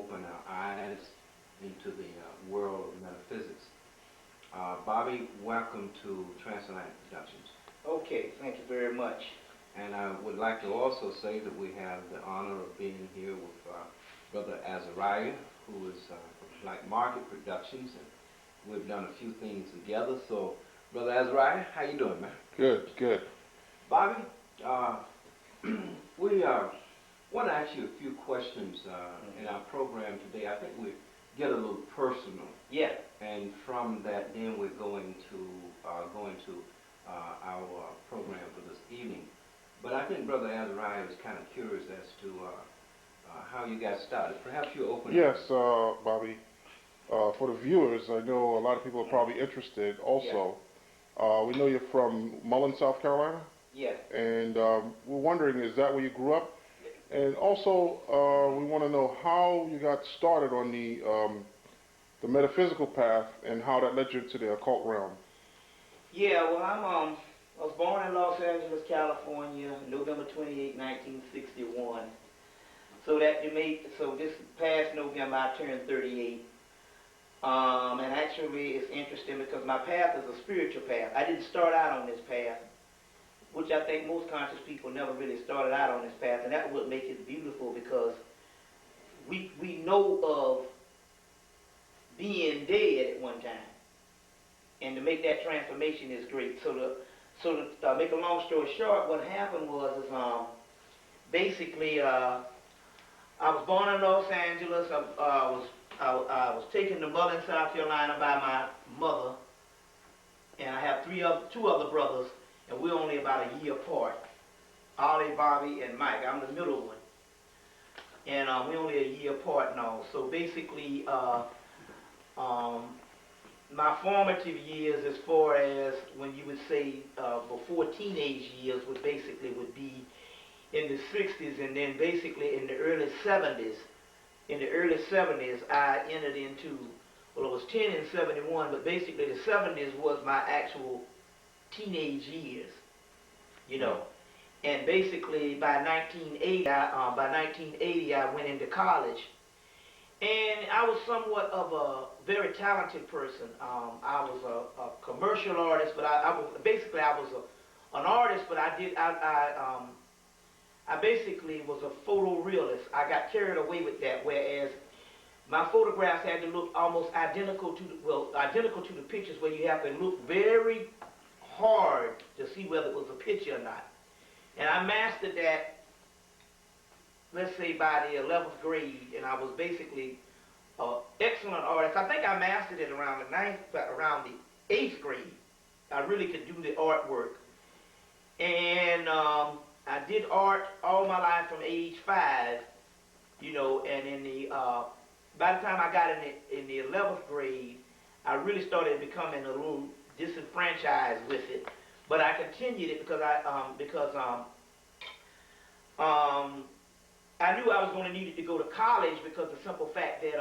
open our eyes into the world of metaphysics. Bobby, welcome to Transatlantic Productions. Okay, thank you very much. And I would like to also say that we have the honor of being here with Brother Azariah, who is like Market Productions, and we've done a few things together. So, Brother Azariah, how you doing, man? Good, good. Bobby, we want to ask you a few questions in our program today. I think we get a little personal. Yeah. And from that, then we're going to our program for this evening. But I think Brother Azariah is kind of curious as to how you got started. Perhaps you open. Yes, Bobby. For the viewers, I know a lot of people are probably interested also. Yeah. We know you're from Mullen, South Carolina. Yeah. And we're wondering, is that where you grew up? And also, we want to know how you got started on the metaphysical path and how that led you to the occult realm. Yeah, well, I was born in Los Angeles, California, November 28, 1961. So this past November I turned 38. And actually it's interesting because my path is a spiritual path. I didn't start out on this path, which I think most conscious people never really started out on this path, and that would make it beautiful because we know of being dead at one time. And to make that transformation is great. So to make a long story short, what happened was basically I was born in Los Angeles. I was taken to Mullen, South Carolina by my mother, and I have two other brothers, and we're only about a year apart. Ollie, Bobby, and Mike. I'm the middle one, and we're only a year apart now. So basically, my formative years, as far as when you would say before teenage years, would be in the 60s, and then basically in the early 70s. In the early 70s, I entered into, well, it was 10 in 71, but basically the 70s was my actual teenage years, you know. And basically by 1980, I went into college. And I was somewhat of a very talented person. I was a commercial artist, but I was an artist, but I basically was a photorealist. I got carried away with that, whereas my photographs had to look almost identical to the pictures, where you have to look very hard to see whether it was a picture or not. And I mastered that, let's say, by the 11th grade, and I was basically an excellent artist. I think I mastered it around the 8th grade. I really could do the artwork. And I did art all my life from age 5, you know, and by the time I got in the 11th grade, I really started becoming a little disenfranchised with it. But I continued it because I knew I was going to need it to go to college, because the simple fact that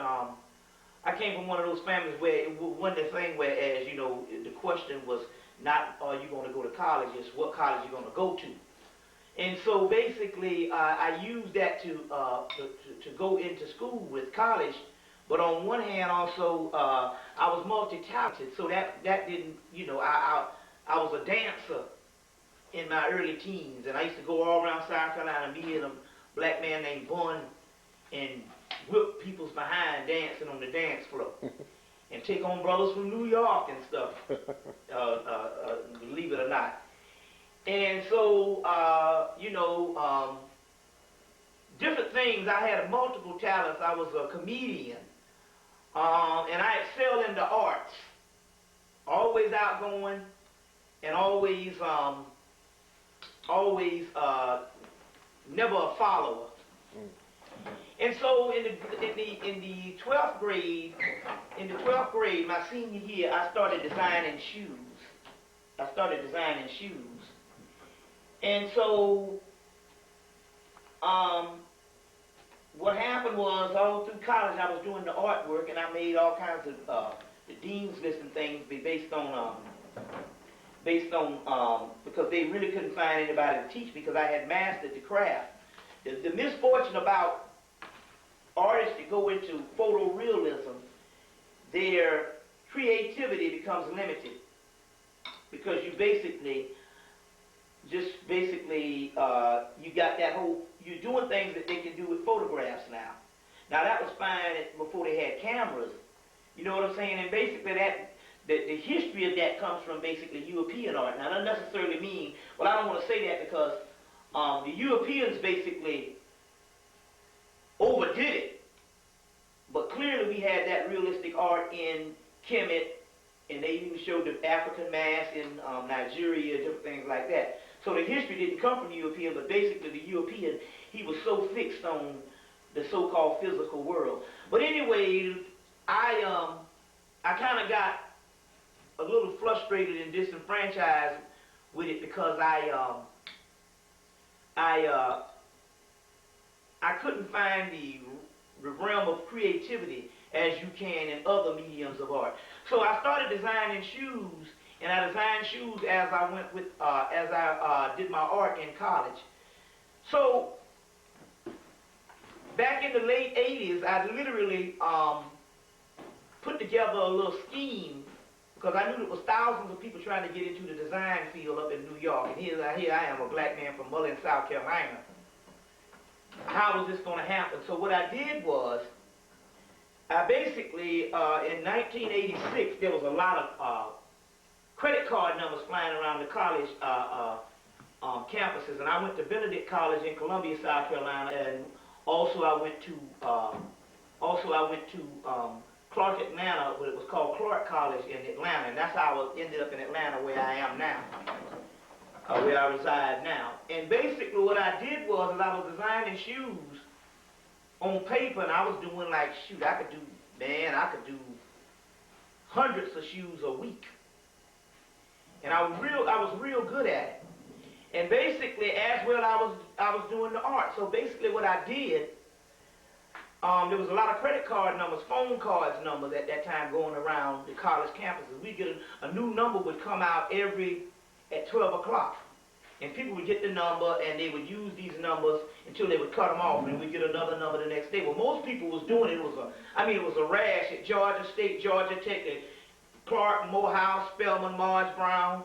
I came from one of those families where it wasn't a thing where, as you know, the question was not are you going to go to college, it's what college you're going to go to. And so basically I used that to go into school with college, but on one hand also I was multi-talented, so that didn't, you know, I was a dancer in my early teens, and I used to go all around South Carolina, me and a black man named Bun, and whip people's behind dancing on the dance floor, and take on brothers from New York and stuff, believe it or not. And so, you know, different things. I had multiple talents. I was a comedian, and I excelled in the arts, always outgoing, and always never a follower. And so in the 12th grade, my senior year, I started designing shoes. And so what happened was, all through college I was doing the artwork, and I made all kinds of the dean's list and things based on because they really couldn't find anybody to teach, because I had mastered the craft. The misfortune about artistic go into photorealism, their creativity becomes limited because you you got that whole, you're doing things that they can do with photographs now. Now that was fine before they had cameras. You know what I'm saying? And basically the history of that comes from basically European art. Now that doesn't necessarily mean, well, I don't want to say that because the Europeans basically overdid it. But clearly we had that realistic art in HEMMITT, and they even showed the African mask in Nigeria, different things like that. So the history didn't come from the European, but basically the European, he was so fixed on the so-called physical world. But anyway, I kind of got a little frustrated and disenfranchised with it because I couldn't find the realm of creativity as you can in other mediums of art. So I started designing shoes, and I designed shoes as I went with as I did my art in college. So back in the late 80s, I literally put together a little scheme because I knew there was thousands of people trying to get into the design field up in New York, and here I am, a black man from Mullins, South Carolina. How was this going to happen? So what I did was, I basically, in 1986, there was a lot of credit card numbers flying around the college campuses, and I went to Benedict College in Columbia, South Carolina, and also I went to Clark, Atlanta, what it was called Clark College in Atlanta, and that's how I ended up in Atlanta where I am now, where I reside now. And basically what I did was, I was designing shoes on paper, and I was doing like, shoot, I could do hundreds of shoes a week. And I was real good at it. And basically, as well, I was doing the art. So basically what I did, there was a lot of credit card numbers, phone cards numbers at that time going around the college campuses. We get a new number would come out at 12 o'clock. And people would get the number, and they would use these numbers until they would cut them off, and we'd get another number the next day. Well, most people was doing it. It was a rash at Georgia State, Georgia Tech, Clark, Morehouse, Spelman, Marge Brown.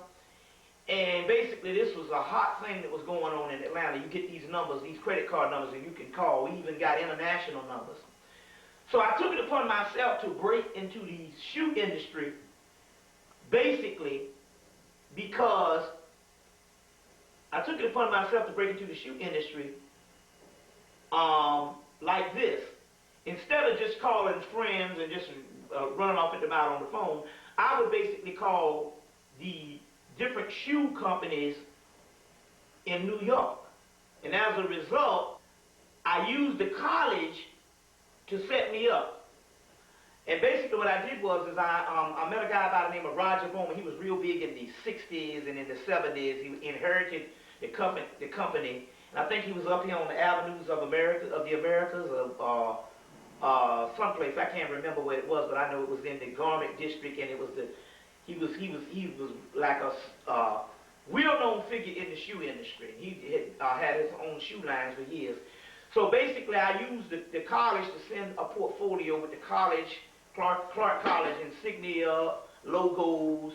And basically, this was a hot thing that was going on in Atlanta. You get these numbers, these credit card numbers, and you can call. We even got international numbers. So I took it upon myself to break into the shoe industry, basically, because I took it upon myself to break into the shoe industry like this. Instead of just calling friends and just running off at the mouth on the phone, I would basically call the different shoe companies in New York. And as a result, I used the college to set me up. And basically what I did was I met a guy by the name of Roger Bowman. He was real big in the 60s and in the 70s. He inherited the company, and I think he was up here on the avenues of the Americas, someplace. I can't remember where it was, but I know it was in the Garment District, and it was he was like a well-known figure in the shoe industry. He had his own shoe lines for years. So basically, I used the college to send a portfolio with the college, Clark College insignia, logos,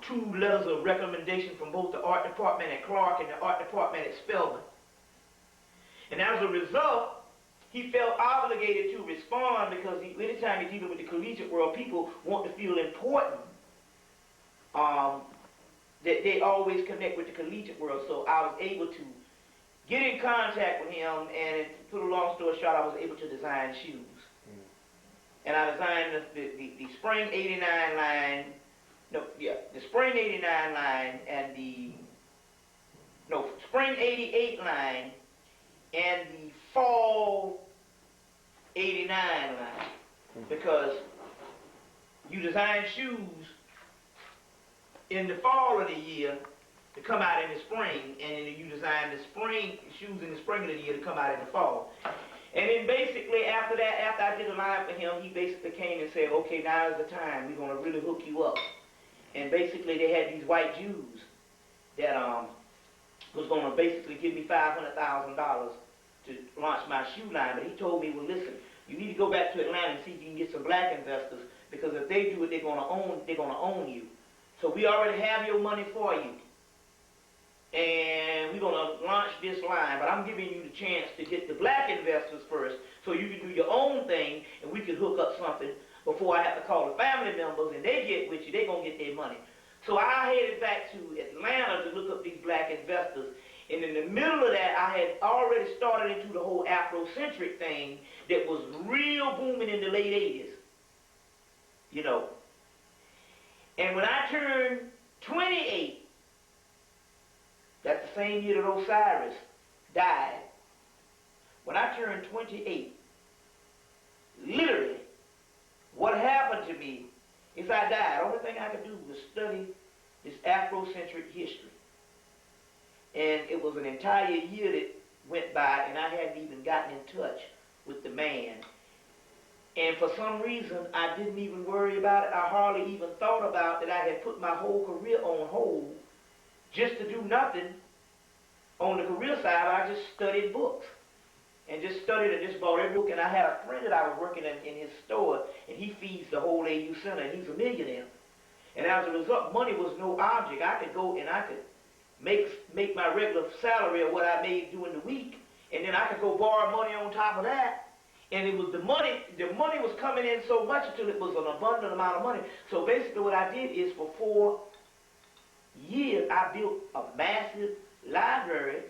2 letters of recommendation from both the art department at Clark and the art department at Spelman. And as a result, he felt obligated to respond because anytime you're dealing with the collegiate world, people want to feel important. That they always connect with the collegiate world. So I was able to get in contact with him, and to put a long story short, I was able to design shoes. And I designed the Spring 89 line, the Spring 89 line and Spring 88 line and the Fall 89 line. Because you design shoes in the fall of the year to come out in the spring, and then you design the spring shoes in the spring of the year to come out in the fall. And then basically after that, after I did a line for him, he basically came and said, okay, now is the time. We're going to really hook you up. And basically they had these white Jews that was going to basically give me $500,000 to launch my shoe line. But he told me, well, listen, You need to go back to Atlanta and see if you can get some black investors, because if they do it, they're gonna own you. So we already have your money for you, and we're gonna launch this line. But I'm giving you the chance to get the black investors first, so you can do your own thing, and we can hook up something before I have to call the family members, and they get with you. They're gonna get their money. So I headed back to Atlanta to look up these black investors. And in the middle of that, I had already started into the whole Afrocentric thing that was real booming in the late 80s. You know. And when I turned 28, that's the same year that Osiris died. When I turned 28, literally, what happened to me is I died. The only thing I could do was study this Afrocentric history. And it was an entire year that went by, and I hadn't even gotten in touch with the man. And for some reason, I didn't even worry about it. I hardly even thought about that I had put my whole career on hold just to do nothing on the career side. I just studied books. And just studied and just bought every book. And I had a friend that I was working in his store, and he feeds the whole AU Center, and he's a millionaire. And as a result, money was no object. I could go and I could make my regular salary of what I made during the week, and then I could go borrow money on top of that. And it was the money was coming in so much until it was an abundant amount of money. So basically what I did is for 4 years I built a massive library,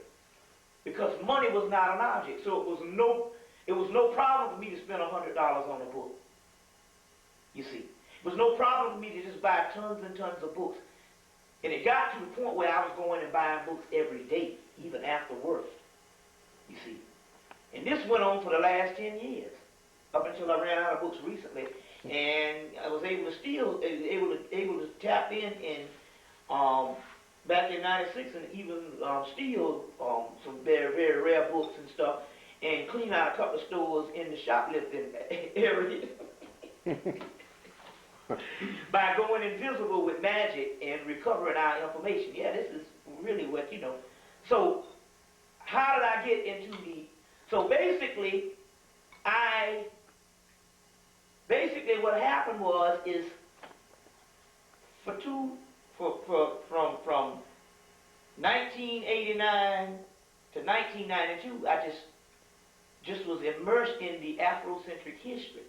because money was not an object. So it was no problem for me to spend $100 on a book. You see. It was no problem for me to just buy tons and tons of books. And it got to the point where I was going and buying books every day, even after work. You see. And this went on for the last 10 years, up until I ran out of books recently. And I was able to tap in back in '96, and even steal some very, very rare books and stuff, and clean out a couple of stores in the shoplifting area. By going invisible with magic and recovering our information. Yeah, this is really what, you know. So, how did I get into the... So, basically, what happened was, is from 1989 to 1992, I just was immersed in the Afrocentric history.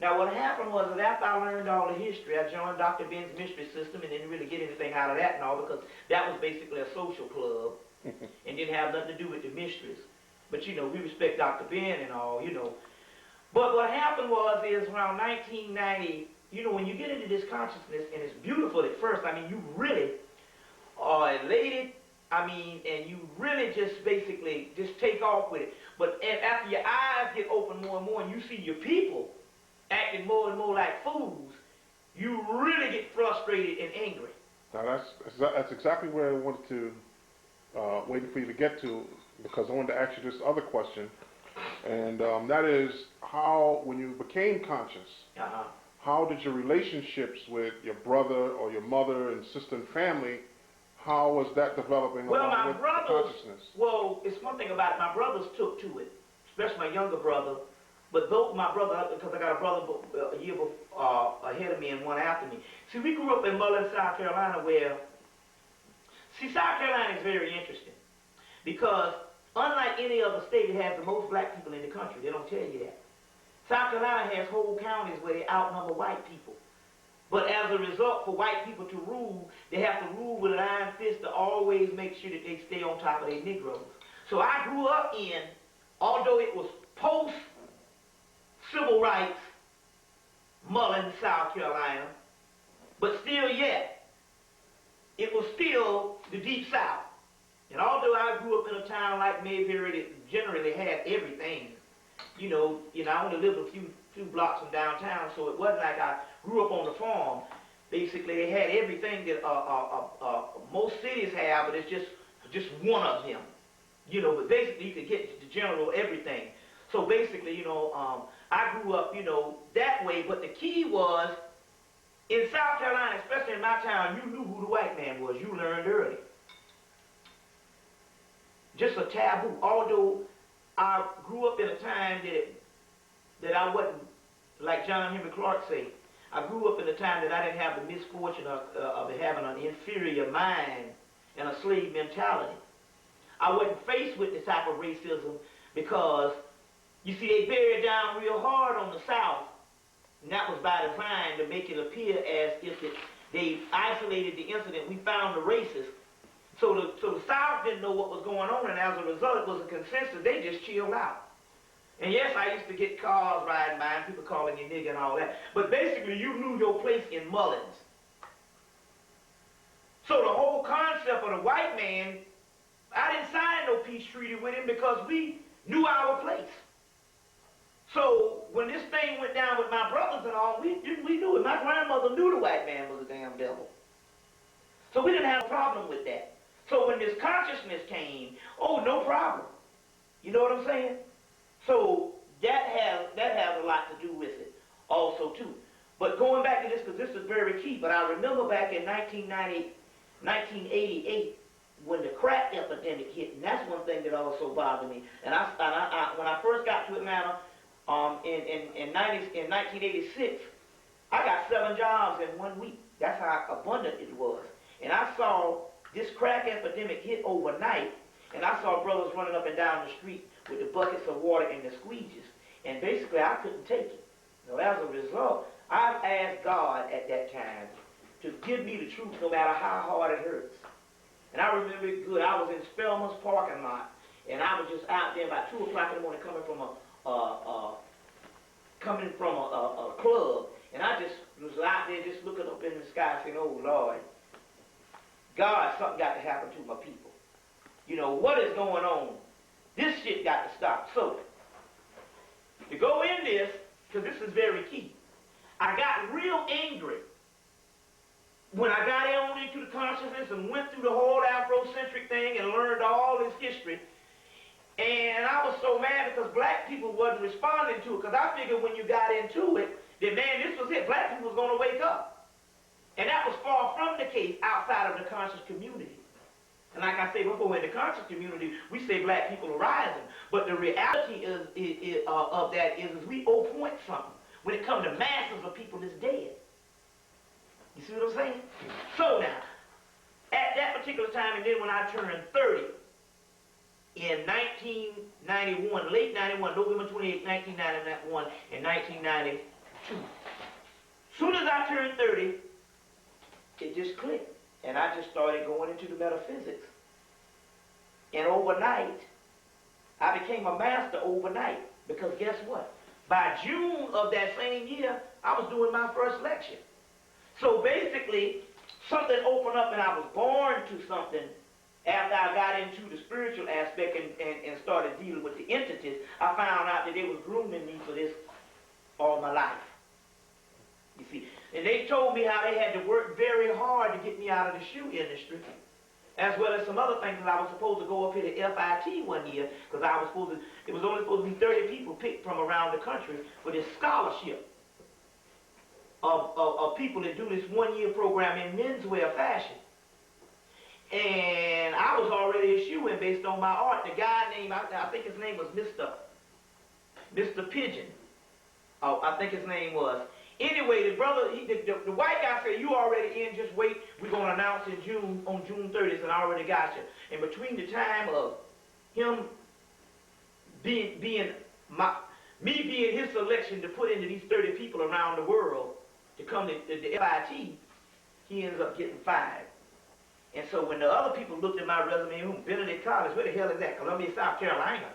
Now, what happened was that after I learned all the history, I joined Dr. Ben's mystery system and didn't really get anything out of that and all, because that was basically a social club and didn't have nothing to do with the mysteries. But, you know, we respect Dr. Ben and all, you know. But what happened was, is around 1990, you know, when you get into this consciousness, and it's beautiful at first, I mean, you really are elated, I mean, and you really just basically just take off with it. But after your eyes get open more and more, and you see your people acting more and more like fools, you really get frustrated and angry. Now that's exactly where I wanted to, waiting for you to get to, because I wanted to ask you this other question, and that is how, when you became conscious, how did your relationships with your brother or your mother and sister and family, how was that developing? Well, my with brothers, consciousness? well, it's one thing about it, my brothers took to it, especially my younger brother. But both my brother, because I got a brother a year ahead of me and one after me. See, we grew up in Mullins, South Carolina, where, see, South Carolina is very interesting, because unlike any other state, it has the most black people in the country. They don't tell you that. South Carolina has whole counties where they outnumber white people. But as a result, for white people to rule, they have to rule with an iron fist to always make sure that they stay on top of their Negroes. So I grew up in, although it was post-civil rights, Mullins, South Carolina, but still yet, it was still the Deep South. And although I grew up in a town like Mayberry that generally had everything, you know, I only lived a few blocks from downtown, so it wasn't like I grew up on the farm. Basically, they had everything that most cities have, but it's just one of them. You know, but basically you could get the general everything. So basically, you know, I grew up, you know, that way. But the key was, in South Carolina, especially in my town, you knew who the white man was. You learned early. Just a taboo. Although I grew up in a time that like John Henry Clark say, I grew up in a time that I didn't have the misfortune of having an inferior mind and a slave mentality. I wasn't faced with this type of racism because, you see, they buried down real hard on the South, and that was by design to make it appear as if they isolated the incident. We found the racist. So the South didn't know what was going on, and as a result, it was a consensus. They just chilled out. And yes, I used to get cars riding by and people calling you nigga and all that. But basically, you knew your place in Mullins. So the whole concept of the white man, I didn't sign no peace treaty with him because we knew our place. So when this thing went down with my brothers and all, we knew it. My grandmother knew the white man was a damn devil. So we didn't have a problem with that. So when this consciousness came, oh, no problem. You know what I'm saying? So that has a lot to do with it also too. But going back to this, because this is very key, but I remember back in 1988 when the crack epidemic hit, and that's one thing that also bothered me. And I when I first got to Atlanta in 1986, I got 7 jobs in 1 week. That's how abundant it was. And I saw this crack epidemic hit overnight, and I saw brothers running up and down the street with the buckets of water and the squeegees. And basically, I couldn't take it. So as a result, I asked God at that time to give me the truth no matter how hard it hurts. And I remember it good. I was in Spelman's parking lot, and I was just out there about 2 o'clock in the morning coming from a club. And I just was out there just looking up in the sky saying, oh, Lord, God, something got to happen to my people. You know, what is going on? This shit got to stop. So, to go in this, because this is very key, I got real angry when I got on into the consciousness and went through the whole Afrocentric thing and learned all this history. And I was so mad because black people wasn't responding to it, because I figured when you got into it, that, man, this was it. Black people was going to wake up. And that was far from the case outside of the conscious community. And like I said before, in the conscious community, we say black people are rising. But the reality of that is we owe point something. When it comes to masses of people that's dead. You see what I'm saying? So now, at that particular time, and then when I turned 30, in 1991, late 91, November 28, 1991, and 1992. As soon as I turned 30, it just clicked. And I just started going into the metaphysics. And overnight, I became a master overnight. Because guess what? By June of that same year, I was doing my first lecture. So basically, something opened up and I was born to something. After I got into the spiritual aspect and started dealing with the entities, I found out that they was grooming me for this all my life. You see, and they told me how they had to work very hard to get me out of the shoe industry, as well as some other things. That I was supposed to go up here to FIT one year, because it was only supposed to be 30 people picked from around the country for this scholarship of people that do this 1-year program in menswear fashion. And I was already a shoe-in based on my art. The guy named, I think his name was Mr. Pigeon. Oh, I think his name was. Anyway, the brother, the white guy said, you already in, just wait. We're going to announce in June, on June 30th, and I already got you. And between the time of him being his selection to put into these 30 people around the world to come to the FIT, he ends up getting 5. And so when the other people looked at my resume, Benedict College, where the hell is that? Columbia, South Carolina.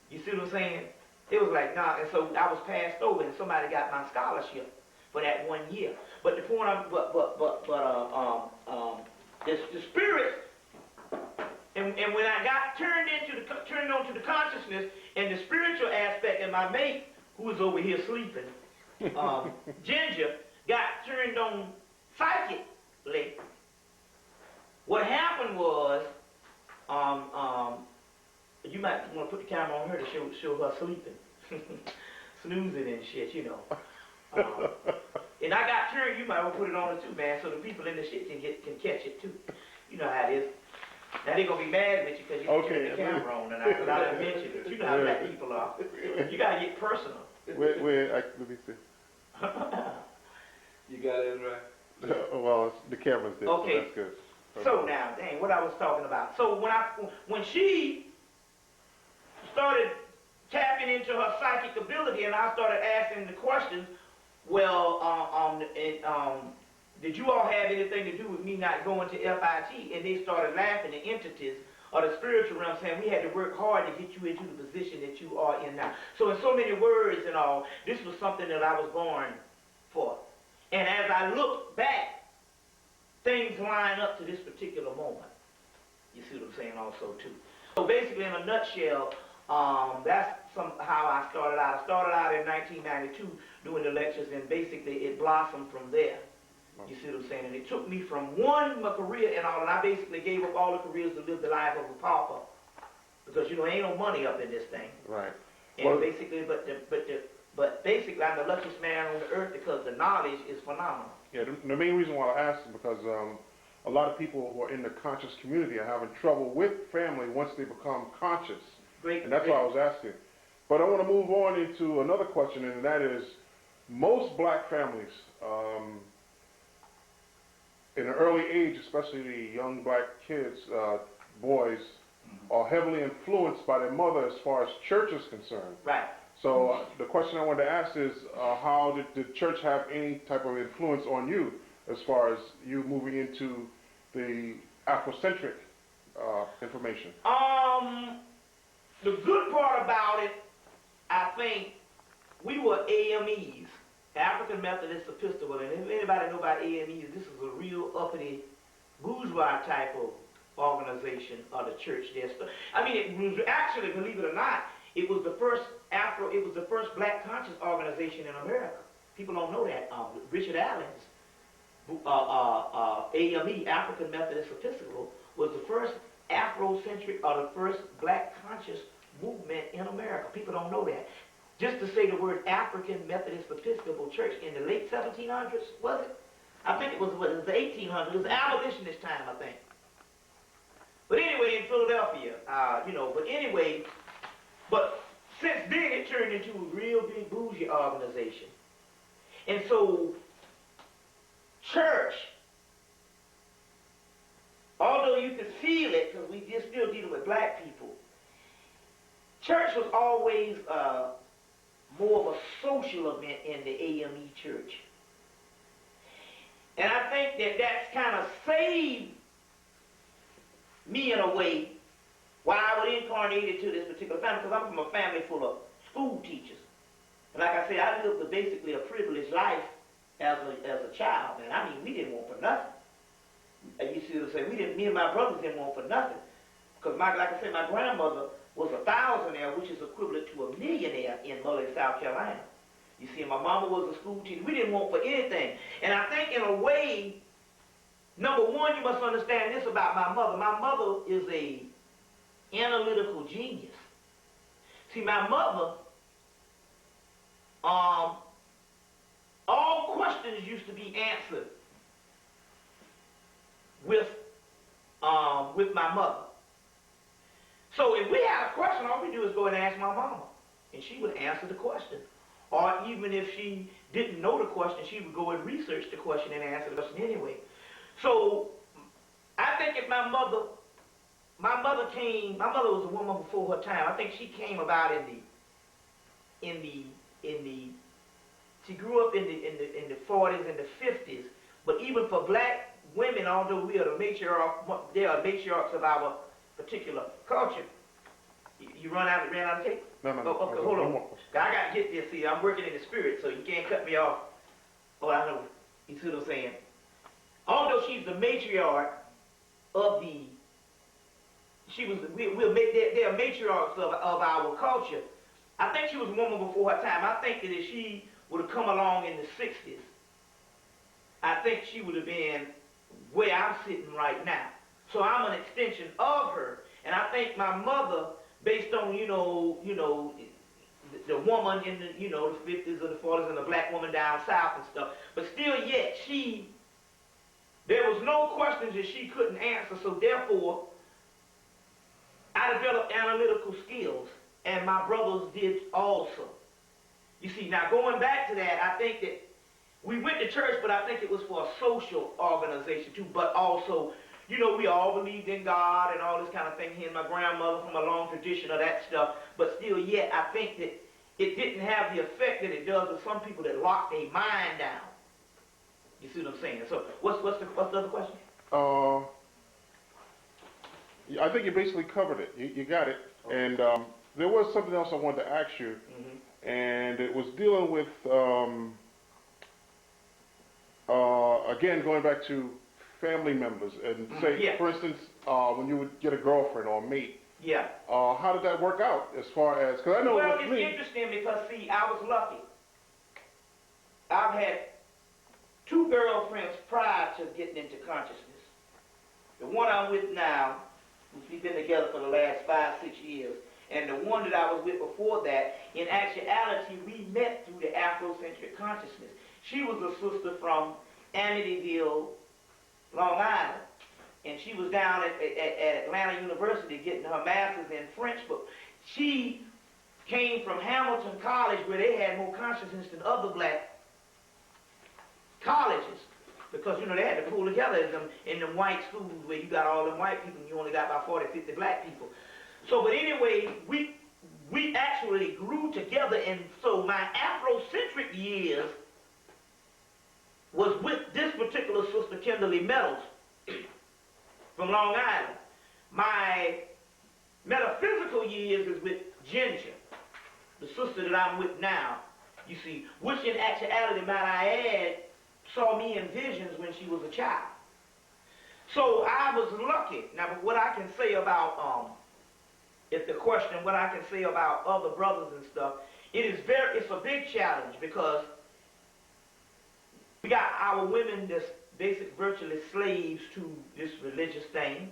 You see what I'm saying? It was like, nah, and so I was passed over, and somebody got my scholarship for that 1 year. But the point, the spirit, and when I got turned on to the consciousness and the spiritual aspect, and my mate, who was over here sleeping, Ginger, got turned on psychically. What happened was, you might want to put the camera on her to show her sleeping. Snoozing and shit, you know. And I got turned, you might want to put it on her too, man, so the people in the shit can catch it too. You know how it is. Now they're going to be mad at you because you put the camera on and I didn't mention it. You know how black people are. You got to get personal. Let me see. You got it right. Well, the camera's there, Okay. so that's good. So now, dang, what I was talking about. So when she started tapping into her psychic ability, and I started asking the questions, well, did you all have anything to do with me not going to FIT? And they started laughing, the entities or the spiritual realm, saying we had to work hard to get you into the position that you are in now. So in so many words and all, this was something that I was born for. And as I look back, things line up to this particular moment. You see what I'm saying also, too. So basically, in a nutshell, that's how I started out. I started out in 1992 doing the lectures, and basically it blossomed from there. You see what I'm saying? And it took me from my career and all, and I basically gave up all the careers to live the life of a pauper. Because, ain't no money up in this thing. Right. And Well, basically, but basically, I'm the luckiest man on the earth because the knowledge is phenomenal. yeah, the main reason why I asked is because a lot of people who are in the conscious community are having trouble with family once they become conscious. Great. And that's why I was asking. But I want to move on into another question, and that is, most black families, in an early age, especially the young black kids, boys, are heavily influenced by their mother as far as church is concerned. Right. So the question I wanted to ask is, how did the church have any type of influence on you as far as you moving into the Afrocentric information? The good part about it, I think, we were AMEs, African Methodist Episcopal, and if anybody know about AMEs, this is a real uppity bourgeois type of organization of the church there. I mean, it was actually, believe it or not, it was the first black conscious organization in America. People don't know that. Richard Allen's AME, African Methodist Episcopal, was the first Afrocentric or the first black conscious movement in America. People don't know that. Just to say the word African Methodist Episcopal Church in the late 1700s, was it? I think it was the 1800s. It was abolitionist time, I think. But anyway, in Philadelphia, but since then it turned into a real big bougie organization. And so, church, although you can feel it, because we just still dealing with black people, church was always more of a social event in the AME church. And I think that that's kind of saved me in a way why I was incarnated to this particular family, because I'm from a family full of school teachers. And like I said, I lived basically a privileged life as a child, man. I mean, we didn't want for nothing. And you see what I'm saying? Me and my brothers didn't want for nothing. Because like I said, my grandmother was a thousandaire, which is equivalent to a millionaire in Mullin, South Carolina. You see, my mama was a school teacher. We didn't want for anything. And I think in a way, number one, you must understand this about my mother. My mother is a analytical genius. See, my mother, all questions used to be answered with my mother. So if we had a question, all we do is go and ask my mama, and she would answer the question. Or even if she didn't know the question, she would go and research the question and answer the question anyway. So I think if my mother was a woman before her time. I think she came about she grew up in the 40s and the 50s. But even for black women, although we are the matriarch, they are matriarchs of our particular culture. You ran out of tape? No. Oh, okay, hold on. I got to get this. See, I'm working in the spirit, so you can't cut me off. Oh, I know. You see what I'm saying? Although she's the matriarch of they're matriarchs of our culture. I think she was a woman before her time. I think that if she would have come along in the 60s, I think she would have been where I'm sitting right now. So I'm an extension of her. And I think my mother, based on, the woman in the, the 50s or the 40s and the black woman down south and stuff, but still yet there was no questions that she couldn't answer, so therefore, I developed analytical skills, and my brothers did also. You see, now going back to that, I think that we went to church, but I think it was for a social organization too, but also, you know, we all believed in God and all this kind of thing. Here, my grandmother from a long tradition of that stuff, but still yet, I think that it didn't have the effect that it does with some people that lock their mind down. You see what I'm saying? So what's the other question? I think you basically covered it. You got it. Okay. And there was something else I wanted to ask you, and it was dealing with, again, going back to family members, and say, for instance, when you would get a girlfriend or a mate. Yeah. How did that work out as far as, because I know well, with it's me, interesting because, see, I was lucky. I've had 2 girlfriends prior to getting into consciousness. The one I'm with now, which we've been together for the last 5, 6 years, and the one that I was with before that, in actuality, we met through the Afrocentric consciousness. She was a sister from Amityville, Long Island, and she was down at Atlanta University getting her master's in French, but she came from Hamilton College, where they had more consciousness than other black colleges, because, you know, they had to pull together in them white schools where you got all them white people and you only got about 40, 50 black people. So, but anyway, we actually grew together, and so my Afrocentric years was with this particular sister, Kimberly Meadows, from Long Island. My metaphysical years is with Ginger, the sister that I'm with now, you see, which in actuality, might I add, saw me in visions when she was a child. So I was lucky. Now, what I can say about, if the question, what I can say about other brothers and stuff, it's a big challenge, because we got our women that's virtually slaves to this religious thing.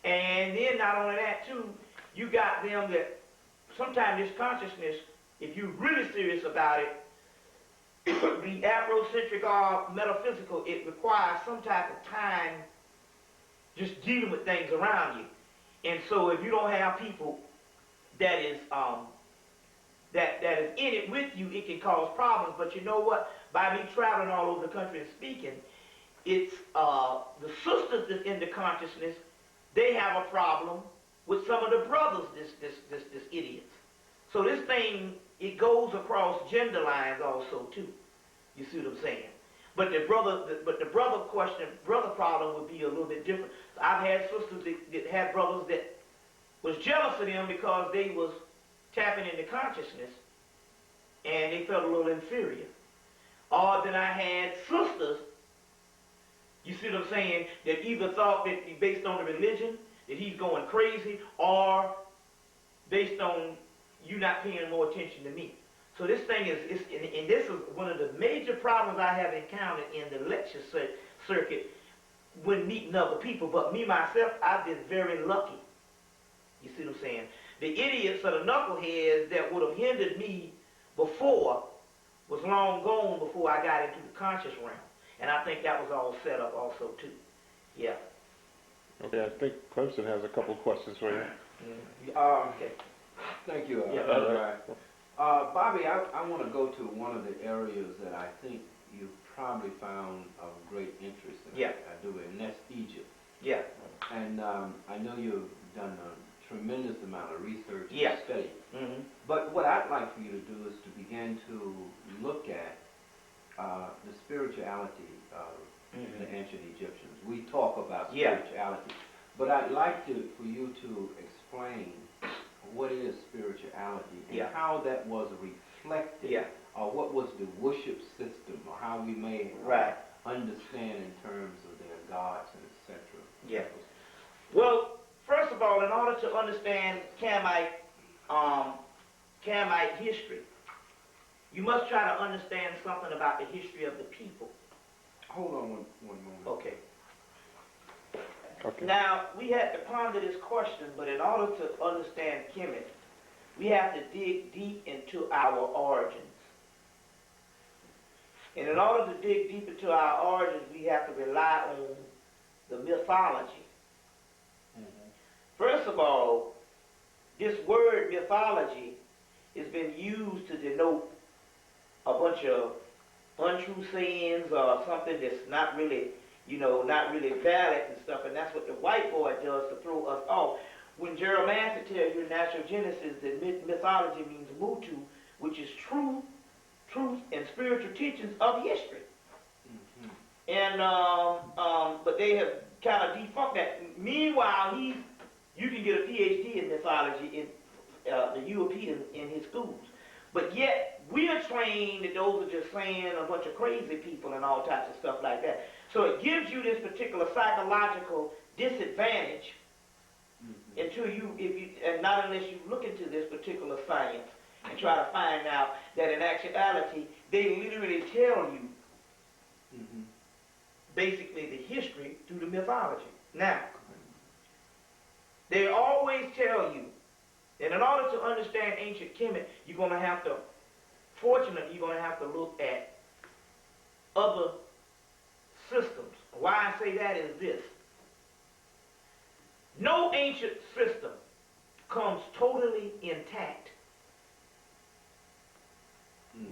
And then not only that too, you got them that sometimes this consciousness, if you're really serious about it, the Afrocentric or metaphysical, it requires some type of time just dealing with things around you. And so if you don't have people that is that is in it with you, it can cause problems. But you know what? By me traveling all over the country and speaking, it's the sisters that's in the consciousness, they have a problem with some of the brothers, this idiots. So this thing, it goes across gender lines also too. You see what I'm saying? But the brother problem would be a little bit different. I've had sisters that had brothers that was jealous of them because they was tapping into consciousness, and they felt a little inferior. Or then I had sisters, you see what I'm saying, that either thought that based on the religion that he's going crazy, or based on you not paying more attention to me. So this thing and this is one of the major problems I have encountered in the lecture circuit when meeting other people. But me, myself, I've been very lucky. You see what I'm saying? The idiots or the knuckleheads that would have hindered me before was long gone before I got into the conscious realm. And I think that was all set up also too. Yeah. Okay, I think Clemson has a couple of questions for you. Okay. Thank you. Bobby, I want to go to one of the areas that I think you probably found of great interest in. Yeah. I do, and that's Egypt. Yeah. And I know you've done a tremendous amount of research Yeah. and study. Mm-hmm. But what I'd like for you to do is to begin to look at the spirituality of the ancient Egyptians. We talk about spirituality, but I'd like for you to explain what is spirituality and how that was reflected, or what was the worship system, or how we may understand in terms of their gods and etc. Yeah. Well, first of all, in order to understand Kamite history, you must try to understand something about the history of the people. Hold on one moment. Okay. Okay. Now, we had to ponder this question, but in order to understand Kemet, we have to dig deep into our origins. And in order to dig deep into our origins, we have to rely on the mythology. First of all, this word mythology it's been used to denote a bunch of untrue sayings or something that's not really, not really valid and stuff, and that's what the white boy does to throw us off. When Gerald Manson tells you in Natural Genesis that mythology means mutu, which is truth and spiritual teachings of history. And but they have kind of defunct that. Meanwhile, you can get a PhD in mythology in the European in his schools. But yet we are trained that those are just saying a bunch of crazy people and all types of stuff like that. So it gives you this particular psychological disadvantage until and not unless you look into this particular science and try to find out that in actuality they literally tell you basically the history through the mythology. Now, they always tell you that in order to understand ancient Kemet, you're going to have to look at other systems. Why I say that is this. No ancient system comes totally intact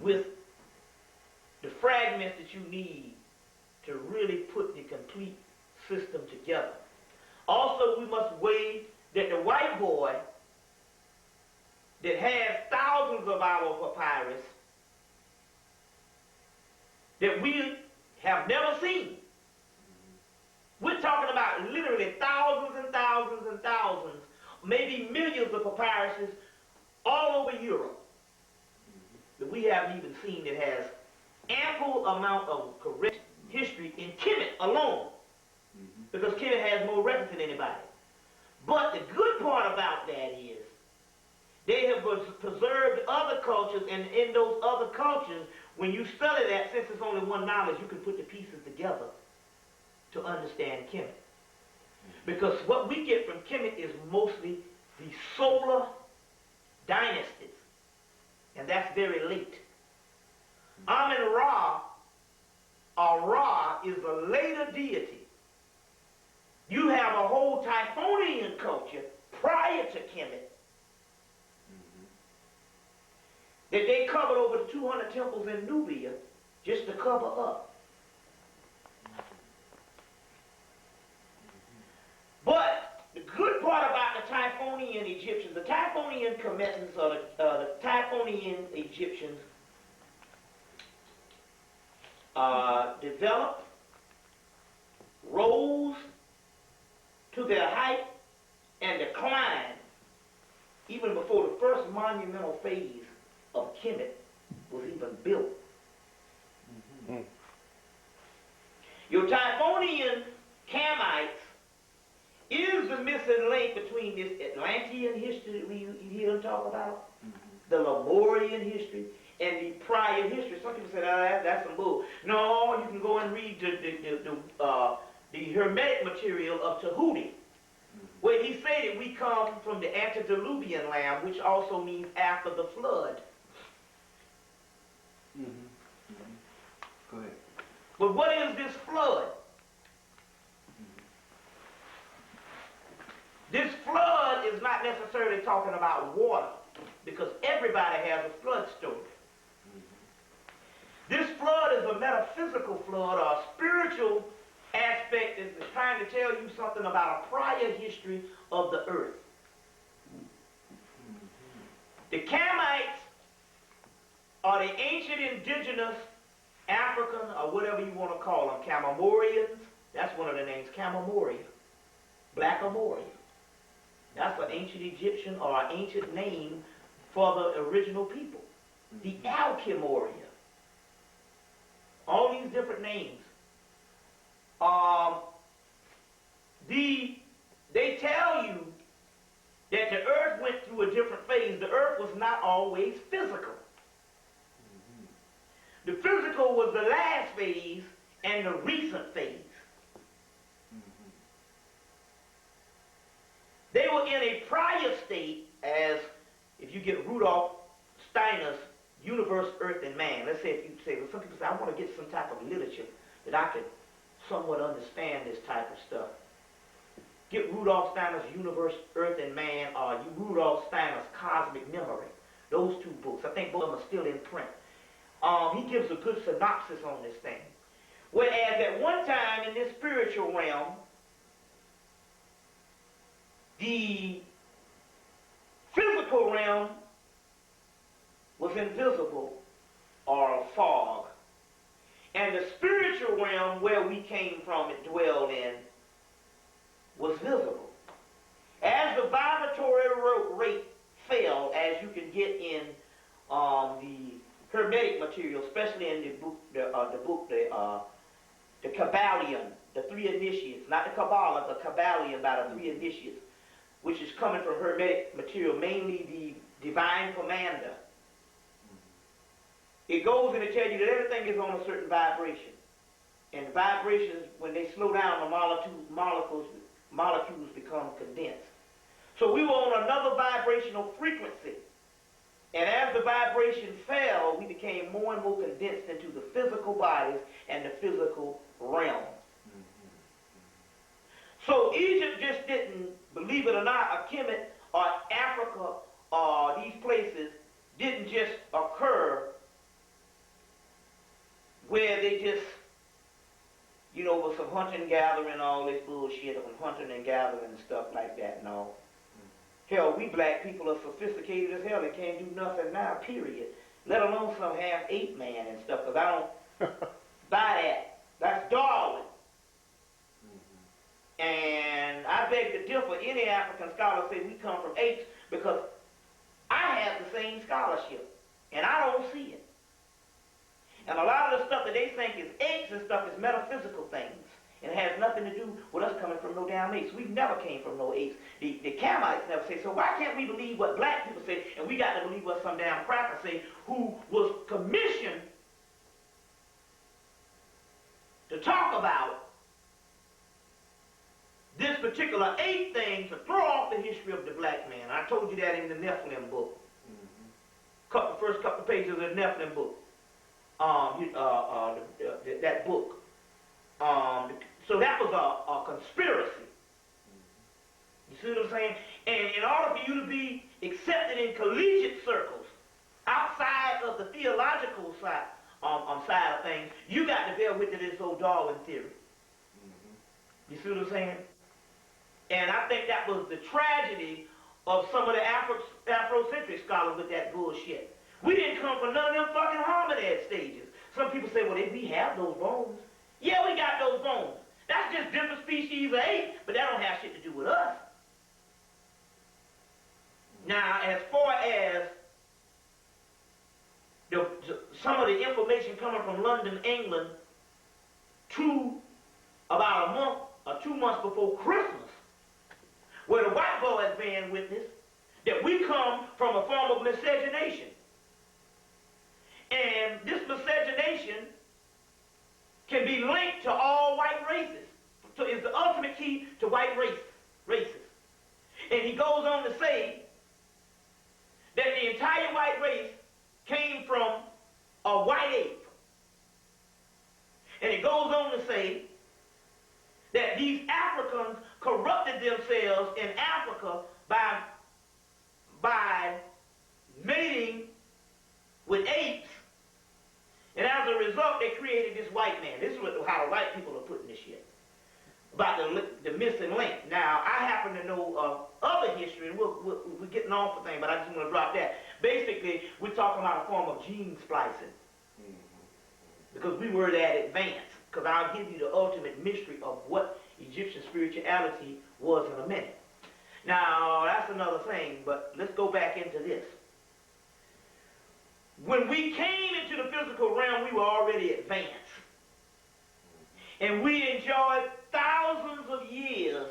with the fragments that you need to really put the complete system together. Also, we must weigh that the white boy that has thousands of our papyrus that we have never seen. We're talking about literally thousands and thousands and thousands, maybe millions of papyruses all over Europe that we haven't even seen that has ample amount of correct history in Kemet alone, because Kemet has more records than anybody. But the good part about that is they have preserved other cultures, and in those other cultures, when you study that, since it's only one knowledge, you can put the pieces together to understand Kemet. Because what we get from Kemet is mostly the solar dynasties, and that's very late. Amun-Ra, or Ra, is a later deity. You have a whole Typhonian culture prior to Kemet that they covered over 200 temples in Nubia just to cover up. But the good part about the Typhonian Egyptians, the Typhonian Kemetans, or the Typhonian Egyptians, developed, rose to their height, and declined even before the first monumental phase of Kemet was even built. Your Typhonian Kamites is the missing link between this Atlantean history that we hear them talk about, the Lemurian history, and the prior history. Some people say, that's some bull. No, you can go and read the Hermetic material of Tahuti, where he said that we come from the antediluvian land, which also means after the flood. Go ahead. But what is this flood? This flood is not necessarily talking about water, because everybody has a flood story. This flood is a metaphysical flood, or a spiritual aspect that is trying to tell you something about a prior history of the earth. The Kamites are the ancient indigenous African, or whatever you want to call them, Camamorians. That's one of the names, Camamoria, Black Amoria. That's an ancient Egyptian or an ancient name for the original people. The Alchemoria. All these different names. They tell you that the earth went through a different phase. The earth was not always physical. The physical was the last phase and the recent phase. They were in a prior state, as if you get Rudolf Steiner's Universe, Earth, and Man. Let's say if you say, well, some people say, I want to get some type of literature that I can somewhat understand this type of stuff. Get Rudolf Steiner's Universe, Earth, and Man, or Rudolf Steiner's Cosmic Memory. Those two books. I think both of them are still in print. He gives a good synopsis on this thing. Whereas at one time in this spiritual realm, the physical realm was invisible or a fog. And the spiritual realm where we came from, it dwelled in, was visible. As the vibratory rate fell, as you can get in the Hermetic material, especially in the Kabbalion, the three initiates, not the Kabbalah, the Kabbalion by the three initiates, which is coming from Hermetic material, mainly the divine commander. It goes in to tell you that everything is on a certain vibration. And the vibrations, when they slow down, the molecules become condensed. So we were on another vibrational frequency. And as the vibration fell, we became more and more condensed into the physical bodies and the physical realm. So Egypt just didn't, believe it or not, HEMMITT or Africa or these places didn't just occur where they just, with some hunting and gathering, all this bullshit, of hunting and gathering and stuff like that, no. Hell, we black people are sophisticated as hell and can't do nothing now, period. Let alone some half-ape man and stuff, because I don't buy that. That's Darwin. And I beg to differ. Any African scholar say we come from apes because I have the same scholarship, and I don't see it. And a lot of the stuff that they think is apes and stuff is metaphysical things. And it has nothing to do with us coming from no damn apes. We never came from no apes. The Hemmites never say, so why can't we believe what black people say, and we got to believe what some damn cracker say, who was commissioned to talk about this particular ape thing to throw off the history of the black man. I told you that in the Nephilim book. First couple pages of the Nephilim book. That book. So that was a conspiracy. You see what I'm saying? And in order for you to be accepted in collegiate circles, outside of the theological side of things, you got to bear with this old Darwin theory. You see what I'm saying? And I think that was the tragedy of some of the Afrocentric scholars with that bullshit. We didn't come from none of them fucking hominid stages. Some people say, well, we have those bones. Yeah, we got those bones. That's just different species of ape, but that don't have shit to do with us. Now, as far as some of the information coming from London, England, to about a month or 2 months before Christmas, where the white boys bearing witness that we come from a form of miscegenation. And this miscegenation can be linked to all white races. So it's the ultimate key to white races. And he goes on to say that the entire white race came from a white ape. And it goes on to say that these Africans corrupted themselves in Africa by mating with apes. And as a result, they created this white man. This is how the white people are putting this shit. About the missing link. Now, I happen to know other history, and we're getting off the thing, but I just want to drop that. Basically, we're talking about a form of gene splicing. Because we were that advanced. Because I'll give you the ultimate mystery of what Egyptian spirituality was in a minute. Now, that's another thing, but let's go back into this. When we came into the physical realm, we were already advanced. And we enjoyed thousands of years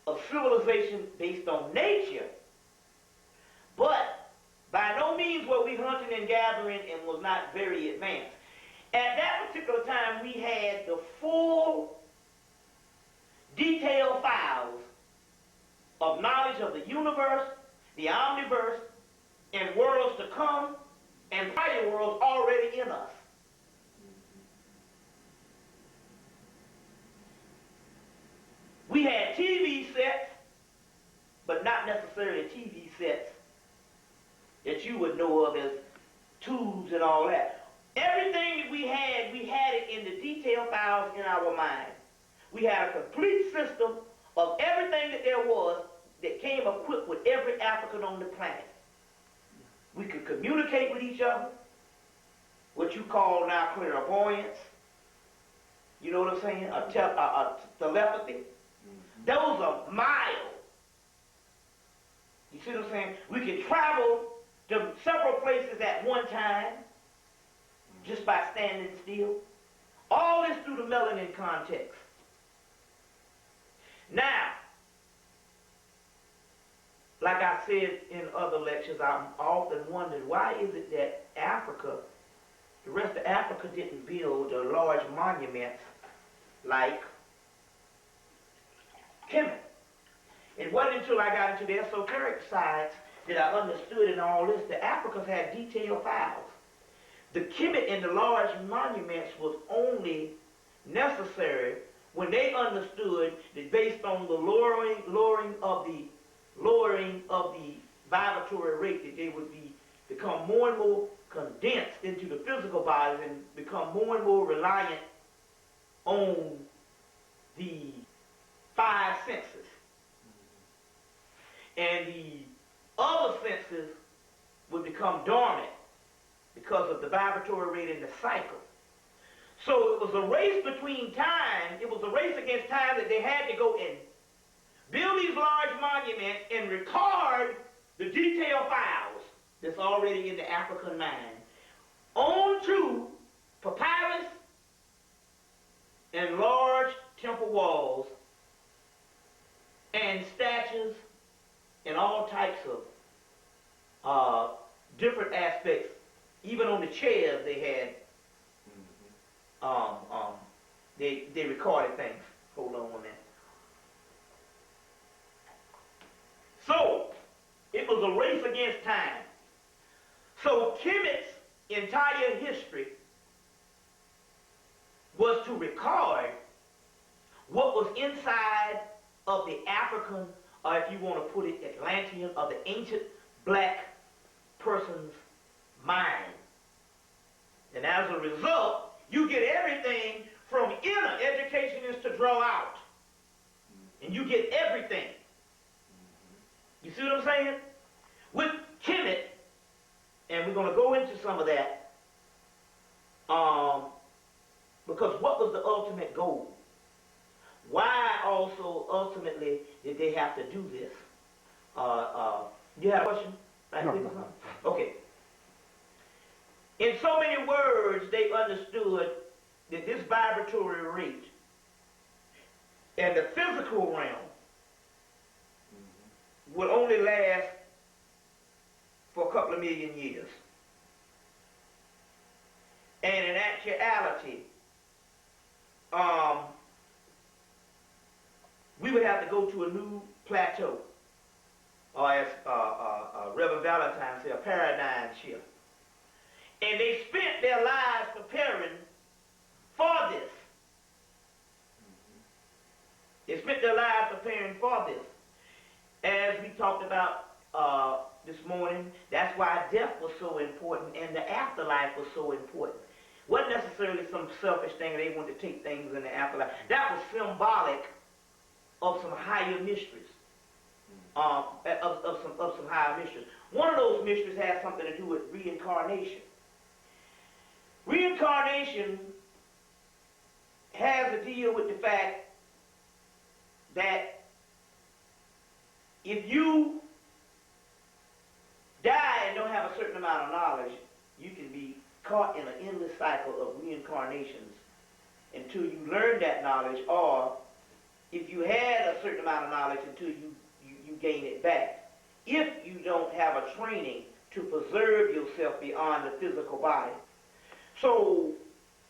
of civilization based on nature. But by no means were we hunting and gathering and was not very advanced. At that particular time, we had the full detailed files of knowledge of the universe, the omniverse, and worlds to come, and prior worlds already in us. We had TV sets, but not necessarily TV sets would know of as tubes and all that. Everything that we had it in the detailed files in our mind. We had a complete system of everything that there was that came equipped with every African on the planet. We could communicate with each other, what you call now clairvoyance. You know what I'm saying? A telepathy. Those are mild. You see what I'm saying? We can travel to several places at one time just by standing still. All this through the melanin context. Now, like I said in other lectures, I'm often wondering, why is it that Africa, the rest of Africa didn't build large monuments like HEMMITT? It wasn't until I got into the esoteric sides that I understood in all this that Africans had detailed files. The HEMMITT and the large monuments was only necessary when they understood that based on the lowering of the vibratory rate, that they would become more and more condensed into the physical bodies and become more and more reliant on the five senses. And the other senses would become dormant because of the vibratory rate in the cycle. So it was a race between time. It was a race against time that they had to go and build these large monuments and record the detailed files that's already in the African mind onto papyrus and large temple walls and statues and all types of different aspects. Even on the chairs they had, they recorded things. Hold on a minute. So, it was a race against time. So HEMMITT's entire history was to record what was inside of the African, or if you want to put it, Atlantean, or the ancient black person's mind. And as a result, you get everything from inner. Education is to draw out. And you get everything. You see what I'm saying? With HEMMITT, and we're going to go into some of that, because what was the ultimate goal? Why also ultimately did they have to do this? You have a question? No. Okay. In so many words, they understood that this vibratory rate and the physical realm would only last for a couple of million years. And in actuality, we would have to go to a new plateau, or as Reverend Valentine said, a paradigm shift. And they spent their lives preparing for this. They spent their lives preparing for this. As we talked about this morning, that's why death was so important and the afterlife was so important. Wasn't necessarily some selfish thing they wanted to take things in the afterlife. That was symbolic of some higher mysteries. Of some higher mysteries. One of those mysteries has something to do with reincarnation. Reincarnation has to deal with the fact that if you die and don't have a certain amount of knowledge, you can be caught in an endless cycle of reincarnations until you learn that knowledge, or if you had a certain amount of knowledge until you gain it back. If you don't have a training to preserve yourself beyond the physical body. So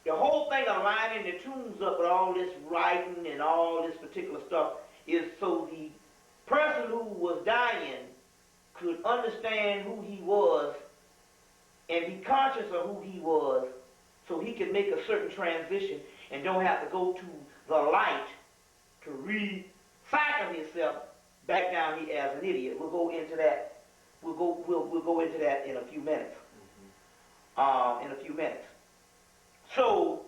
the whole thing of lining the tombs up with all this writing and all this particular stuff is so the person who was dying could understand who he was and be conscious of who he was, so he could make a certain transition and don't have to go to the light to recycle himself back down here as an idiot. We'll go into that we'll go into that in a few minutes. So,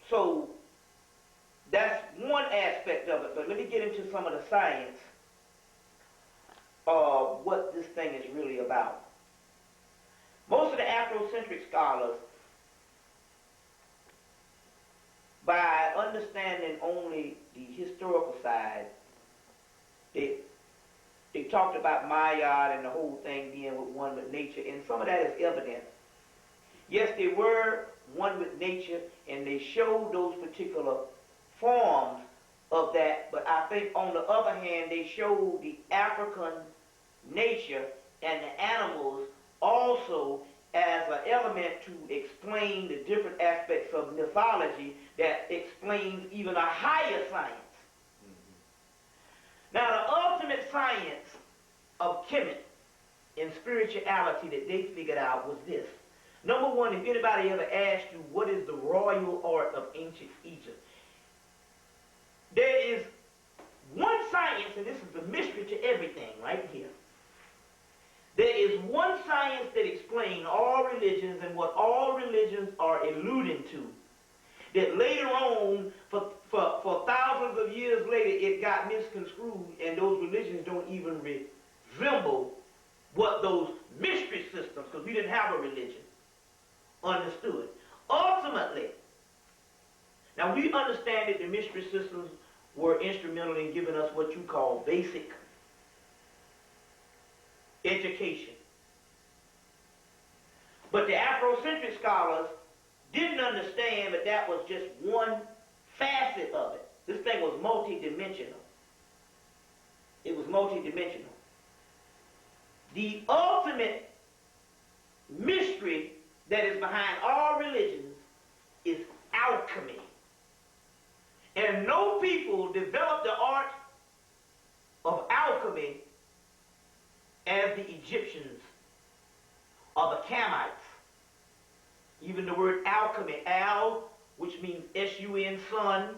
so that's one aspect of it. But let me get into some of the science of what this thing is really about. Most of the Afrocentric scholars, by understanding only the historical side, they talked about Maat and the whole thing being one with nature, and some of that is evident. Yes, they were one with nature, and they showed those particular forms of that, but I think on the other hand, they showed the African nature and the animals also as an element to explain the different aspects of mythology that explains even a higher science. Now, the ultimate science of HEMMITT and spirituality that they figured out was this. Number one, if anybody ever asked you what is the royal art of ancient Egypt, there is one science, and this is the mystery to everything right here. There is one science that explains all religions and what all religions are alluding to. That later on, for thousands of years later, it got misconstrued, and those religions don't even resemble what those mystery systems, because we didn't have a religion, understood. Ultimately, now we understand that the mystery systems were instrumental in giving us what you call basic education. But the Afrocentric scholars didn't understand that that was just one facet of it. This thing was multidimensional. It was multidimensional. The ultimate mystery that is behind all religions is alchemy. And no people developed the art of alchemy as the Egyptians or the Hemmites. Even the word alchemy, al, which means S-U-N, sun,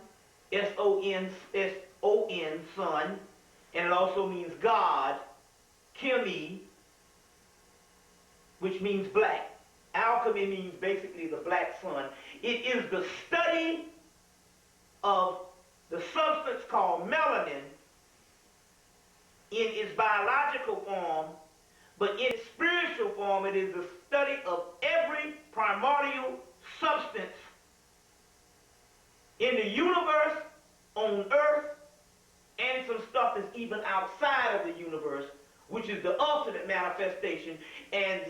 S-O-N, S-O-N, sun, and it also means God, chemi, which means black. Alchemy means basically the black sun. It is the study of the substance called melanin in its biological form, but in its spiritual form, it is the study of every primordial substance in the universe, on earth, and some stuff that's even outside of the universe, which is the ultimate manifestation, and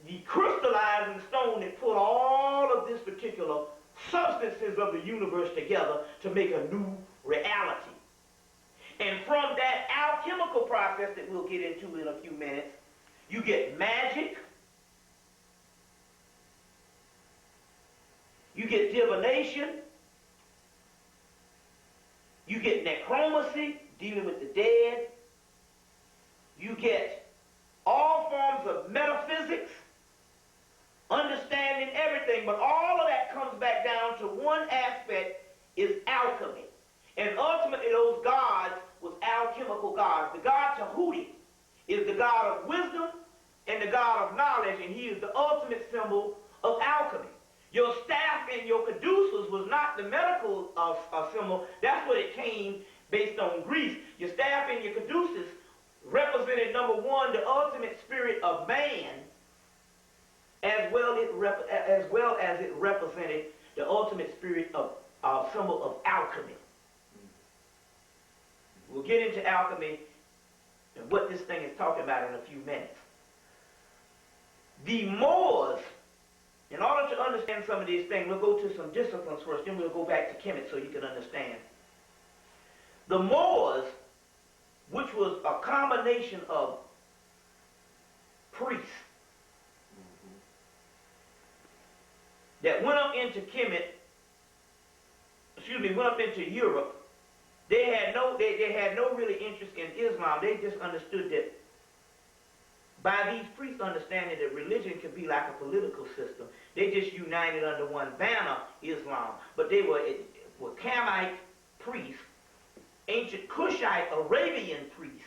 the crystallizing stone that put all of this particular substances of the universe together to make a new reality. And from that alchemical process that we'll get into in a few minutes, you get magic, you get divination, you get necromancy, dealing with the dead, you get all forms of metaphysics, understanding everything, but all of that comes back down to one aspect, is alchemy. And ultimately those gods was alchemical gods. The god Tahuti is the god of wisdom and the god of knowledge, and he is the ultimate symbol of alchemy. Your staff and your caduceus was not the medical symbol. That's what it came based on Greece. Your staff and your caduceus represented, number one, the ultimate spirit of man, as well as it represented the ultimate spirit of symbol of alchemy. We'll get into alchemy and what this thing is talking about in a few minutes. The Moors, in order to understand some of these things, we'll go to some disciplines first, then we'll go back to HEMMITT so you can understand. The Moors, which was a combination of priests that went up into Europe. They had no really interest in Islam. They just understood that by these priests understanding that religion could be like a political system, they just united under one banner, Islam. But they were Hamite priests, ancient Cushite Arabian priests,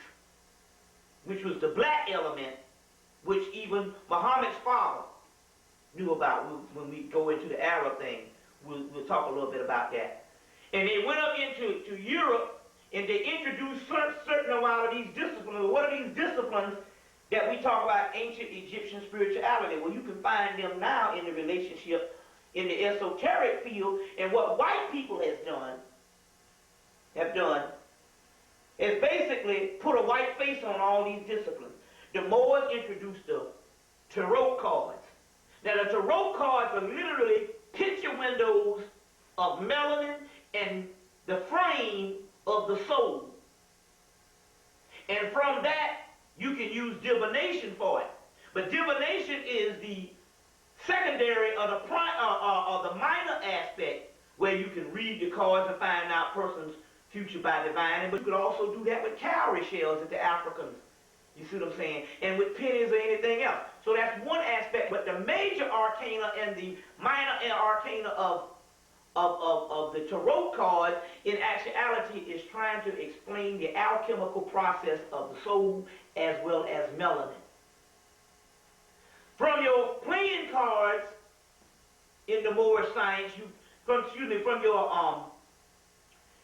which was the black element, which even Muhammad's father knew about. When we go into the Arab thing, we'll talk a little bit about that. And they went up into Europe, and they introduced certain amount of these disciplines. What are these disciplines that we talk about? Ancient Egyptian spirituality. Well, you can find them now in the relationship in the esoteric field. And what white people have done is basically put a white face on all these disciplines. The Moors introduced the tarot cards. Now, the tarot cards are literally picture windows of melanin and the frame of the soul. And from that, you can use divination for it. But divination is the secondary or the minor aspect, where you can read the cards and find out person's future by divining. But you could also do that with cowrie shells that the Africans, you see what I'm saying, and with pennies or anything else. So that's one aspect. But the major arcana and the minor arcana of the tarot card, in actuality, is trying to explain the alchemical process of the soul as well as melanin. From your playing cards in the Moorish science, from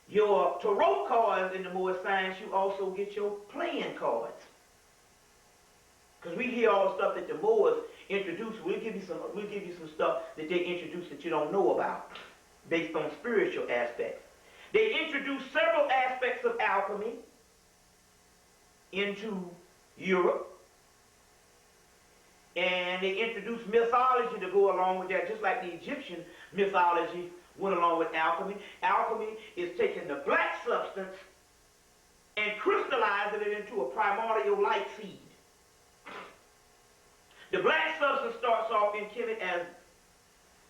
your tarot cards in the Moorish science, you also get your playing cards. Because we hear all the stuff that the Moors introduced. We'll give you some stuff that they introduced that you don't know about, based on spiritual aspects. They introduced several aspects of alchemy into Europe. And they introduced mythology to go along with that, just like the Egyptian mythology went along with alchemy. Alchemy is taking the black substance and crystallizing it into a primordial light seed. The black substance starts off in Kemet as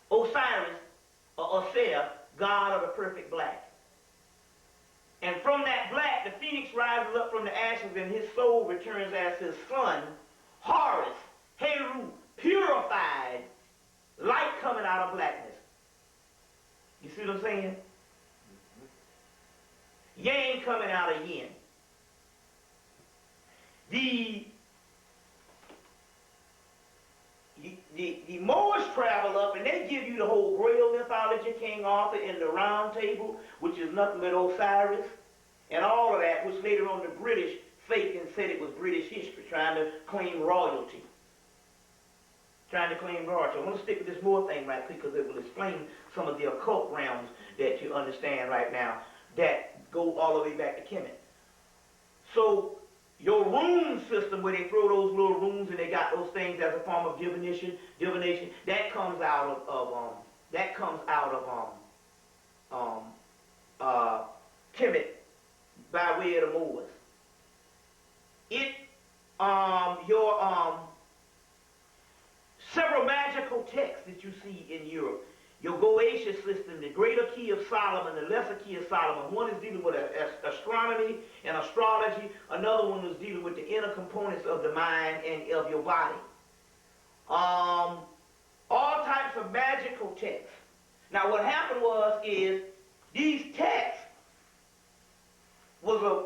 Osiris, or Osir, god of the perfect black. And from that black, the phoenix rises up from the ashes, and his soul returns as his son, Horus, Heru, purified, light coming out of blackness. You see what I'm saying? Yang coming out of yin. The Moors travel up, and they give you the whole Grail mythology, King Arthur and the Round Table, which is nothing but Osiris, and all of that, which later on the British faked and said it was British history, trying to claim royalty. I want to stick with this Moor thing right quick, because it will explain some of the occult realms that you understand right now that go all the way back to Kemet. So your rune system, where they throw those little runes and they got those things as a form of divination, that comes out of Kemet by way of the Moors. Several magical texts that you see in Europe. Your Goetia system, the Greater Key of Solomon, the Lesser Key of Solomon. One is dealing with astronomy and astrology. Another one is dealing with the inner components of the mind and of your body. All types of magical texts. Now what happened is these texts was a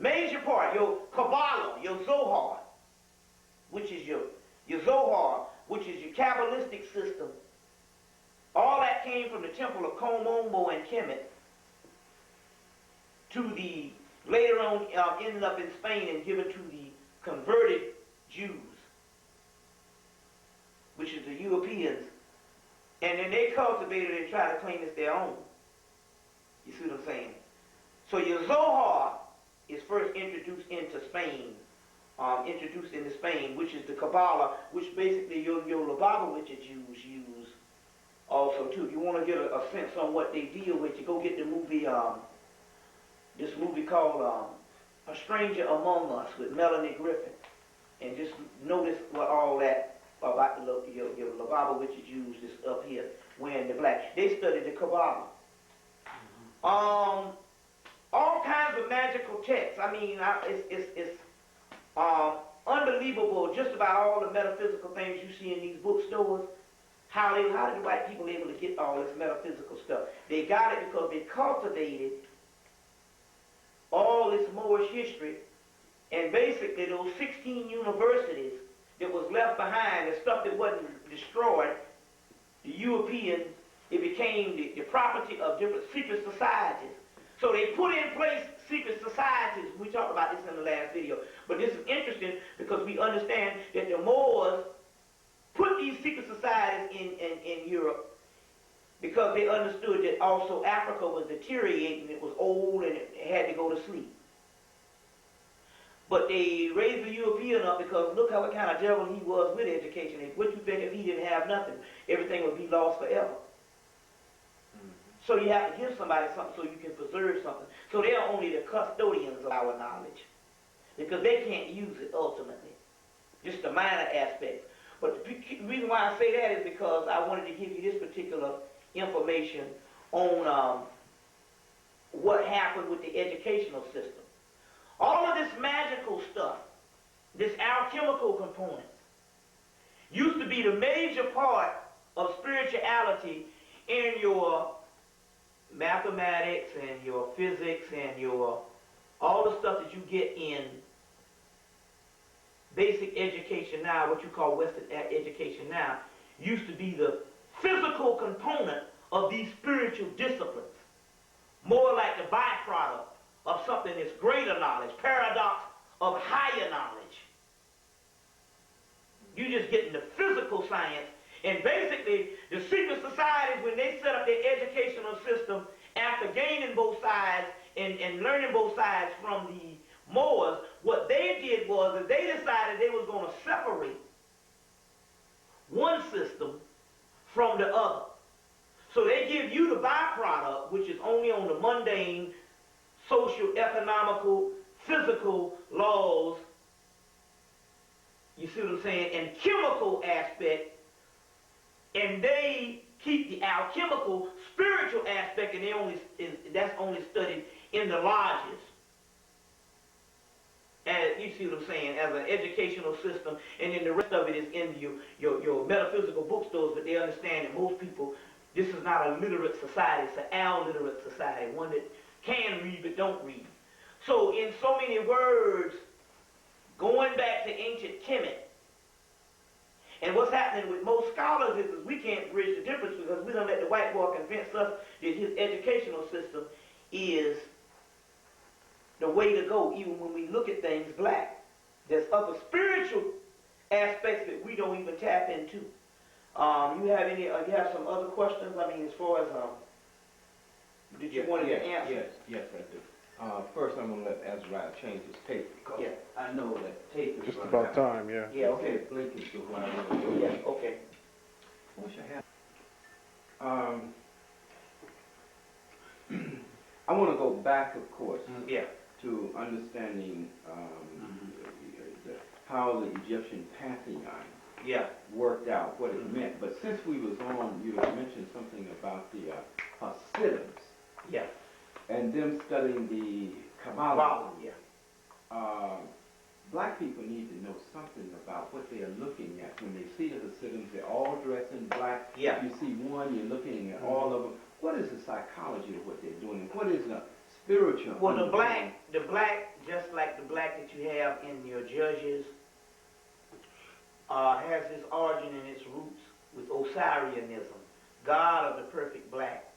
major part. Your Kabbalah, your Zohar, which is your Zohar, which is your Kabbalistic system. All that came from the temple of Komombo and Kemet to the, later on, ended up in Spain and given to the converted Jews, which is the Europeans. And then they cultivated it and tried to claim it's their own. You see what I'm saying? So your Zohar is first introduced into Spain, which is the Kabbalah, which basically your Lubavitcher Jews use also too. If you want to get a sense on what they deal with, you go get the movie, this movie called A Stranger Among Us with Melanie Griffith, and just notice what all that about your Lubavitcher Jews is up here wearing the black. They studied the Kabbalah. All kinds of magical texts. I mean, it's unbelievable just about all the metaphysical things you see in these bookstores. How did white people able to get all this metaphysical stuff? They got it because they cultivated all this Moorish history And basically those 16 universities that was left behind, the stuff that wasn't destroyed, the Europeans, it became the property of different secret societies. So they put in place secret societies. We talked about this in the last video. But this is interesting because we understand that the Moors put these secret societies in Europe because they understood that also Africa was deteriorating. It was old and it had to go to sleep. But they raised the European up because look how what kind of devil he was with education. What you think if he didn't have nothing? Everything would be lost forever. So you have to give somebody something so you can preserve something. So they are only the custodians of our knowledge because they can't use it ultimately. Just the minor aspects. But the reason why I say that is because I wanted to give you this particular information on what happened with the educational system. All of this magical stuff, this alchemical component, used to be the major part of spirituality in your mathematics and your physics and your all the stuff that you get in basic education now, what you call Western education now, used to be the physical component of these spiritual disciplines. More like the byproduct of something that's greater knowledge, paradox of higher knowledge. You're just getting the physical science. And basically, the secret societies, when they set up their educational system, after gaining both sides and learning both sides from the Moors, what they did was that they decided they was going to separate one system from the other. So they give you the byproduct, which is only on the mundane, social, economical, physical laws, you see what I'm saying, and chemical aspect, and they keep the alchemical, spiritual aspect, and that's only studied in the lodges. And you see what I'm saying, as an educational system, and then the rest of it is in your metaphysical bookstores, but they understand that most people, this is not a literate society, it's an alliterate society, one that can read but don't read. So in so many words, going back to ancient HEMMITT, and what's happening with most scholars is we can't bridge the difference because we don't let the white boy convince us that his educational system is the way to go, even when we look at things black. There's other spiritual aspects that we don't even tap into. You have some other questions? I mean, as far as did you want to answer? Yes, I do. First, I'm going to let Azariah change his tape because Yeah. I know that tape is Just about time, yeah. Yeah, okay. Blinking to what I want to do. Yeah, okay. I wish I had. I want to go back, of course, Yeah. to understanding how the Egyptian pantheon Yeah. worked out, what it meant. But since we was on, you had mentioned something about the Hasidims Yeah. and them studying the Kabbalah. Wow. Yeah. Black people need to know something about what they are looking at when they see the Hasidims. They're all dressed in black. Yeah. You see one, you're looking at all of them. What is the psychology of what they're doing? What is the spiritual? Well, the black, just like the black that you have in your judges, has its origin and its roots with Osirianism, God of the perfect black.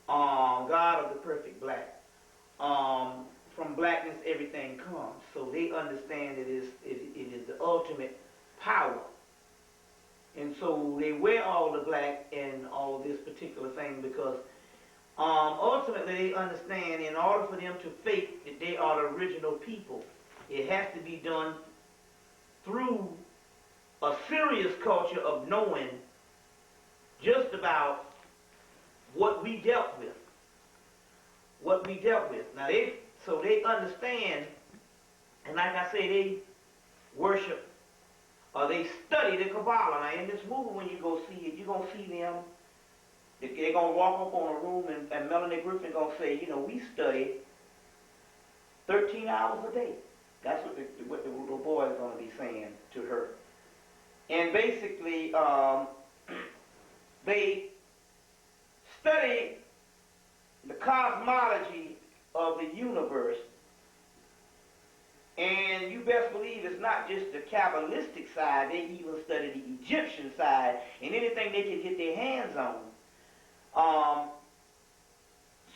God of the perfect black. From blackness, everything comes. So they understand it is the ultimate power. And so they wear all the black and all this particular thing because ultimately they understand in order for them to fake that they are the original people, it has to be done through a serious culture of knowing just about what we dealt with. What we dealt with. Now they understand, and like I say, they worship or they study the Kabbalah. Now in this movie, when you go see it, you're going to see them. They're going to walk up on a room and Melanie Griffin going to say, we study 13 hours a day. That's what the little boy is going to be saying to her. And basically, they study the cosmology of the universe is not just the Kabbalistic side, they even study the Egyptian side and anything they can get their hands on,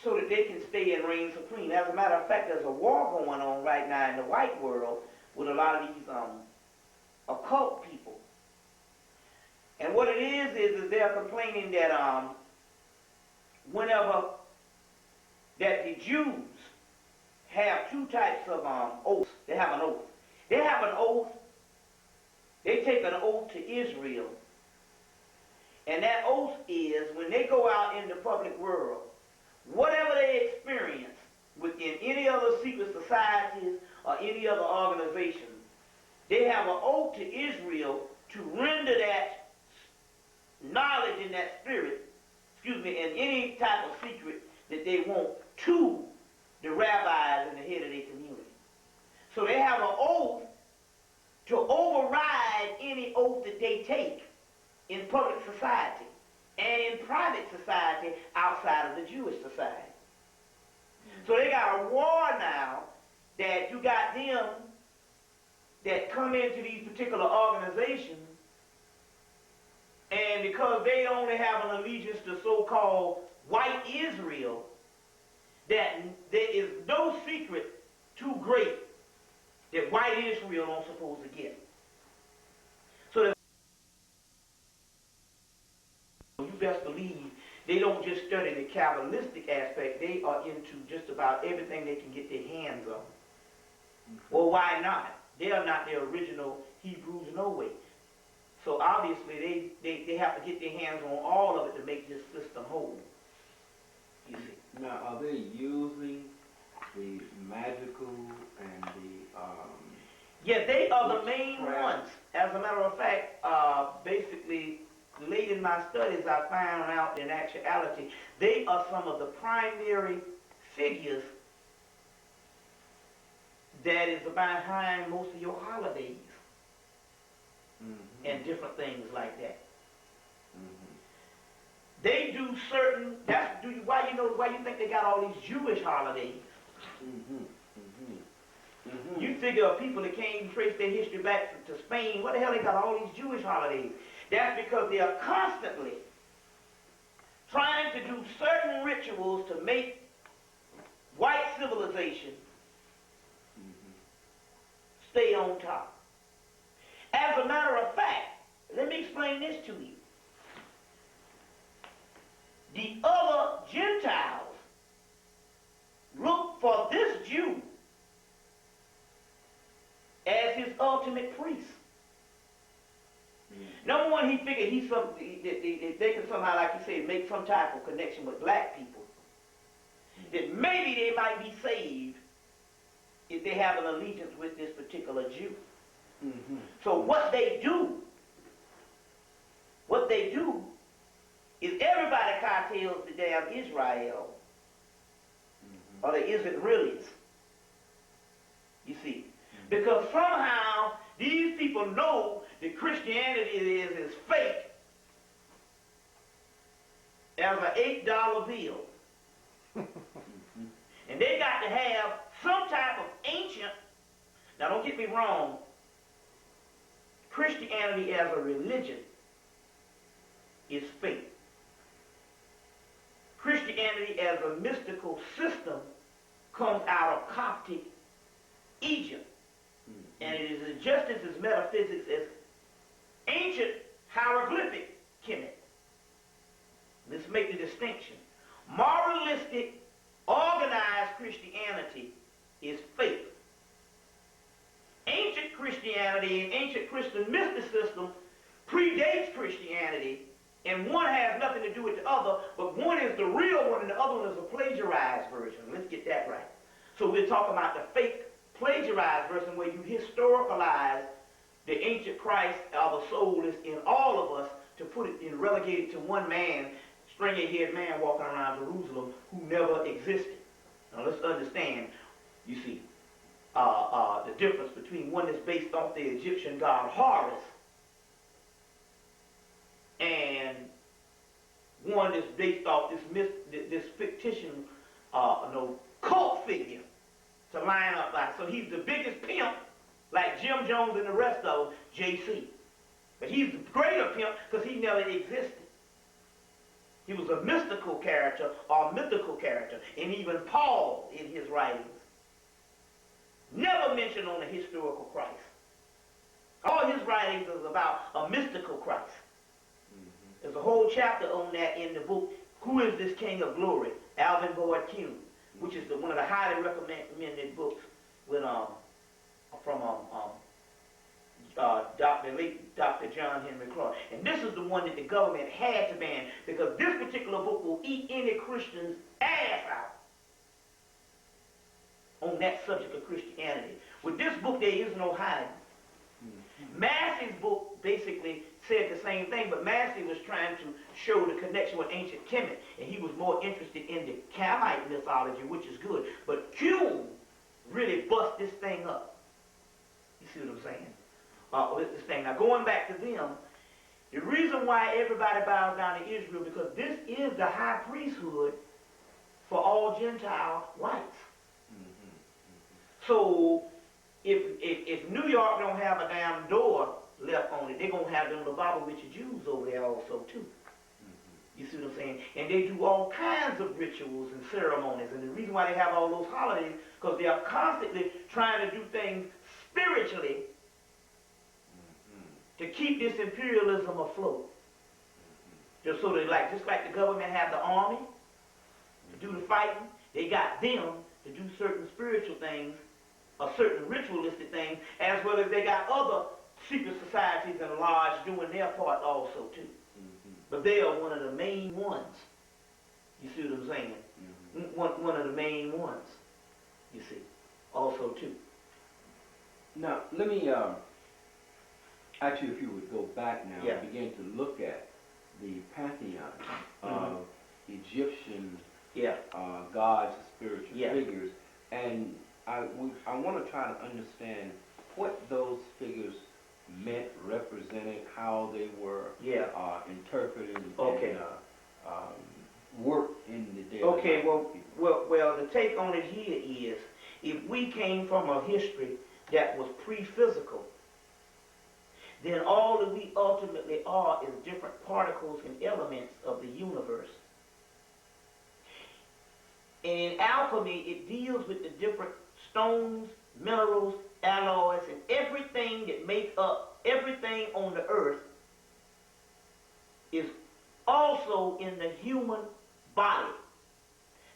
so that they can stay and reign supreme. As a matter of fact, there's a war going on right now in the white world with a lot of these occult people. And what it is they're complaining that whenever that the Jews have two types of oaths. They have an oath. They have an oath. They take an oath to Israel. And that oath is when they go out in the public world, whatever they experience within any other secret societies or any other organization, they have an oath to Israel to render that knowledge in that spirit, in any type of secret that they want to the rabbis and the head of their community. So they have an oath to override any oath that they take in public society and in private society outside of the Jewish society. So they got a war now that you got them that come into these particular organizations, and because they only have an allegiance to so-called white Israel, that there is no secret too great that white Israel don't supposed to get. So that you best believe they don't just study the Kabbalistic aspect, they are into just about everything they can get their hands on. Well, why not? They are not the original Hebrews no way. So obviously they have to get their hands on all of it to make this system whole. You see. Now, are they using the magical and the yeah, they are the main ones. As a matter of fact, basically, late in my studies, I found out in actuality, they are some of the primary figures that is behind most of your holidays and different things like that. They do certain. Why you think they got all these Jewish holidays? You figure people that can't even trace their history back to Spain, what the hell they got all these Jewish holidays? That's because they are constantly trying to do certain rituals to make white civilization stay on top. As a matter of fact, let me explain this to you. The other Gentiles look for this Jew as his ultimate priest. Number one, he figured they can somehow, like you say, make some type of connection with black people. That maybe they might be saved if they have an allegiance with this particular Jew. So what they do is everybody cartels the damn Israel, or the Israelis. You see, because somehow these people know that Christianity is fake as an $8 bill. And they got to have some type of ancient, now don't get me wrong, Christianity as a religion is fake. Christianity as a mystical system comes out of Coptic Egypt. And it is just as metaphysics as ancient hieroglyphic Kemet. Let's make the distinction. Moralistic, organized Christianity is fake. Ancient Christianity and ancient Christian mysticism predates Christianity, and one has nothing to do with the other, but one is the real one and the other one is a plagiarized version. Let's get that right. So we're talking about the fake plagiarized version where you historicalize the ancient Christ or the soul is in all of us to put it and relegate it to one man, stringy-haired man walking around Jerusalem who never existed. Now let's understand, you see, the difference between one that's based off the Egyptian god Horus and one that's based off this fictitious cult figure to line up by. So he's the biggest pimp like Jim Jones and the rest of them, JC. But he's the greater pimp because he never existed. He was a mystical character or mythical character. And even Paul in his writings never mentioned on the historical Christ. All his writings is about a mystical Christ. There's a whole chapter on that in the book, Who is This King of Glory? Alvin Boyd Kuhn, which is one of the highly recommended books with from Dr. John Henry Clark. And this is the one that the government had to ban because this particular book will eat any Christian's ass out on that subject of Christianity. With this book, there is no hiding. Massey's book basically said the same thing, but Massey was trying to show the connection with ancient Kemet, and he was more interested in the Kamite mythology, which is good. But Kuhn really bust this thing up. You see what I'm saying? With this thing. Now, going back to them, the reason why everybody bows down to Israel, because this is the high priesthood for all Gentile whites. So, if New York don't have a damn door left on it, they're going to have them Lubavitcher Jews over there also, too. You see what I'm saying? And they do all kinds of rituals and ceremonies. And the reason why they have all those holidays, because they are constantly trying to do things spiritually to keep this imperialism afloat. Just so that, just like the government have the army to do the fighting, they got them to do certain spiritual things, or certain ritualistic things, as well as they got other secret societies and lodges doing their part also too. But they are one of the main ones. You see what I'm saying? One of the main ones. You see, also too. Now, let me, actually, if you would go back now and begin to look at the pantheon of Egyptian gods, spiritual figures, and I want to try to understand what those figures meant, represented, how they were interpreted, and worked in the daily life of people. Well, the take on it here is, if we came from a history that was pre-physical, then all that we ultimately are is different particles and elements of the universe. And in alchemy, it deals with the different stones, minerals, alloys, and everything that make up everything on the earth is also in the human body.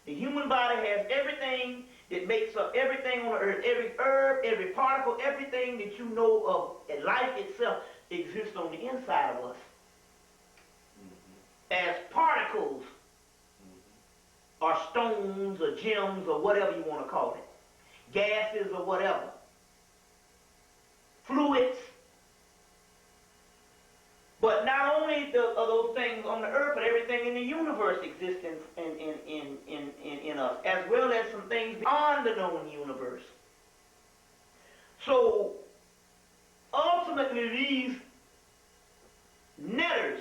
The human body has everything that makes up everything on the earth. Every herb, every particle, everything that you know of life itself exists on the inside of us. As particles, or stones, or gems, or whatever you want to call it. Gases or whatever. Fluids. But not only are those things on the earth, but everything in the universe exists in us, as well as some things beyond the known universe. So, ultimately, these netters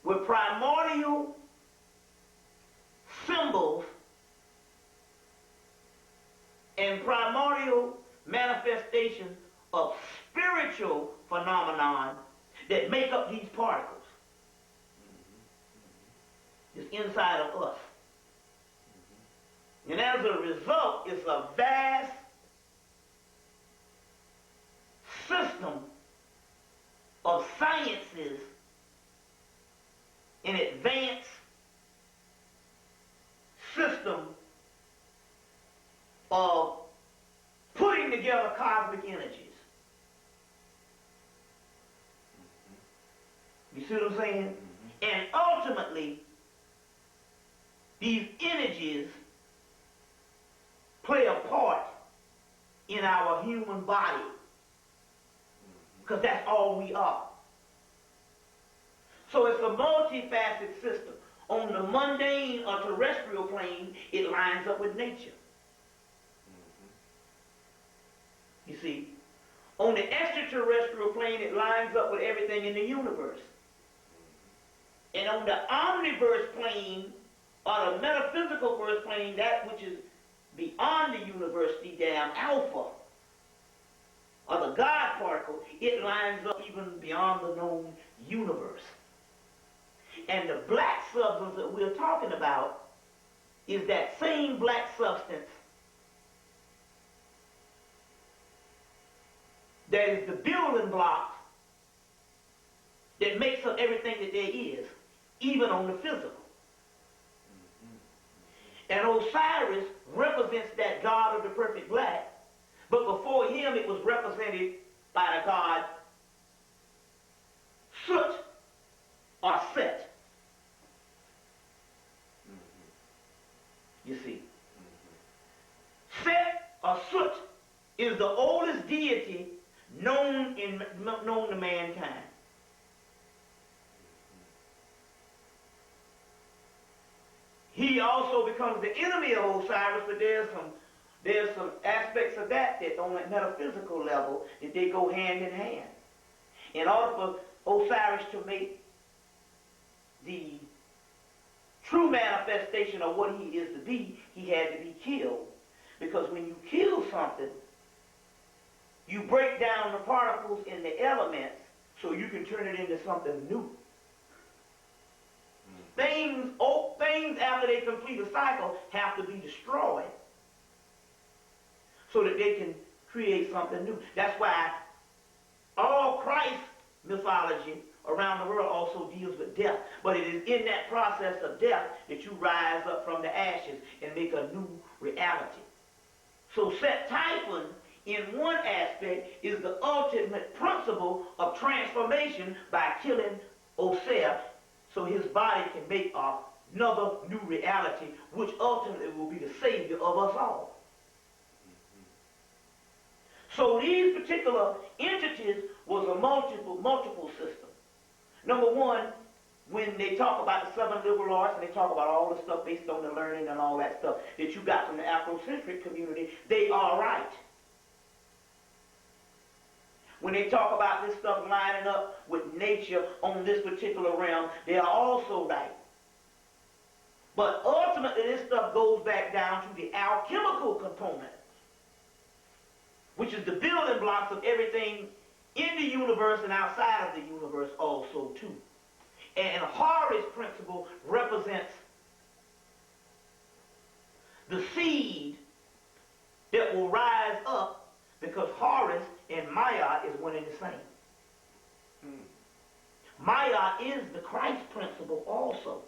were primordial symbols and primordial manifestations of spiritual phenomenon that make up these particles. It's inside of us. And as a result, it's a vast system of sciences and advanced system of putting together cosmic energies. You see what I'm saying? And ultimately, these energies play a part in our human body. Because that's all we are. So it's a multifaceted system. On the mundane or terrestrial plane, it lines up with nature. You see? On the extraterrestrial plane, it lines up with everything in the universe. And on the omniverse plane, or the metaphysical verse plane, that which is beyond the universe, the damn alpha, particle, it lines up even beyond the known universe. And the black substance that we're talking about is that same black substance that is the building block that makes up everything that there is, even on the physical. And Osiris represents that god of the perfect black, but before him it was represented by the god Soot or Set. You see, Set or Soot is the oldest deity known to mankind. He also becomes the enemy of Osiris, but there's some aspects of that on a metaphysical level that they go hand in hand. In order for Osiris to make the true manifestation of what he is to be, he had to be killed. Because when you kill something, you break down the particles in the elements so you can turn it into something new. Things after they complete a cycle have to be destroyed so that they can create something new. That's why all Christ mythology around the world also deals with death. But it is in that process of death that you rise up from the ashes and make a new reality. So Set Typhon, in one aspect, is the ultimate principle of transformation by killing Osiris, so his body can make another new reality, which ultimately will be the savior of us all. So these particular entities was a multiple system. Number one, when they talk about the 7 liberal arts and they talk about all the stuff based on the learning and all that stuff that you got from the Afrocentric community, they are right. When they talk about this stuff lining up with nature on this particular realm, they are also right. But ultimately, this stuff goes back down to the alchemical component, which is the building blocks of everything in the universe and outside of the universe also, too. And Horus' principle represents the seed that will rise up, because Horus and Maat is one and the same. Maat is the Christ principle also.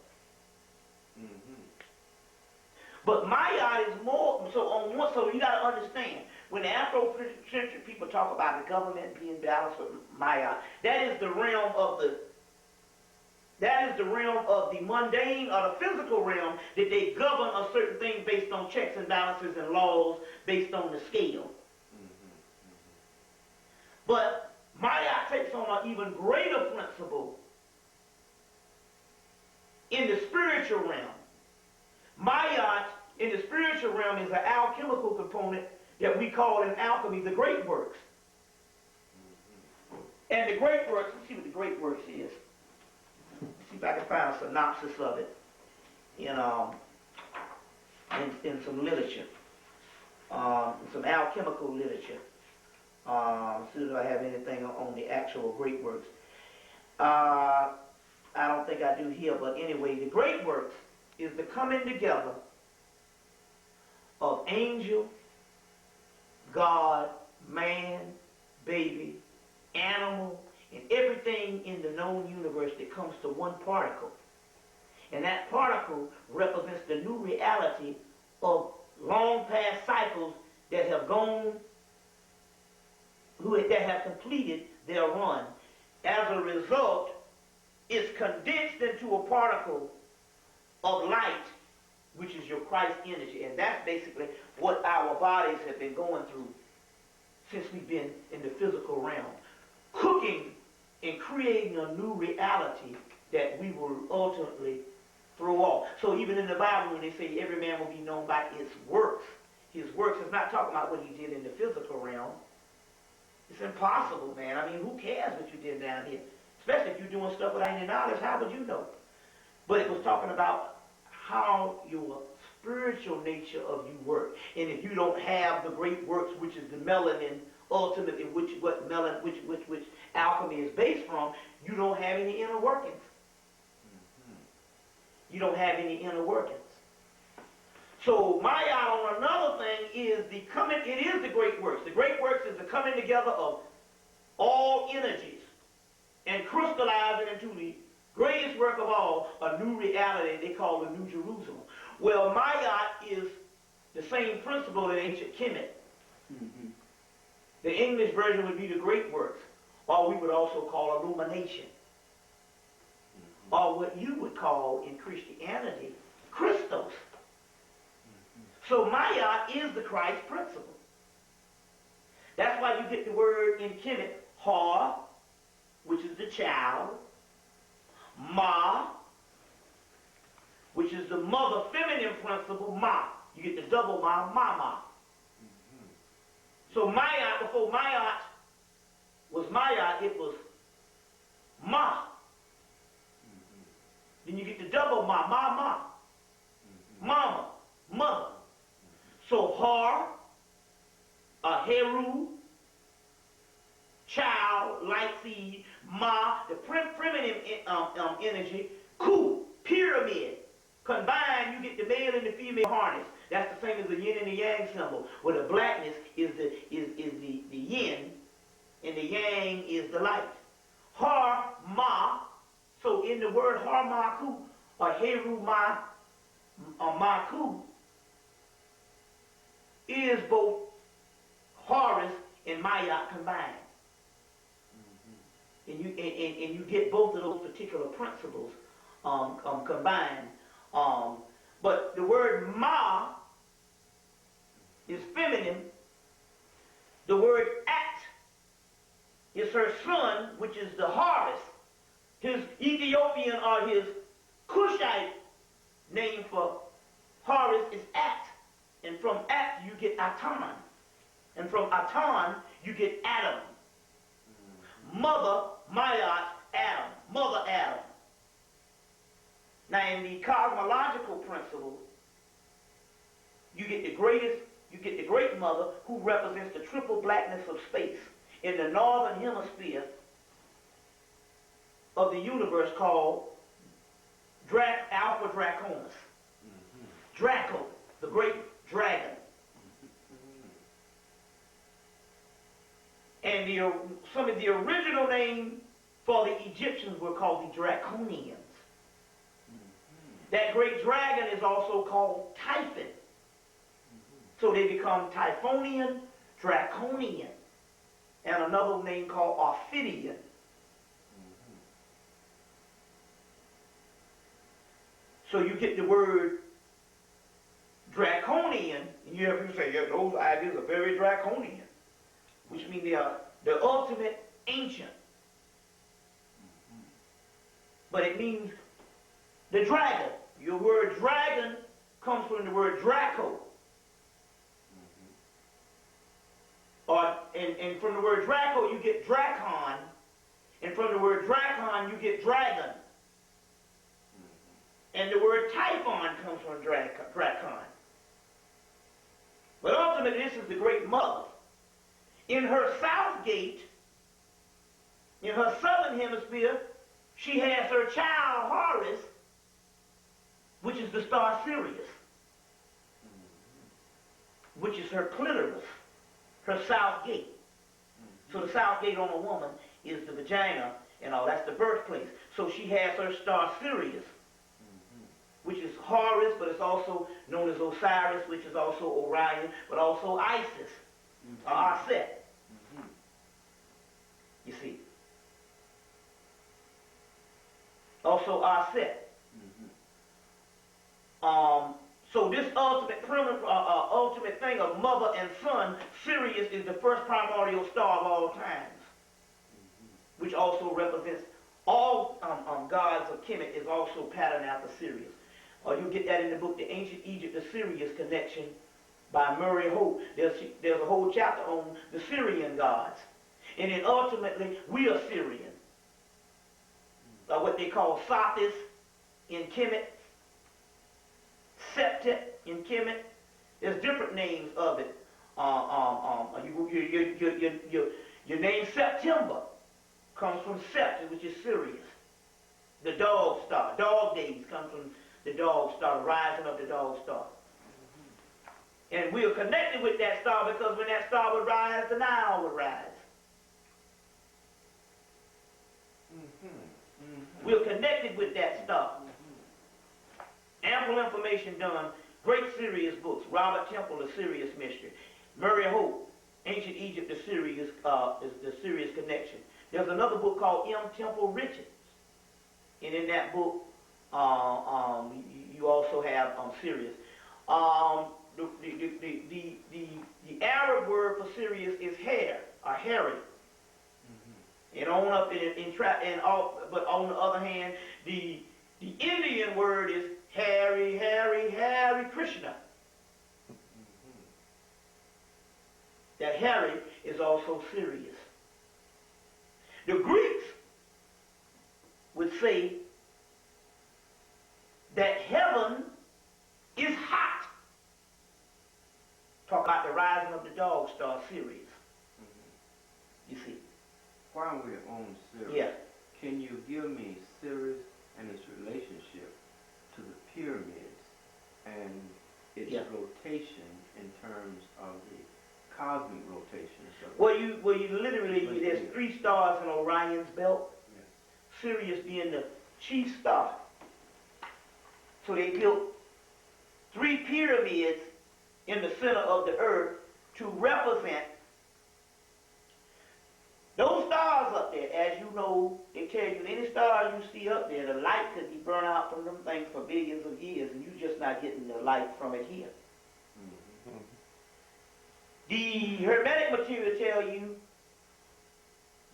But Maat is more, so you got to understand, when the Afrocentric people talk about the government being balanced with Maat, that is the realm of the mundane or the physical realm, that they govern a certain thing based on checks and balances and laws based on the scale. But Maat takes on an even greater principle in the spiritual realm. Maat in the spiritual realm is an alchemical component that we call in alchemy the great works. And the great works, let's see what the great works is. Let's see if I can find a synopsis of it in some literature, some alchemical literature. See if I have anything on the actual great works. I don't think I do here, but anyway, the great works is the coming together of angel, God, man, baby, animal, and everything in the known universe that comes to one particle. And that particle represents the new reality of long past cycles that have that have completed their run. As a result, it's condensed into a particle of light, which is your Christ energy. And that's basically what our bodies have been going through since we've been in the physical realm. Cooking and creating a new reality that we will ultimately throw off. So even in the Bible, when they say every man will be known by his works is not talking about what he did in the physical realm. It's impossible, man. I mean, who cares what you did down here? Especially if you're doing stuff without any knowledge, how would you know? But it was talking about how your spiritual nature of you work. And if you don't have the great works, which is the melanin ultimately which alchemy is based from, you don't have any inner workings. You don't have any inner workings. So Maat, on another thing, is the coming. It is the great works. The great works is the coming together of all energies and crystallizing into the greatest work of all, a new reality they call the New Jerusalem. Well, Maat is the same principle in ancient Kemet. The English version would be the great works, or we would also call illumination, or what you would call in Christianity, Christos. So Maat is the Christ principle. That's why you get the word in Kemet, Ha, which is the child, Ma, which is the mother feminine principle, Ma. You get the double Ma, Mama. So Maat, before Maat was Maat, it was Ma. Then you get the double Ma, Mama. Mama, mother. So Har, Heru, child, light seed, Ma, the primitive energy, Ku, pyramid. Combined, you get the male and the female harness. That's the same as the yin and the yang symbol, where the blackness is the yin, and the yang is the light. Har, Ma, so in the word Har, Ma, Ku, or Heru, Ma, or Ma, Ku, is both Horus and Maat combined. And you get both of those particular principles combined. But the word Ma is feminine. The word At is her son, which is the Horus. His Ethiopian or his Cushite name for Horus is At. And from At you get Atan. And from Atan you get Adam. Mother, Maat, Adam. Mother Adam. Now in the cosmological principle, you get the great mother who represents the triple blackness of space in the northern hemisphere of the universe called Alpha Draconis. Draco, the great dragon. And some of the original names for the Egyptians were called the Draconians. That great dragon is also called Typhon. So they become Typhonian, Draconian, and another name called Ophidian. So you get the word Draconian, and you have people say, yeah, those ideas are very draconian, which means they are the ultimate ancient. But it means the dragon. Your word dragon comes from the word Draco. And from the word Draco you get Dracon. And from the word Dracon you get dragon. And the word Typhon comes from Dracon. But ultimately this is the great mother. In her south gate, in her southern hemisphere, she has her child Horus, which is the star Sirius, which is her clitoris, her south gate. So the south gate on a woman is the vagina and all. That's the birthplace. So she has her star Sirius, which is Horus, but it's also known as Osiris, which is also Orion, but also Isis, or Aset. You see. Also Aset. So this ultimate thing of mother and son, Sirius is the first primordial star of all times, which also represents all gods of Kemet is also patterned after Sirius. You get that in the book, The Ancient Egypt, the Sirius Connection by Murray Hope. There's a whole chapter on the Syrian gods. And then ultimately, we are Syrian. What they call Sothis in Kemet, Septet in Kemet. There's different names of it. Your name September comes from Sept, which is Sirius, the dog star. Dog days comes from the dog star, the rising of the dog star. And we are connected with that star because when that star would rise, the Nile would rise. We're connected with that star. Ample information done. Great Sirius books. Robert Temple, The Sirius Mystery. Murray Hope, Ancient Egypt, The Sirius Connection. There's another book called M. Temple Richards. And in that book, you also have Sirius. The Arab word for Sirius is hair, or hairy. And on up but on the other hand, the Indian word is Hare Krishna. That Hare is also Sirius. The Greeks would say that heaven is hot. Talk about the rising of the dog star Sirius. You see. While we're on Sirius, Yeah. can you give me Sirius and its relationship to the pyramids and its rotation in terms of the cosmic rotation? Well, you literally, there's 3 stars in Orion's belt. Yes. Sirius being the chief star. So they built 3 pyramids in the center of the earth to represent those stars up there. As you know, they tell you any star you see up there, the light could be burned out from them things for billions of years, and you're just not getting the light from it here. The Hermetic material tell you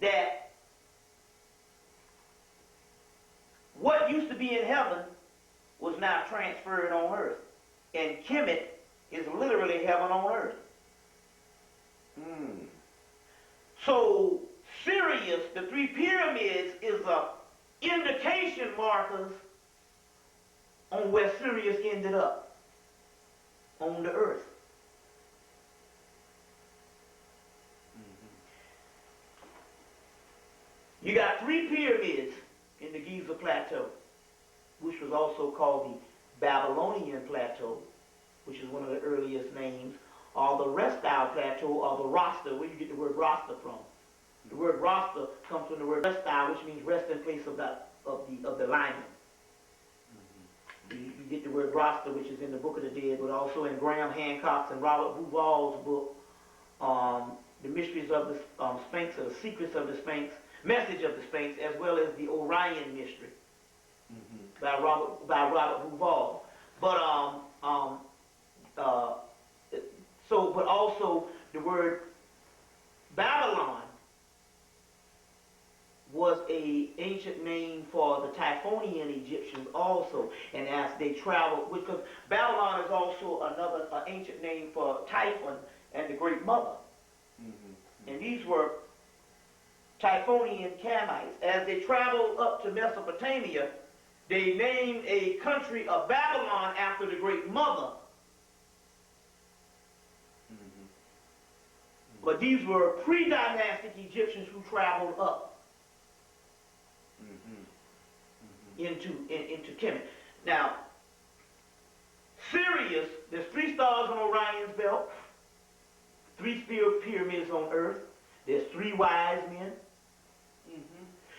that what used to be in heaven was now transferred on earth. And HEMMITT is literally heaven on earth. So Sirius, the 3 pyramids, is a indication markers on where Sirius ended up on the earth. You got 3 pyramids in the Giza Plateau, which was also called the Babylonian Plateau, which is one of the earliest names, or the Restile Plateau, or the Rasta, where you get the word Rasta from. The word Rasta comes from the word Restile, which means rest in place of the lion. You get the word Rasta, which is in the Book of the Dead, but also in Graham Hancock's and Robert Bouval's book, The Mysteries of the Sphinx, or The Secrets of the Sphinx, Message of the Sphinx, as well as the Orion Mystery by Robert Bouval. But but also the word Babylon was a ancient name for the Typhonian Egyptians also, and as they traveled, because Babylon is also another ancient name for Typhon and the Great Mother, and these were Typhonian Camites. As they traveled up to Mesopotamia, they named a country of Babylon after the Great Mother. But these were pre-dynastic Egyptians who traveled up into Kemet. Now, Sirius, there's 3 stars on Orion's belt, 3 pyramids on Earth, there's 3 wise men.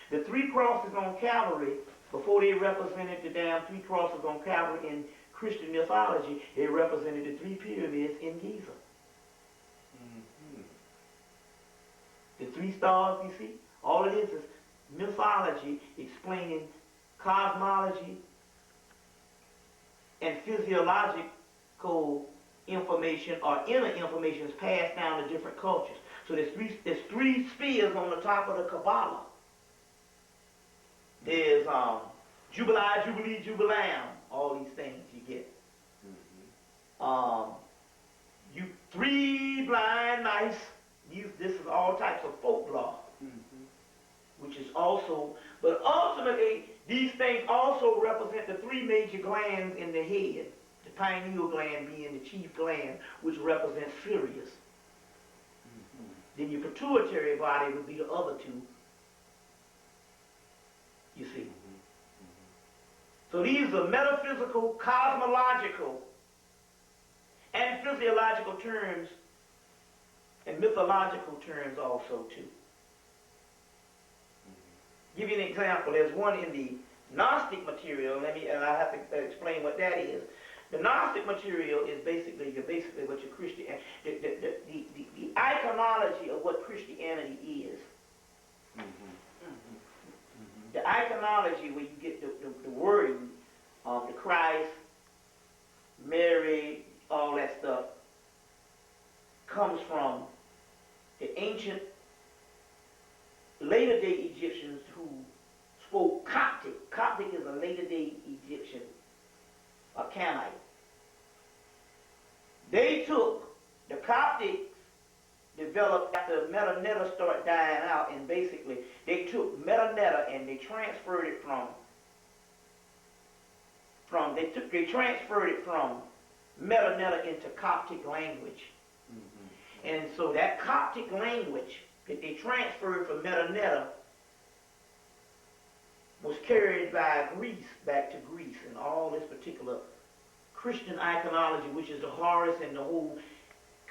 The 3 crosses on Calvary, before they represented the damn 3 crosses on Calvary in Christian mythology, they represented the 3 pyramids in Giza. The 3 stars, you see, all it is mythology explaining cosmology and physiological information or inner information is passed down to different cultures. So there's 3 spheres on the top of the Kabbalah. There's Jubilee, Jubilee, Jubilam, all these things you get. 3 blind mice. This is all types of folklore, which is also, but ultimately, these things also represent the 3 major glands in the head, the pineal gland being the chief gland, which represents Sirius. Then your pituitary body would be the other two. You see. So these are metaphysical, cosmological, and physiological terms, and mythological terms also too. Give you an example. There's one in the Gnostic material. And I have to explain what that is. The Gnostic material is basically what your Christian, the iconology of what Christianity is. The iconology where you get the wording of the Christ, Mary, all that stuff, comes from the ancient later-day Egyptians who spoke Coptic. Coptic is a later-day Egyptian, a Canaanite. They took the Coptics, developed after Metanetta started dying out, and basically they took Metanetta and they transferred it from Metanetta into Coptic language. And so that Coptic language that they transferred from Metanetta was carried by Greece back to Greece, and all this particular Christian iconology, which is the Horus and the whole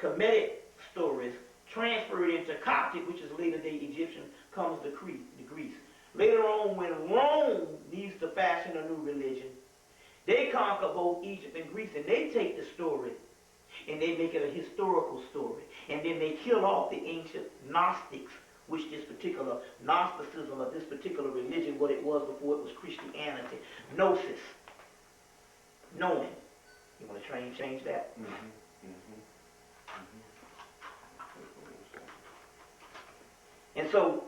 Kemetic stories, transferred into Coptic, which is later-day Egyptian, comes to Greece. Later on, when Rome needs to fashion a new religion, they conquer both Egypt and Greece, and they take the story and they make it a historical story. And then they kill off the ancient Gnostics, which this particular Gnosticism of this particular religion, what it was before it was Christianity. Gnosis. Knowing. You want to change that? And so,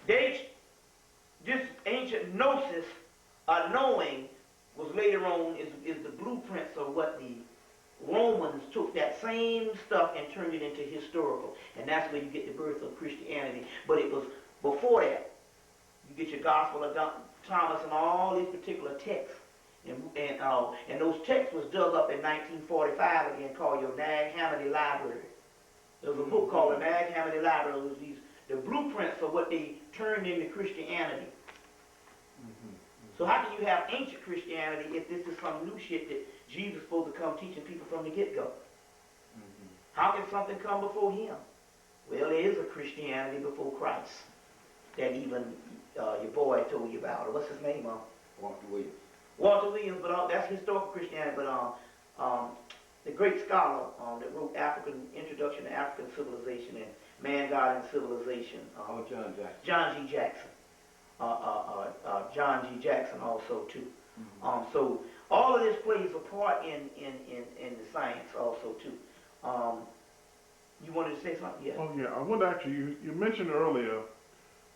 this ancient gnosis, knowing, was later on is the blueprints of what the Romans took that same stuff and turned it into historical. And that's where you get the birth of Christianity. But it was before that. You get your Gospel of Thomas and all these particular texts. And those texts was dug up in 1945 again, called your HEMMITT Library. There was a book called the HEMMITT Library. It was the blueprints of what they turned into Christianity. So how can you have ancient Christianity if this is some new shit that Jesus is supposed to come teaching people from the get-go? How can something come before him? Well, there is a Christianity before Christ that even your boy told you about. Or what's his name? Walter Williams. Walter Williams, but that's historical Christianity. But the great scholar that wrote Introduction to African Civilization and Man, God, and Civilization. John Jackson. John G. Jackson. John G. Jackson also too. So all of this plays a part in the science also too. You wanted to say something? Yeah. Oh yeah, I wanted to actually, you mentioned earlier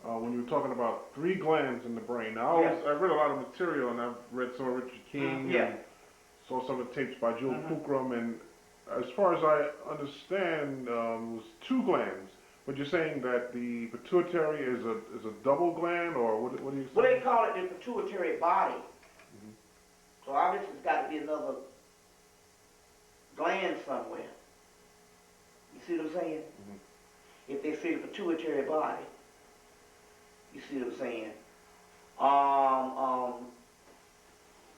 when you were talking about 3 glands in the brain. Now, I read a lot of material, and I've read some of Richard King and saw some of the tapes by Joel Pookrum, and as far as I understand, it was 2 glands. But you're saying that the pituitary is a double gland, or what do you say? Well, they call it the pituitary body. So obviously it's got to be another gland somewhere. You see what I'm saying? If they say the pituitary body, you see what I'm saying?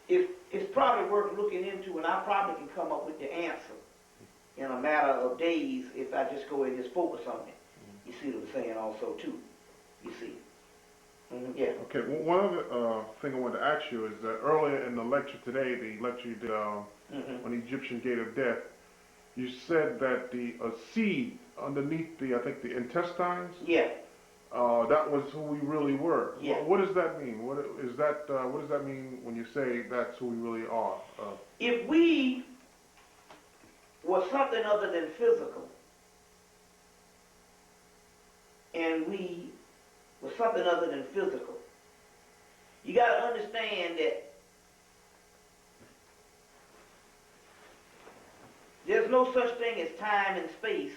It's probably worth looking into, and I probably can come up with the answer in a matter of days if I just go and just focus on it. You see what I'm saying also too. You see. Yeah. Okay, well, one other thing I wanted to ask you is that earlier in the lecture today, the lecture you did on the Egyptian gate of death, you said that a seed underneath I think the intestines, that was who we really were. Yeah. What does that mean? What does that mean when you say that's who we really are? If we were something other than physical, and we were something other than physical, you got to understand that there's no such thing as time and space.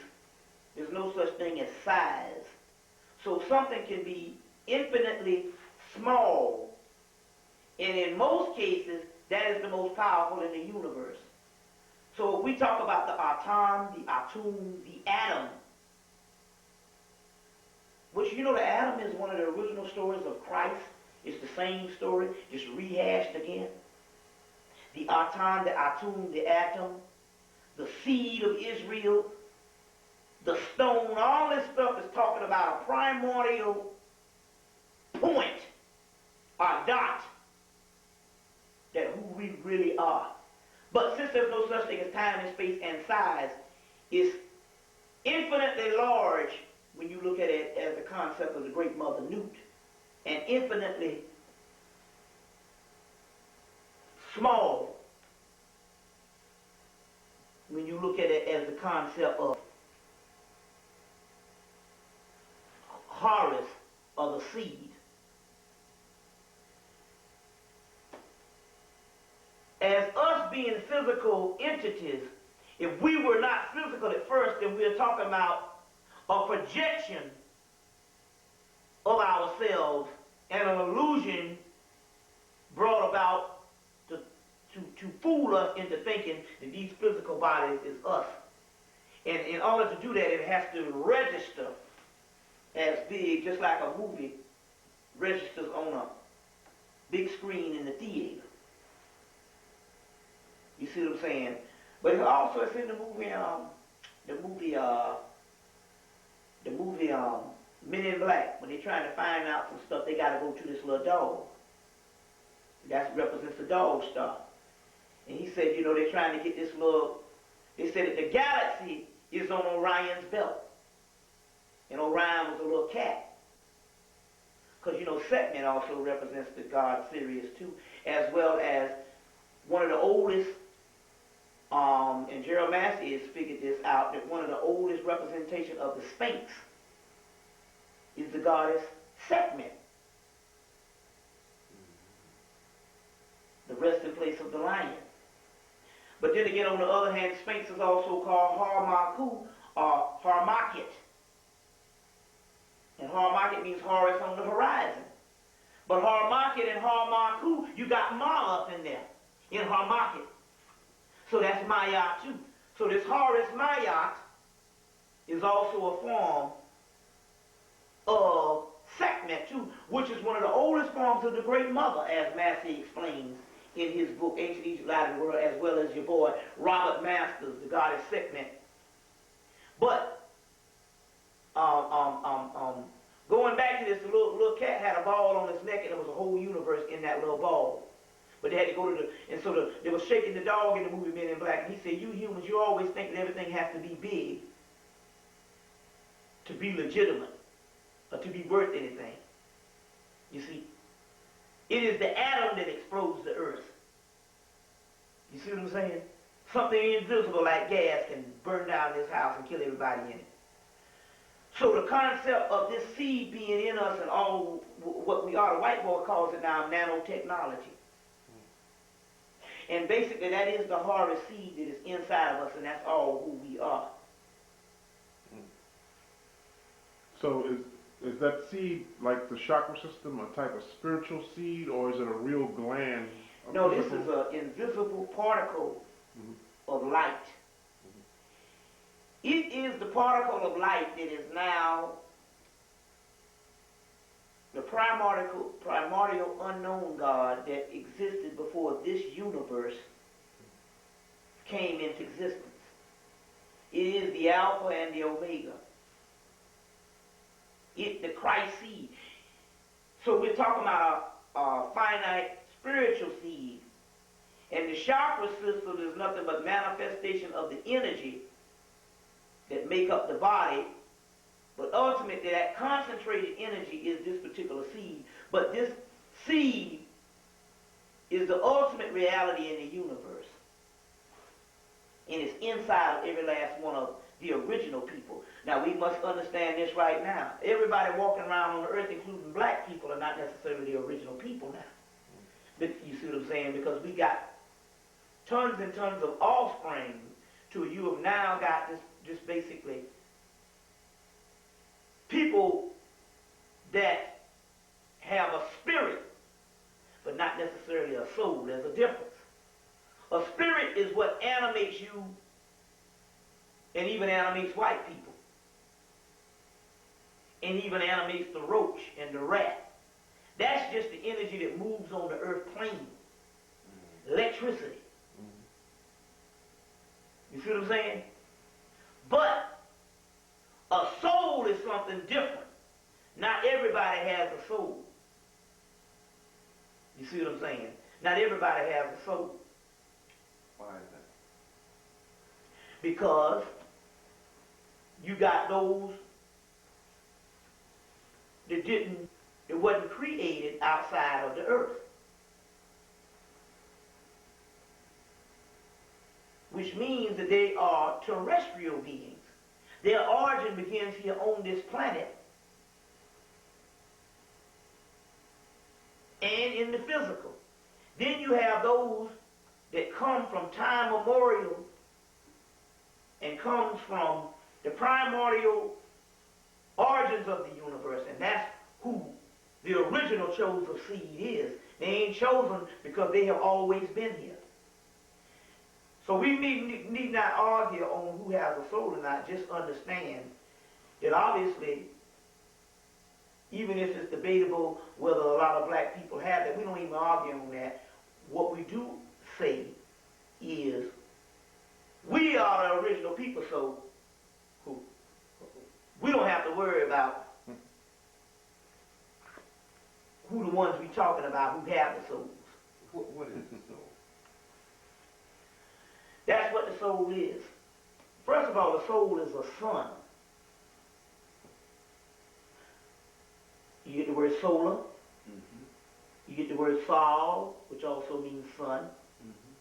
There's no such thing as size. So something can be infinitely small, and in most cases, that is the most powerful in the universe. So we talk about the atom, the atum, the atom, which you know the atom is one of the original stories of Christ. It's the same story, just rehashed again. The atom, the atum, the atom, the seed of Israel, the stone, all this stuff is talking about a primordial point or dot that who we really are. But since there's no such thing as time and space and size, it's infinitely large when you look at it as the concept of the great mother Newt, and infinitely small when you look at it as the concept of Horus or the seed. As us being physical entities, if we were not physical at first, then we're talking about a projection of ourselves and an illusion brought about to fool us into thinking that these physical bodies is us. And in order to do that, it has to register as big, just like a movie registers on a big screen in the theater. You see what I'm saying? But it's also it's in the movie Men in Black. When they're trying to find out some stuff, they got to go to this little dog. That represents the dog star. And he said, you know, they're trying to get this little. They said that the galaxy is on Orion's belt, and Orion was a little cat. Because you know, Sekhmet also represents the god Sirius too, as well as one of the oldest. And Gerald Massey has figured this out, that one of the oldest representation of the Sphinx is the goddess Sekhmet, the resting place of the lion. But then again, on the other hand, Sphinx is also called Harmaku or Harmakit. And Harmakit means Horus on the horizon. But Harmakit and Harmaku, you got Ma up in there, in Harmakit. So that's Mayat too. So this Horus Mayat is also a form of Sekhmet too, which is one of the oldest forms of the Great Mother, as Massey explains in his book, Ancient Egypt, Light of the World, as well as your boy, Robert Masters, the goddess Sekhmet. But, going back to this, the little cat had a ball on his neck, and there was a whole universe in that little ball. But they had to go to and so they were shaking the dog in the movie Men in Black, and he said, you humans, you always think that everything has to be big to be legitimate or to be worth anything. You see, it is the atom that explodes the earth. You see what I'm saying? Something invisible like gas can burn down this house and kill everybody in it. So the concept of this seed being in us and all what we are, the white boy calls it now nanotechnology. And basically that is the Horus seed that is inside of us, and that's all who we are. So is that seed like the chakra system, a type of spiritual seed, or is it a real gland? No, this is an invisible particle of light. It is the particle of light that is now the primordial unknown God that existed before this universe came into existence. It is the Alpha and the Omega. It, the Christ seed. So we're talking about a finite spiritual seed. And the chakra system is nothing but manifestation of the energy that make up the body. But ultimately, that concentrated energy is this particular seed. But this seed is the ultimate reality in the universe. And it's inside of every last one of the original people. Now, we must understand this right now. Everybody walking around on the earth, including black people, are not necessarily the original people now. But you see what I'm saying? Because we got tons and tons of offspring to you have now got this basically people that have a spirit, but not necessarily a soul. There's a difference. A spirit is what animates animates you and even animates white people. And even animates the roach and the rat. That's just the energy that moves on the earth plane. Electricity. You see what I'm saying? But a soul is something different. Not everybody has a soul. You see what I'm saying? Not everybody has a soul. Why is that? Because you got those that wasn't created outside of the earth. Which means that they are terrestrial beings. Their origin begins here on this planet and in the physical. Then you have those that come from time immemorial and comes from the primordial origins of the universe, and that's who the original chosen seed is. They ain't chosen because they have always been here. So we need not argue on who has a soul or not. Just understand that obviously, even if it's debatable whether a lot of black people have it, we don't even argue on that. What we do say is we are the original people, so we don't have to worry about who the ones we talking about who have the souls. What is the soul? That's what the soul is. First of all, the soul is a sun. You get the word solar. Mm-hmm. You get the word sol, which also means sun. Mm-hmm.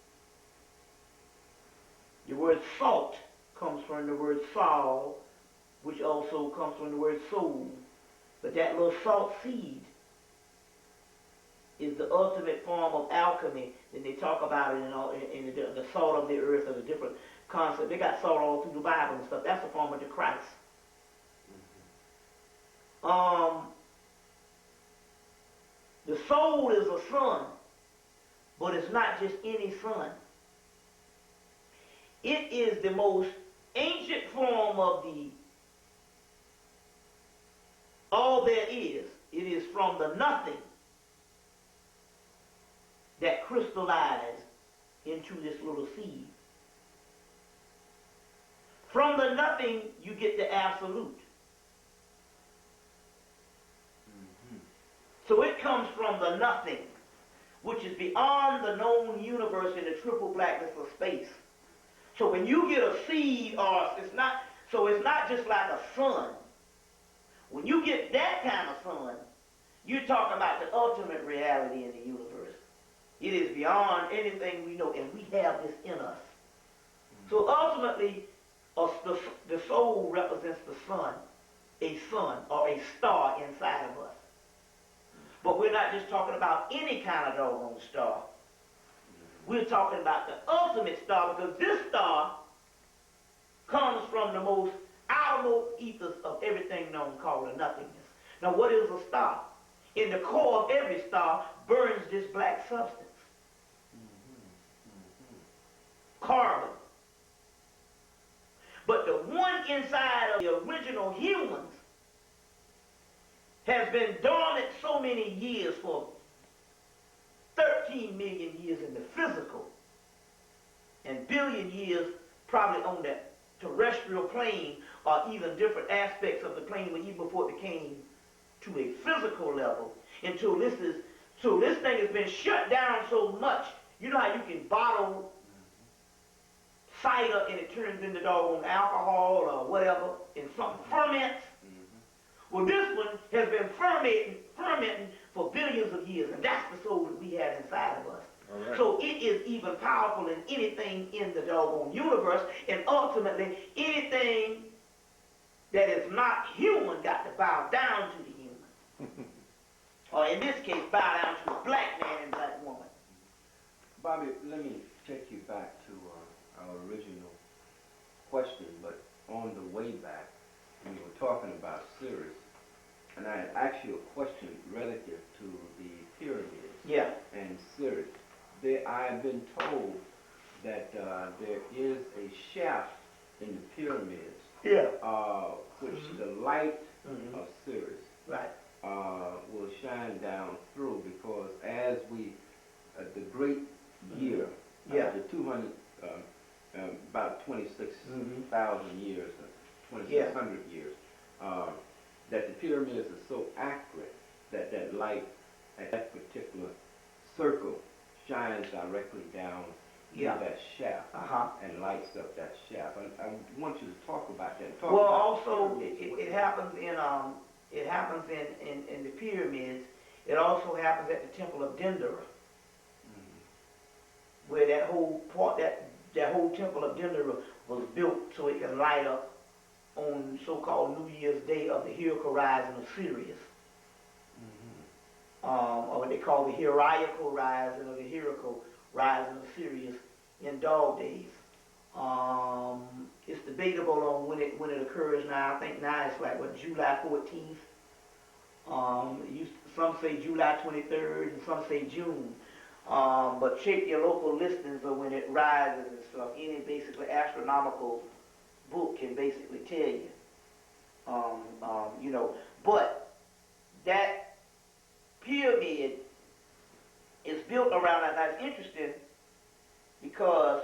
The word salt comes from the word sol, which also comes from the word soul. But that little salt seed is the ultimate form of alchemy. And they talk about it in the salt of the earth or the different concepts. They got salt all through the Bible and stuff. That's a form of the Christ. The soul is a sun, but it's not just any sun. It is the most ancient form of the all there is. It is from the nothing that crystallized into this little seed. From the nothing, you get the absolute. Mm-hmm. So it comes from the nothing, which is beyond the known universe in the triple blackness of space. So when you get a seed, it's not just like a sun. When you get that kind of sun, you're talking about the ultimate reality in the universe. It is beyond anything we know, and we have this in us. So ultimately, the soul represents the sun, a sun or a star inside of us. But we're not just talking about any kind of doggone star. We're talking about the ultimate star, because this star comes from the most outermost ethers of everything known, called the nothingness. Now, what is a star? In the core of every star burns this black substance. Carbon. But the one inside of the original humans has been dormant so many years, for 13 million years in the physical, and billion years probably on the terrestrial plane, or even different aspects of the plane, even before it became to a physical level, until this thing has been shut down so much. You know how you can bottle cider and it turns into doggone alcohol or whatever, and something ferments? Well, this one has been fermenting for billions of years, and that's the soul that we have inside of us. All right. So it is even powerful than anything in the doggone universe, and ultimately anything that is not human got to bow down to the human. Or in this case, bow down to a black man and black woman. Bobby, let me take you back to our original question, but on the way back, we were talking about Sirius, and I had asked you a question relative to the pyramids Yeah. and Sirius. I have been told that there is a shaft in the pyramids, Yeah. which the light Mhm. of Sirius Right. will shine down through, because as we, the great year, Yeah. the 200, about 26,000 years, Yeah. 2,600 years, that the pyramids are so accurate that that light at that particular circle shines directly down Yeah. through that shaft Uh-huh. and lights up that shaft. I want you to talk about that. Well, also it happens in the pyramids. It also happens at the Temple of Dendera, where that whole Temple of Dendera was built so it can light up on so-called New Year's Day of the Heliacal horizon of Sirius, or what they call the Heliacal horizon or the Heliacal horizon of Sirius in dog days. It's debatable on when it occurs now. I think now it's like July 14th. Some say July 23rd and some say June. But check your local listings of when it rises and stuff. Any basically astronomical book can basically tell you. But that pyramid is built around that. That's interesting because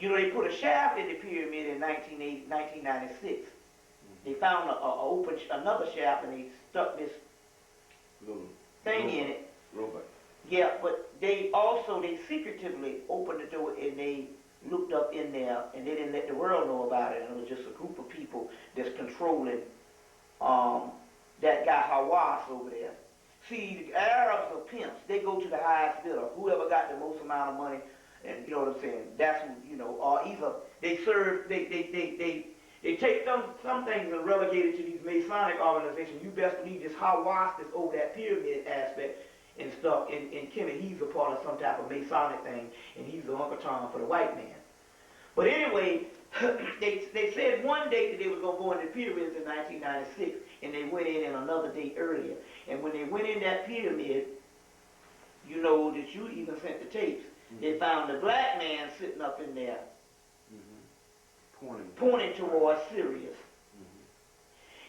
they put a shaft in the pyramid in 1996. They found another shaft and they stuck this Little thing in it. robot. Yeah, but they secretively opened the door and they looked up in there and they didn't let the world know about it. And it was just a group of people that's controlling that guy Hawass over there. See, the Arabs are pimps. They go to the highest bidder, whoever got the most amount of money, and you know what I'm saying. That's who, or either they serve, they take some things and relegate it to these Masonic organizations. You best believe this Hawass is over that pyramid aspect and stuff. And Kemet, he's a part of some type of Masonic thing, and he's the Uncle Tom for the white man. But anyway, they said one day that they was going to go into the pyramids in 1996, and they went in another day earlier. And when they went in that pyramid, you know that you even sent the tapes, they found a black man sitting up in there, pointing towards Sirius.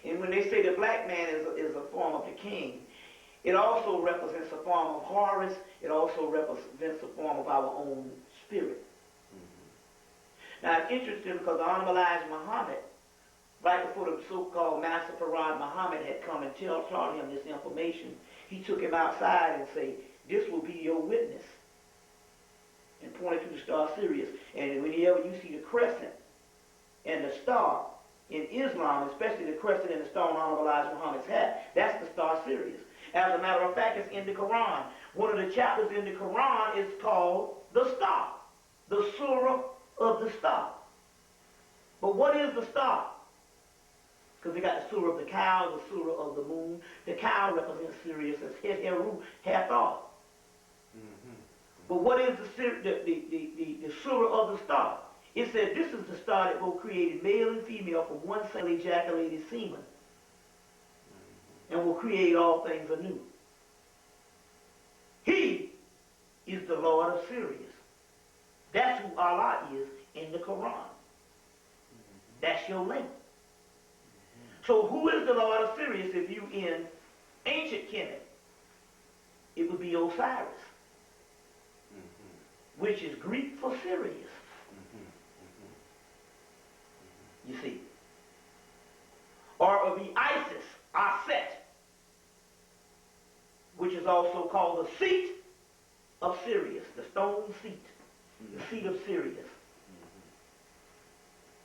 And when they say the black man is a form of the king, it also represents a form of Horus. It also represents a form of our own spirit. Now it's interesting because the Honorable Elijah Muhammad, right before the so-called Master Farad Muhammad had come and taught him this information, he took him outside and said, "This will be your witness," and pointed to the star Sirius. And whenever you see the crescent and the star in Islam, especially the crescent and the star on Honorable Elijah Muhammad's hat, that's the star Sirius. As a matter of fact, it's in the Quran. One of the chapters in the Quran is called the star, the surah of the star. But what is the star? Because we got the surah of the cow, the surah of the moon. The cow represents Sirius as Heru, Hathor. But what is the surah of the star? It said this is the star that will create male and female from one single ejaculated semen and will create all things anew. He is the Lord of Sirius. That's who Allah is in the Quran. That's your link. So who is the Lord of Sirius if you in ancient Kemet? It would be Osiris, which is Greek for Sirius. You see. Or it would be Isis, Aset, which is also called the seat of Sirius, the stone seat, the seat of Sirius.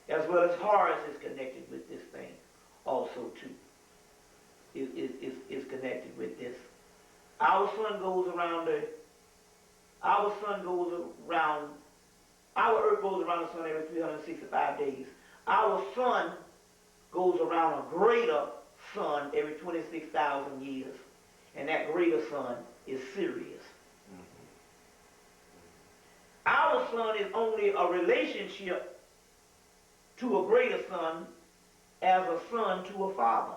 As well as Horus is connected with this thing also too. Is connected with this. Our sun goes around our earth goes around the sun every 365 days. Our sun goes around a greater sun every 26,000 years. And that greater sun is Sirius. Our sun is only a relationship to a greater sun as a son to a father.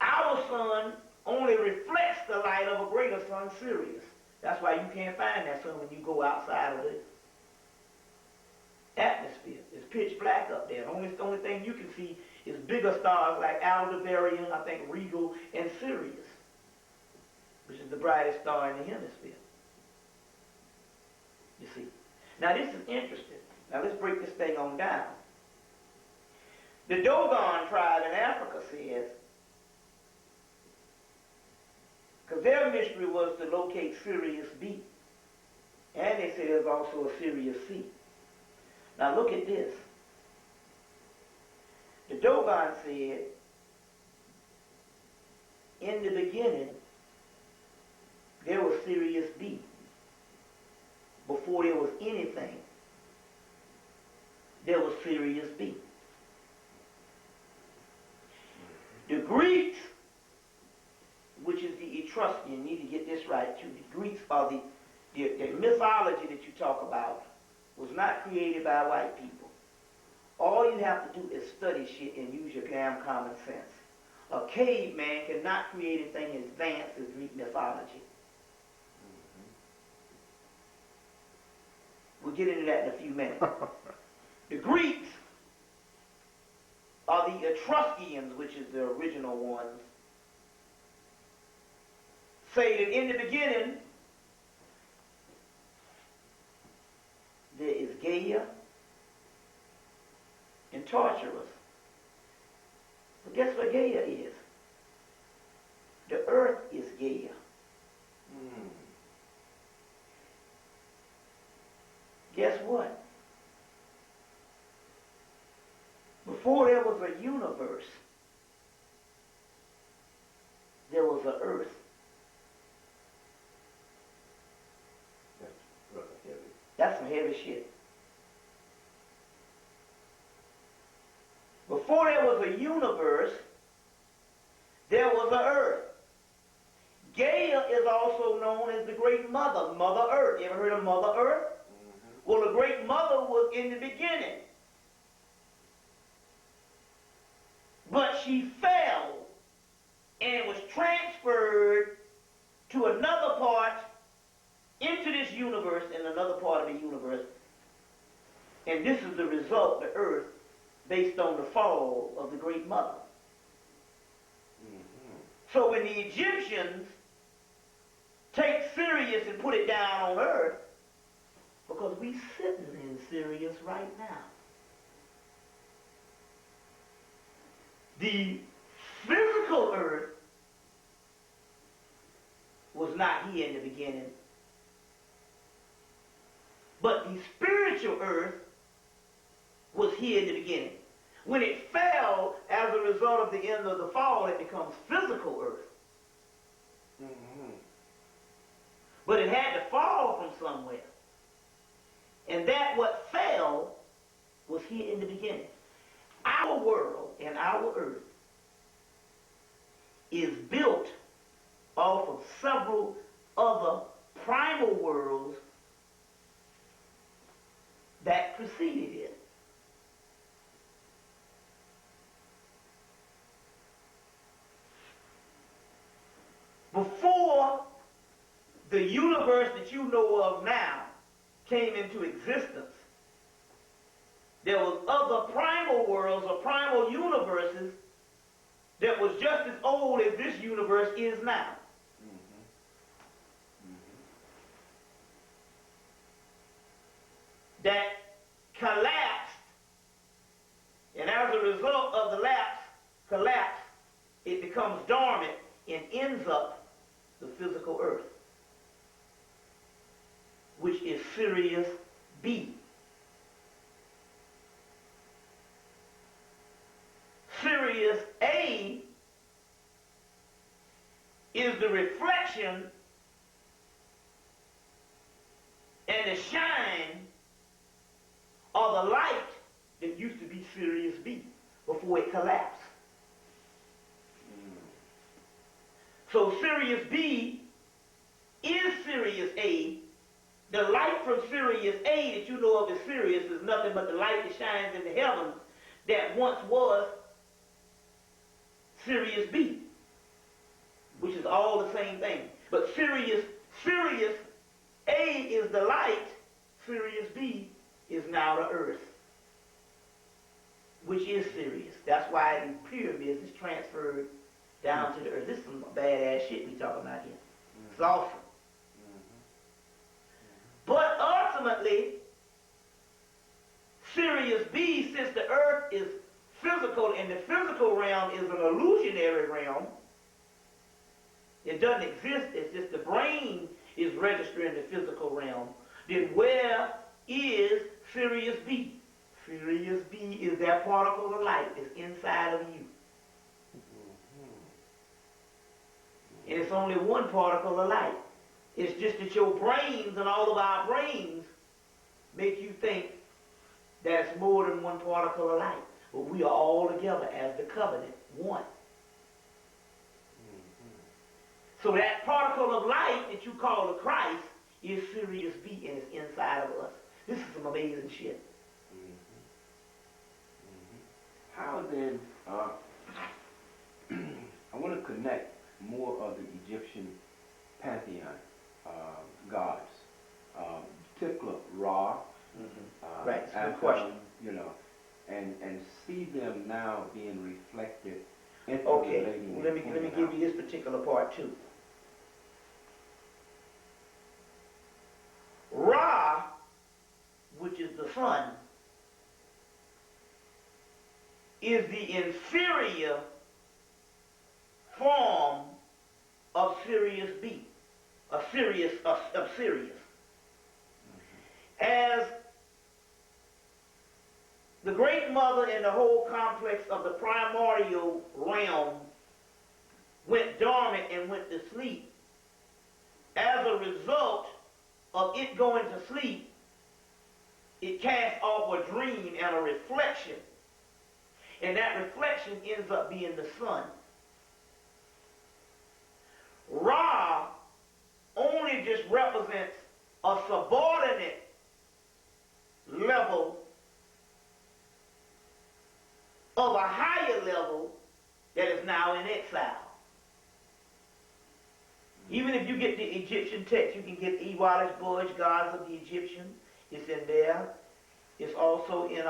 Our sun only reflects the light of a greater sun, Sirius. That's why you can't find that sun when you go outside of the atmosphere. It's pitch black up there. The only thing you can see is bigger stars like Aldebaran, I think Regal, and Sirius, which is the brightest star in the hemisphere. You see. Now this is interesting. Now let's break this thing on down. The Dogon tribe in Africa says, because their mystery was to locate Sirius B. And they said there's also a Sirius C. Now look at this. The Dogon said, in the beginning, there was Sirius B. Before there was anything, there was Sirius B. The Greeks, which is the Etruscan, you need to get this right too. The Greeks are the mythology that you talk about was not created by white people. All you have to do is study shit and use your damn common sense. A caveman cannot create anything as advanced as Greek mythology. We'll get into that in a few minutes. The Greeks are the Etruscans, which is the original ones, say that in the beginning there is Gaia and Tartarus. But guess what Gaia is? The earth is Gaia. Guess what? Before there was a universe, there was an earth. That's some heavy shit. Before there was a universe, there was an earth. Gaia is also known as the Great Mother, Mother Earth. You ever heard of Mother Earth? Well, the Great Mother was in the beginning. But she fell and was transferred to another part, into this universe, in another part of the universe. And this is the result, the earth, based on the fall of the Great Mother. So when the Egyptians take Sirius and put it down on earth, because we sitting in Sirius right now. The physical earth was not here in the beginning, but the spiritual earth was here in the beginning. When it fell as a result of the end of the fall, it becomes physical earth. But it had to fall from somewhere. And that what fell was here in the beginning. Our world and our earth is built off of several other primal worlds that preceded it. Before the universe that you know of now came into existence, there was other primal worlds or primal universes that was just as old as this universe is now. That collapsed, and as a result of the collapse, it becomes dormant and ends up the physical earth, which is Sirius B. Sirius A is the reflection and the shine of the light that used to be Sirius B before it collapsed. So Sirius B is Sirius A. The light from Sirius A that you know of as Sirius is nothing but the light that shines in the heavens that once was Sirius B. which is all the same thing. But Sirius A is the light, Sirius B is now the earth, which is Sirius. That's why the pyramids is transferred down to the earth. This is some badass shit we talking about here. It's awesome. But ultimately, Sirius B, since the earth is physical and the physical realm is an illusionary realm, it doesn't exist, it's just the brain is registering the physical realm, then where is Sirius B? Sirius B is that particle of light that's inside of you. And it's only one particle of light. It's just that your brains and all of our brains make you think that it's more than one particle of light. But we are all together as the covenant, one. So that particle of light that you call the Christ is Sirius B and it's inside of us. This is some amazing shit. How then, I want to connect more of the Egyptian pantheon gods, particular Ra, Right, it's a good Atum, question. you know, and see them now being reflected. Okay, well, let me give you this particular part too. Ra, which is the sun, is the inferior form of Sirius B, of Sirius. As the great mother and the whole complex of the primordial realm went dormant and went to sleep, as a result of it going to sleep, it cast off a dream and a reflection. And that reflection ends up being the sun. Ra only just represents a subordinate level of a higher level that is now in exile. Even if you get the Egyptian text, you can get Ewalis Budge, Gods of the Egyptians. It's in there. It's also in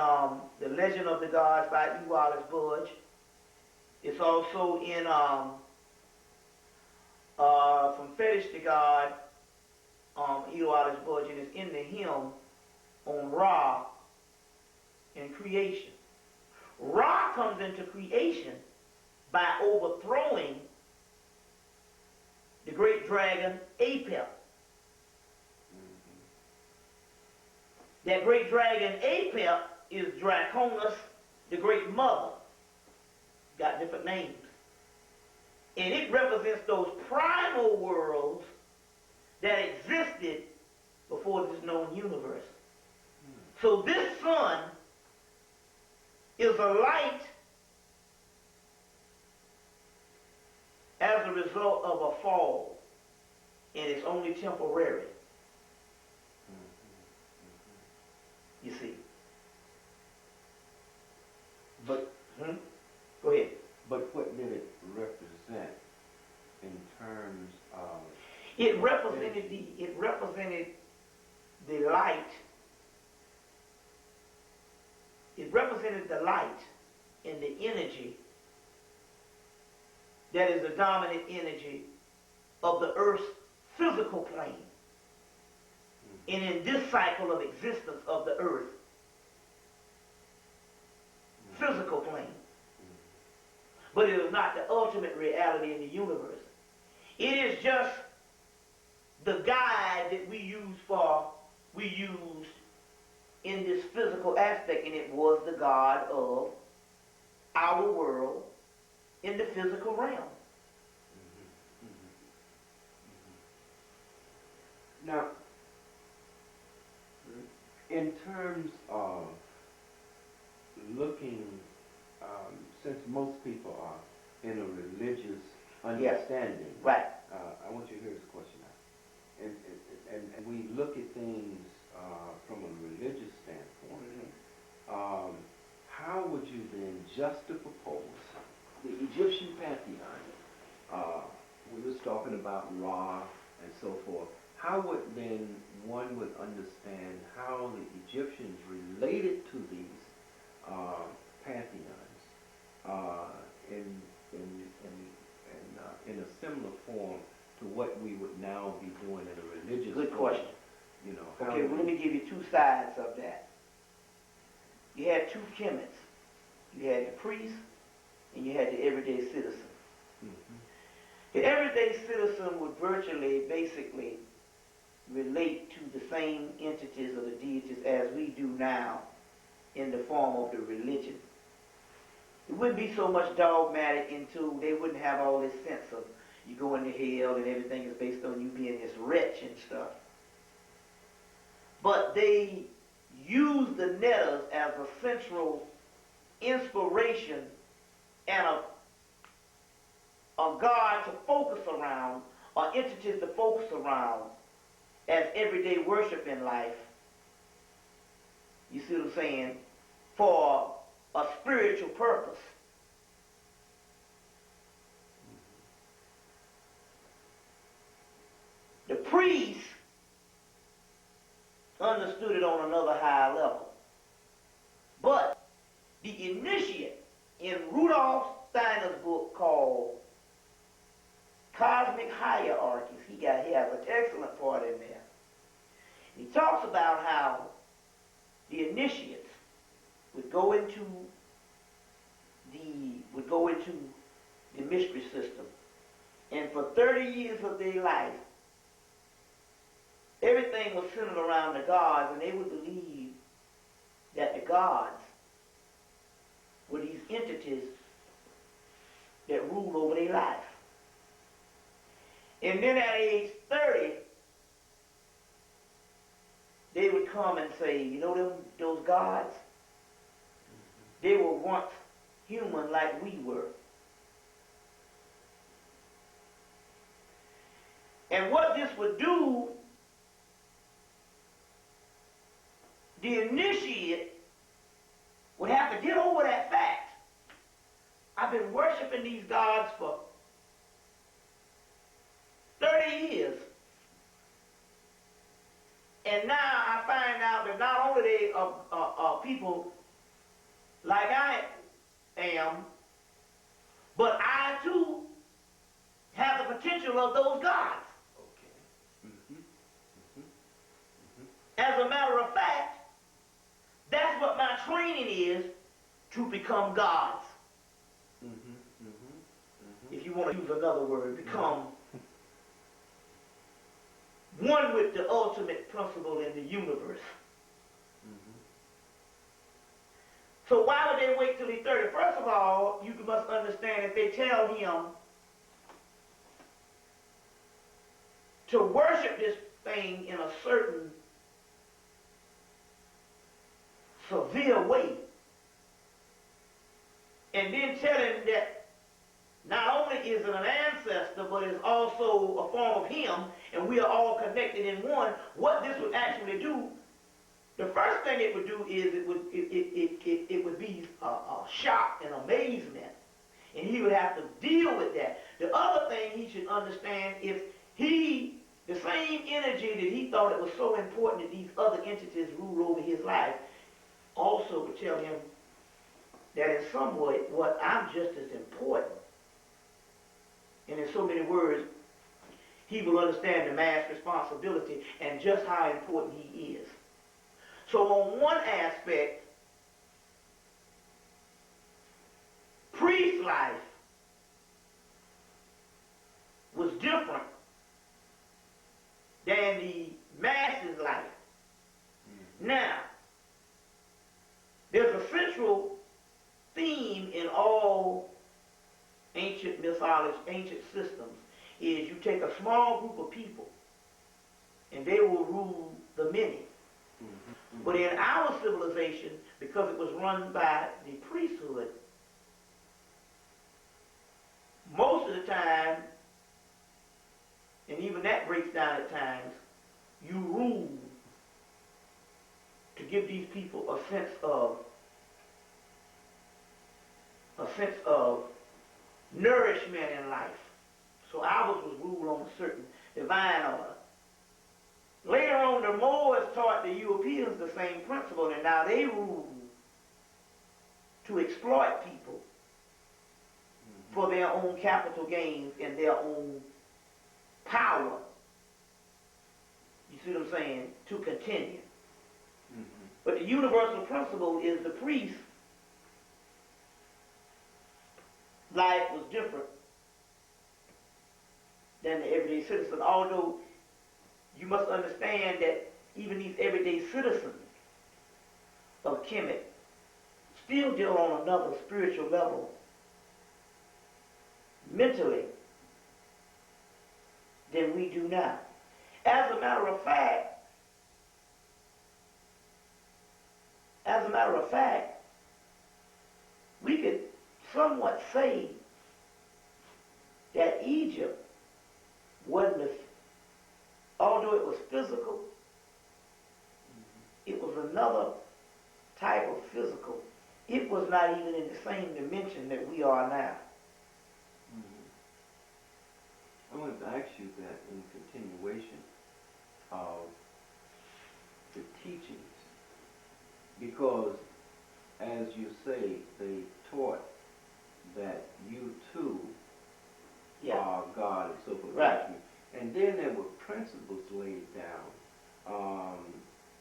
The Legend of the Gods by Ewalis Budge. It's also in From Fetish to God, Ewalis Budge, and it's in the hymn on Ra and creation. Ra comes into creation by overthrowing the great dragon Apep. That great dragon Apep is Draconis, the great mother. Got different names. And it represents those primal worlds that existed before this known universe. So this sun is a light as a result of a fall, and it's only temporary. You see. But Go ahead. But what did it represent in terms of? It represented the light. It represented the light and the energy that is the dominant energy of the earth's physical plane. And in this cycle of existence of the earth, physical plane. But it is not the ultimate reality in the universe. It is just the guide that we used in this physical aspect, and it was the God of our world in the physical realm. Now, in terms of looking, since most people are in a religious understanding, Right. I want you to hear this question now. And we look at things from a religious standpoint. How would you then juxtapose the Egyptian pantheon we was talking about Ra and so forth. How would then one would understand how the Egyptians related to these pantheons in a similar form to what we would now be doing in a religious Good form? question. You know, Okay, well, let me give you two sides of that. You had two HEMMITTs. You had the priest and you had the everyday citizen. Mm-hmm. The everyday citizen would virtually, basically, relate to the same entities or the deities as we do now in the form of the religion. It wouldn't be so much dogmatic into, they wouldn't have all this sense of you go into hell and everything is based on you being this wretch and stuff. But they use the netters as a central inspiration and a God to focus around, or entities to focus around as everyday worship in life. You see what I'm saying? For a spiritual purpose. The priest understood it on another high level. But the initiate in Rudolf Steiner's book called Cosmic Hierarchies, he has an excellent part in there. He talks about how the initiates would go into the mystery system, and for 30 years of their life, everything was centered around the gods, and they would believe that the gods were these entities that ruled over their life. And then at age 30, they would come and say, you know those gods? They were once human like we were. And what this would do, the initiate would have to get over that fact. I've been worshiping these gods for 30 years. And now I find out that not only they are people like I am, but I too have the potential of those gods. Okay. Mm-hmm. Mm-hmm. Mm-hmm. As a matter of fact, that's what my training is, to become gods. Mm-hmm. Mm-hmm. Mm-hmm. If you want to use another word, become one with the ultimate principle in the universe. Mm-hmm. So why would they wait till he's 30? First of all, you must understand if they tell him to worship this thing in a certain severe way, and then tell him that not only is it an ancestor, but it's also a form of him, and we are all connected in one, what this would actually do, the first thing it would do is it would be a shock and amazement, and he would have to deal with that. The other thing he should understand is the same energy that he thought it was so important that these other entities rule over his life, also would tell him that in some way, what I'm just as important. And in so many words, he will understand the mass responsibility and just how important he is. So on one aspect, priest life was different than the masses life. Mm-hmm. Now, there's a central theme in all ancient mythology, ancient systems, is you take a small group of people and they will rule the many. Mm-hmm. But in our civilization, because it was run by the priesthood, most of the time, and even that breaks down at times, you rule to give these people a sense of nourishment in life. So ours was ruled on a certain divine order. Later on, the Moors taught the Europeans the same principle, and now they rule to exploit people for their own capital gains and their own power. You see what I'm saying? To continue. But the universal principle is the priest. Life was different than the everyday citizen, although you must understand that even these everyday citizens of Kemet still deal on another spiritual level, mentally, than we do now. As a matter of fact, we could somewhat say that Egypt wasn't, although it was physical, it was another type of physical. It was not even in the same dimension that we are now. I wanted to ask you that in continuation of the teachings, because as you say, they taught that you too are God and so forth. Right. And then there were principles laid down.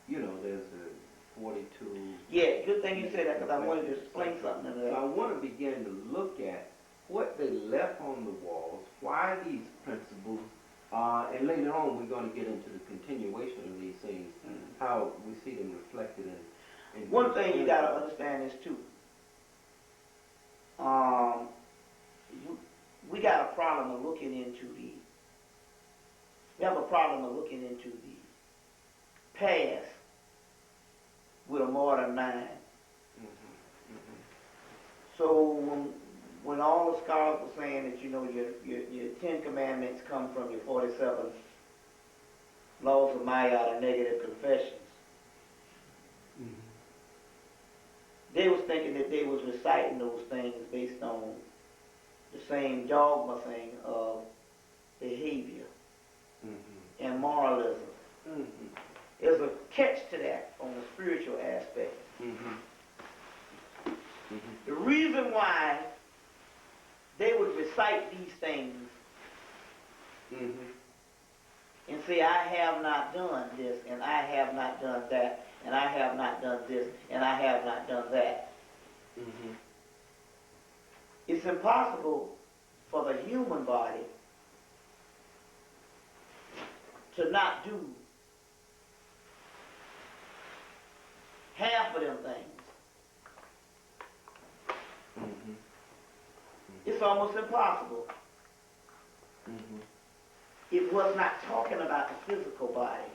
There's a 42. Yeah, good thing you said that, because I wanted to explain something to that. So I want to begin to look at what they left on the walls, why these principles, and later on we're going to get into the continuation of these things, how we see them reflected in one thing you got to understand is too, we got a problem of looking into the past with a modern mind. So when all the scholars were saying that, your 10 commandments come from your 47 laws of Maat or negative confessions, they was thinking that they was reciting those things based on the same dogma thing of behavior and moralism. There's a catch to that on the spiritual aspect. The reason why they would recite these things and say, I have not done this, and I have not done that, and I have not done this, and I have not done that. It's impossible for the human body to not do half of them things. It's almost impossible. It was not talking about the physical body.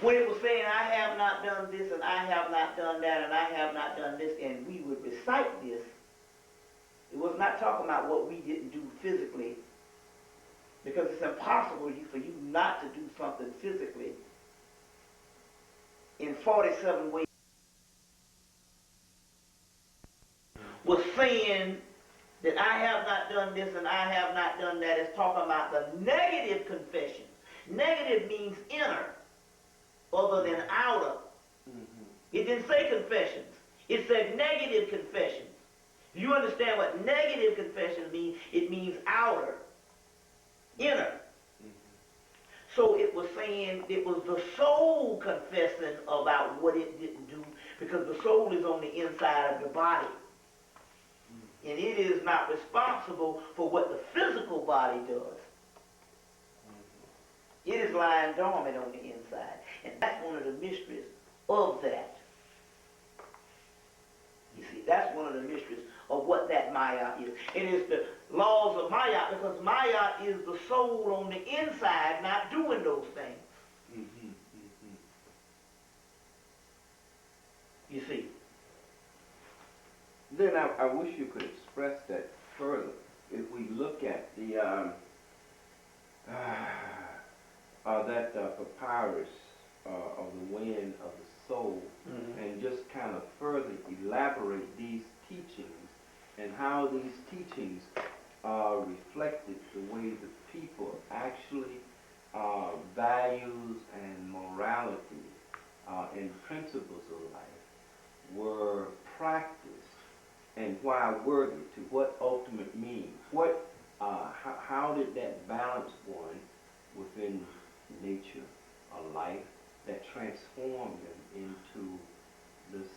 When it was saying, I have not done this, and I have not done that, and I have not done this, and we would recite this, it was not talking about what we didn't do physically, because it's impossible for you not to do something physically in 47 ways. Was saying that I have not done this and I have not done that is talking about the negative confession. Negative means inner other than outer. It didn't say confessions. It said negative confessions. Do you understand what negative confessions mean? It means outer, inner. So it was saying it was the soul confessing about what it didn't do, because the soul is on the inside of the body. And it is not responsible for what the physical body does. It is lying dormant on the inside. And that's one of the mysteries of that. You see, that's one of the mysteries of what that Maat is. It is the laws of Maat, because Maat is the soul on the inside not doing those things. You see. Then I wish you could express that further. If we look at the that papyrus of the wind of the soul, and just kind of further elaborate these teachings and how these teachings reflected the way the people actually values and morality and principles of life were practiced, and why were they, to what ultimate meaning? What, how did that balance one within nature, a life that transformed them into this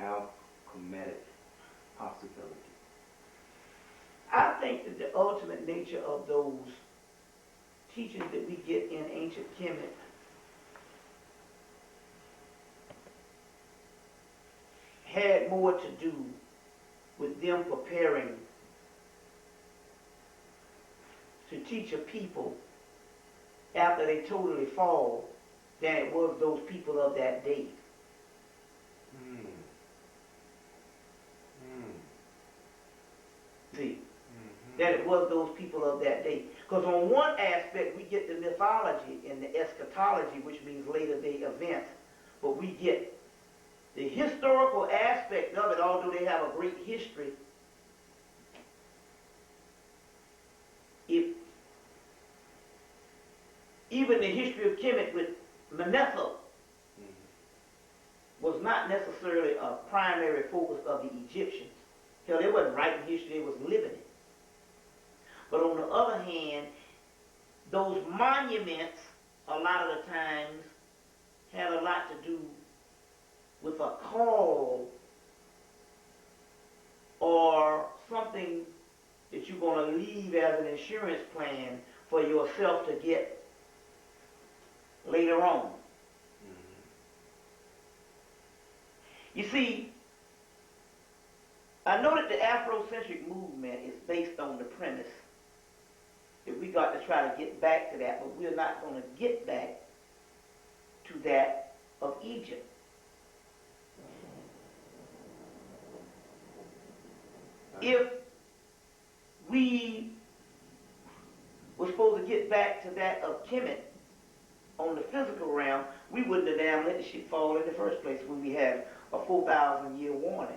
alchemitic possibility? I think that the ultimate nature of those teachings that we get in ancient Kemet had more to do with them preparing to teach a people after they totally fall than it was those people of that day. See, that it was those people of that day. Because on one aspect, we get the mythology and the eschatology, which means later day events, but we get the historical aspect of it, although they have a great history. If even the history of Kemet with Manetho was not necessarily a primary focus of the Egyptians. Hell, they wasn't writing history, they was living it. But on the other hand, those monuments, a lot of the times, had a lot to do with a call or something that you're going to leave as an insurance plan for yourself to get later on. You see, I know that the Afrocentric movement is based on the premise that we got to try to get back to that, but we're not going to get back to that of Egypt. If we were supposed to get back to that of Kemet on the physical realm, we wouldn't have damn let the shit fall in the first place when we had a 4,000-year warning.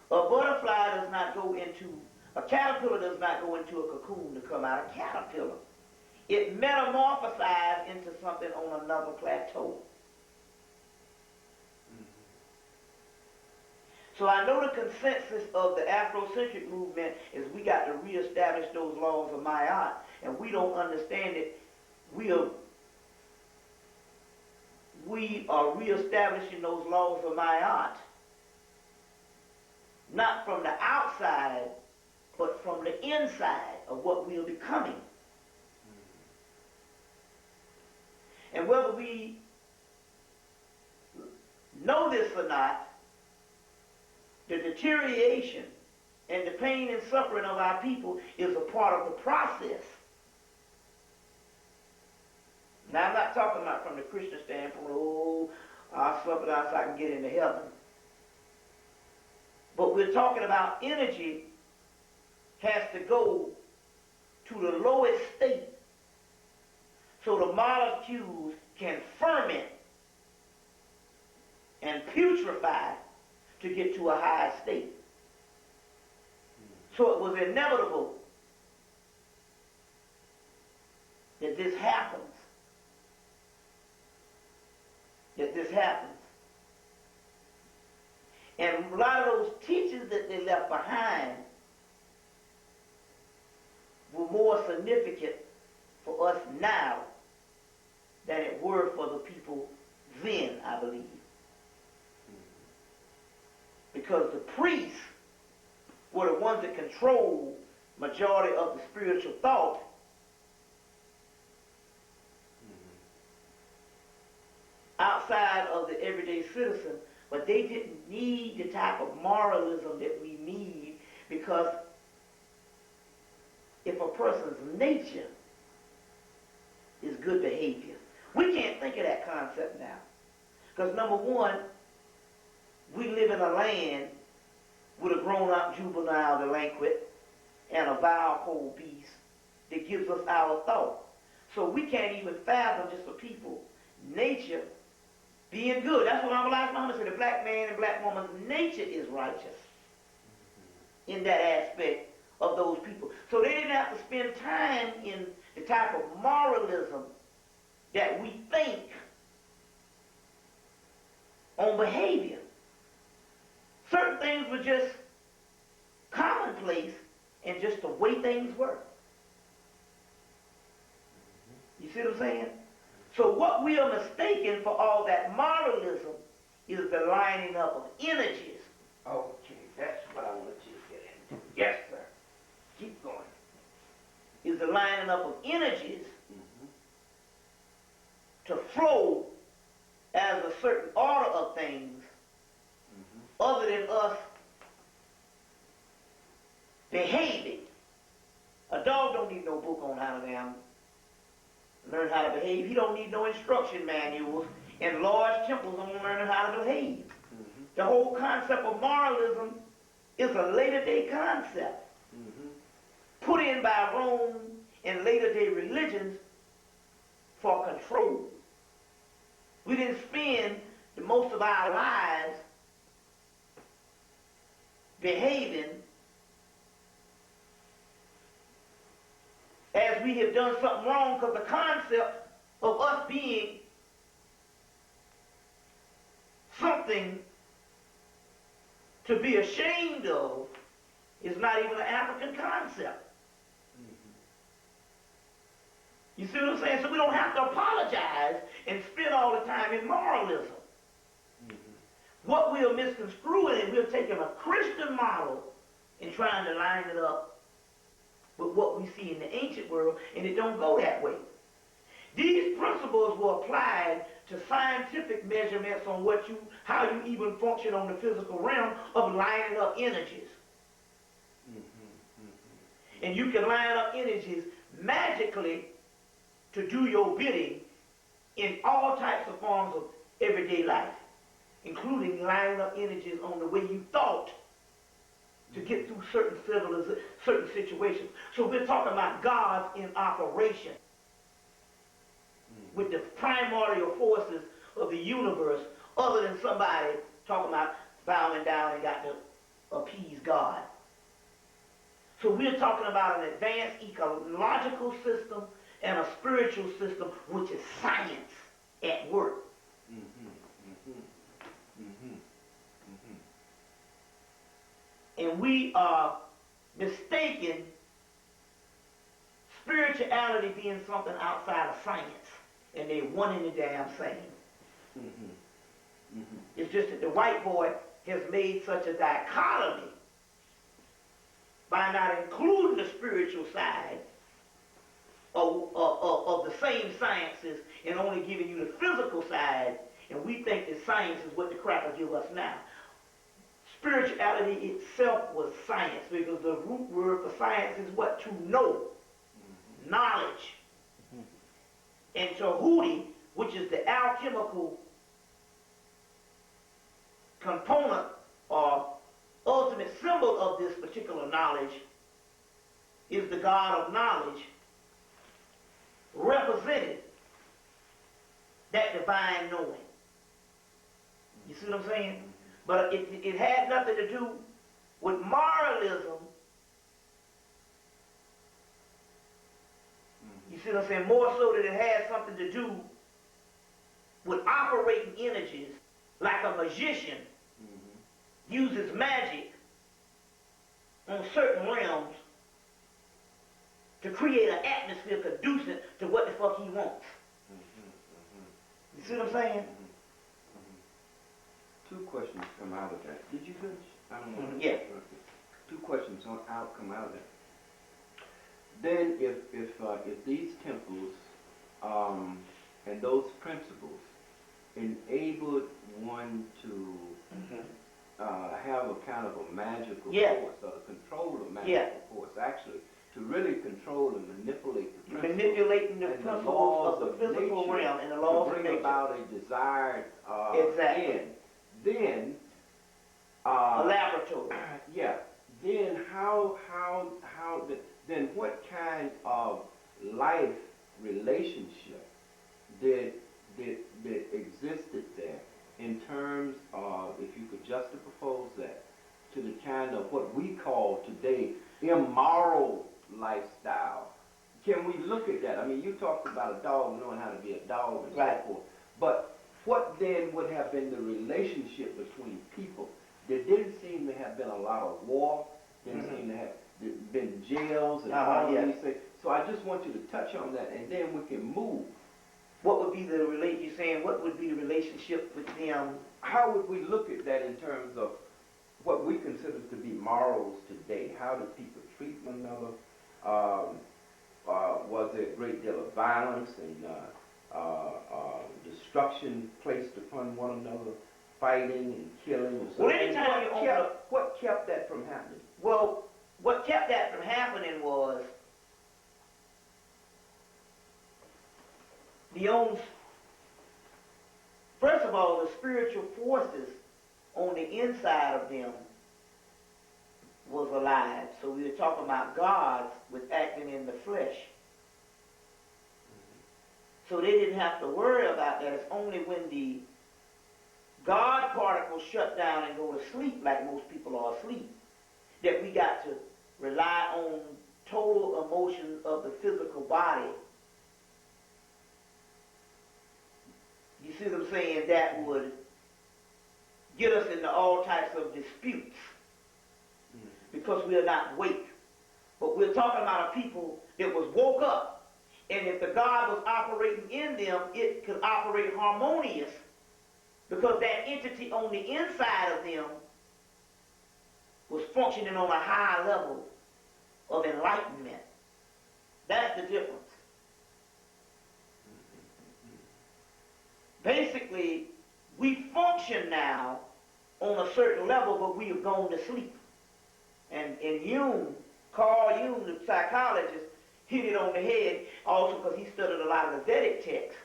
A butterfly does not go into, a caterpillar does not go into a cocoon to come out a caterpillar. It metamorphosizes into something on another plateau. So I know the consensus of the Afrocentric movement is we got to reestablish those laws of Maat, and we don't understand it. We are reestablishing those laws of Maat, not from the outside, but from the inside of what we are becoming. And whether we know this or not, the deterioration and the pain and suffering of our people is a part of the process. Now, I'm not talking about from the Christian standpoint, oh, I'll suffer now so I can get into heaven. But we're talking about energy has to go to the lowest state so the molecules can ferment and putrefy to get to a higher state. So it was inevitable that this happens. And a lot of those teachings that they left behind were more significant for us now than it were for the people then, I believe. Because the priests were the ones that controlled majority of the spiritual thought. Outside of the everyday citizen, but they didn't need the type of moralism that we need, because if a person's nature is good behavior, we can't think of that concept now. Because number one, we live in a land with a grown-up juvenile delinquent and a vile cold beast that gives us our thought. So we can't even fathom just for people nature being good. That's what Muhammad said. The black man and black woman's nature is righteous. in that aspect of those people. So they didn't have to spend time in the type of moralism that we think on behavior. Certain things were just commonplace and just the way things were. You see what I'm saying? So what we are mistaken for all that moralism is the lining up of energies. Okay, that's what I want you to get into. Yes, sir. Keep going. Is the lining up of energies to flow as a certain order of things other than us behaving. A dog don't need no book on how to learn how to behave. He don't need no instruction manuals, and large temples on learning how to behave. The whole concept of moralism is a later day concept put in by Rome and later day religions for control. We didn't spend the most of our lives behaving as we have done something wrong, because the concept of us being something to be ashamed of is not even an African concept. You see what I'm saying? So we don't have to apologize and spend all the time in moralism. What we are misconstruing is we're taking a Christian model and trying to line it up with what we see in the ancient world, and it don't go that way. These principles were applied to scientific measurements on how you even function on the physical realm of lining up energies. And you can line up energies magically to do your bidding in all types of forms of everyday life, including lining up energies on the way you thought to get through certain situations. So we're talking about gods in operation with the primordial forces of the universe, other than somebody talking about bowing down and got to appease God. So we're talking about an advanced ecological system and a spiritual system, which is science at work. And we are mistaken spirituality being something outside of science, and they're one and the damn same. It's just that the white boy has made such a dichotomy by not including the spiritual side of the same sciences and only giving you the physical side, and we think that science is what the cracker give us now. Spirituality itself was science, because the root word for science is what? To know. Knowledge. And Tahuti, which is the alchemical component or ultimate symbol of this particular knowledge, is the God of knowledge, represented that divine knowing. You see what I'm saying? But it had nothing to do with moralism. You see what I'm saying? More so that it had something to do with operating energies, like a magician uses magic on certain realms to create an atmosphere conducive to what the fuck he wants. You see what I'm saying? Two questions come out of that. Did you finish? I don't know. Yeah. Two questions come out of that. Then, if these temples and those principles enabled one to have a kind of a magical force, or control a magical force, actually, to really control and manipulate the principles, manipulating the principles of the physical realm and the laws of nature, bring about a desired end. Then a laboratory. Yeah. Then then what kind of life relationship did existed there in terms of, if you could juxtapose that to the kind of what we call today immoral lifestyle. Can we look at that? I mean, you talked about a dog knowing how to be a dog and Right. so forth. But what then would have been the relationship between people? There didn't seem to have been a lot of war. Didn't seem to have been jails and all yes. these things. So I just want you to touch on that, and then we can move. What would be the you're saying, what would be the relationship with them? How would we look at that in terms of what we consider to be morals today? How do people treat one another? Was there a great deal of violence and destruction placed upon one another, fighting and killing and so Well, on? anytime you What kept that from happening? Well, what kept that from happening was first of all, the spiritual forces on the inside of them was alive. So we were talking about gods with acting in the flesh. So they didn't have to worry about that. It's only when the God particles shut down and go to sleep, like most people are asleep, that we got to rely on total emotion of the physical body. You see what I'm saying? That would get us into all types of disputes because we are not awake. But we're talking about a people that was woke up, and if the God was operating in them, it could operate harmonious because that entity on the inside of them was functioning on a high level of enlightenment. That's the difference. Basically, we function now on a certain level, but we have gone to sleep. And Jung, Carl Jung, the psychologist, hit it on the head also because he studied a lot of the Vedic texts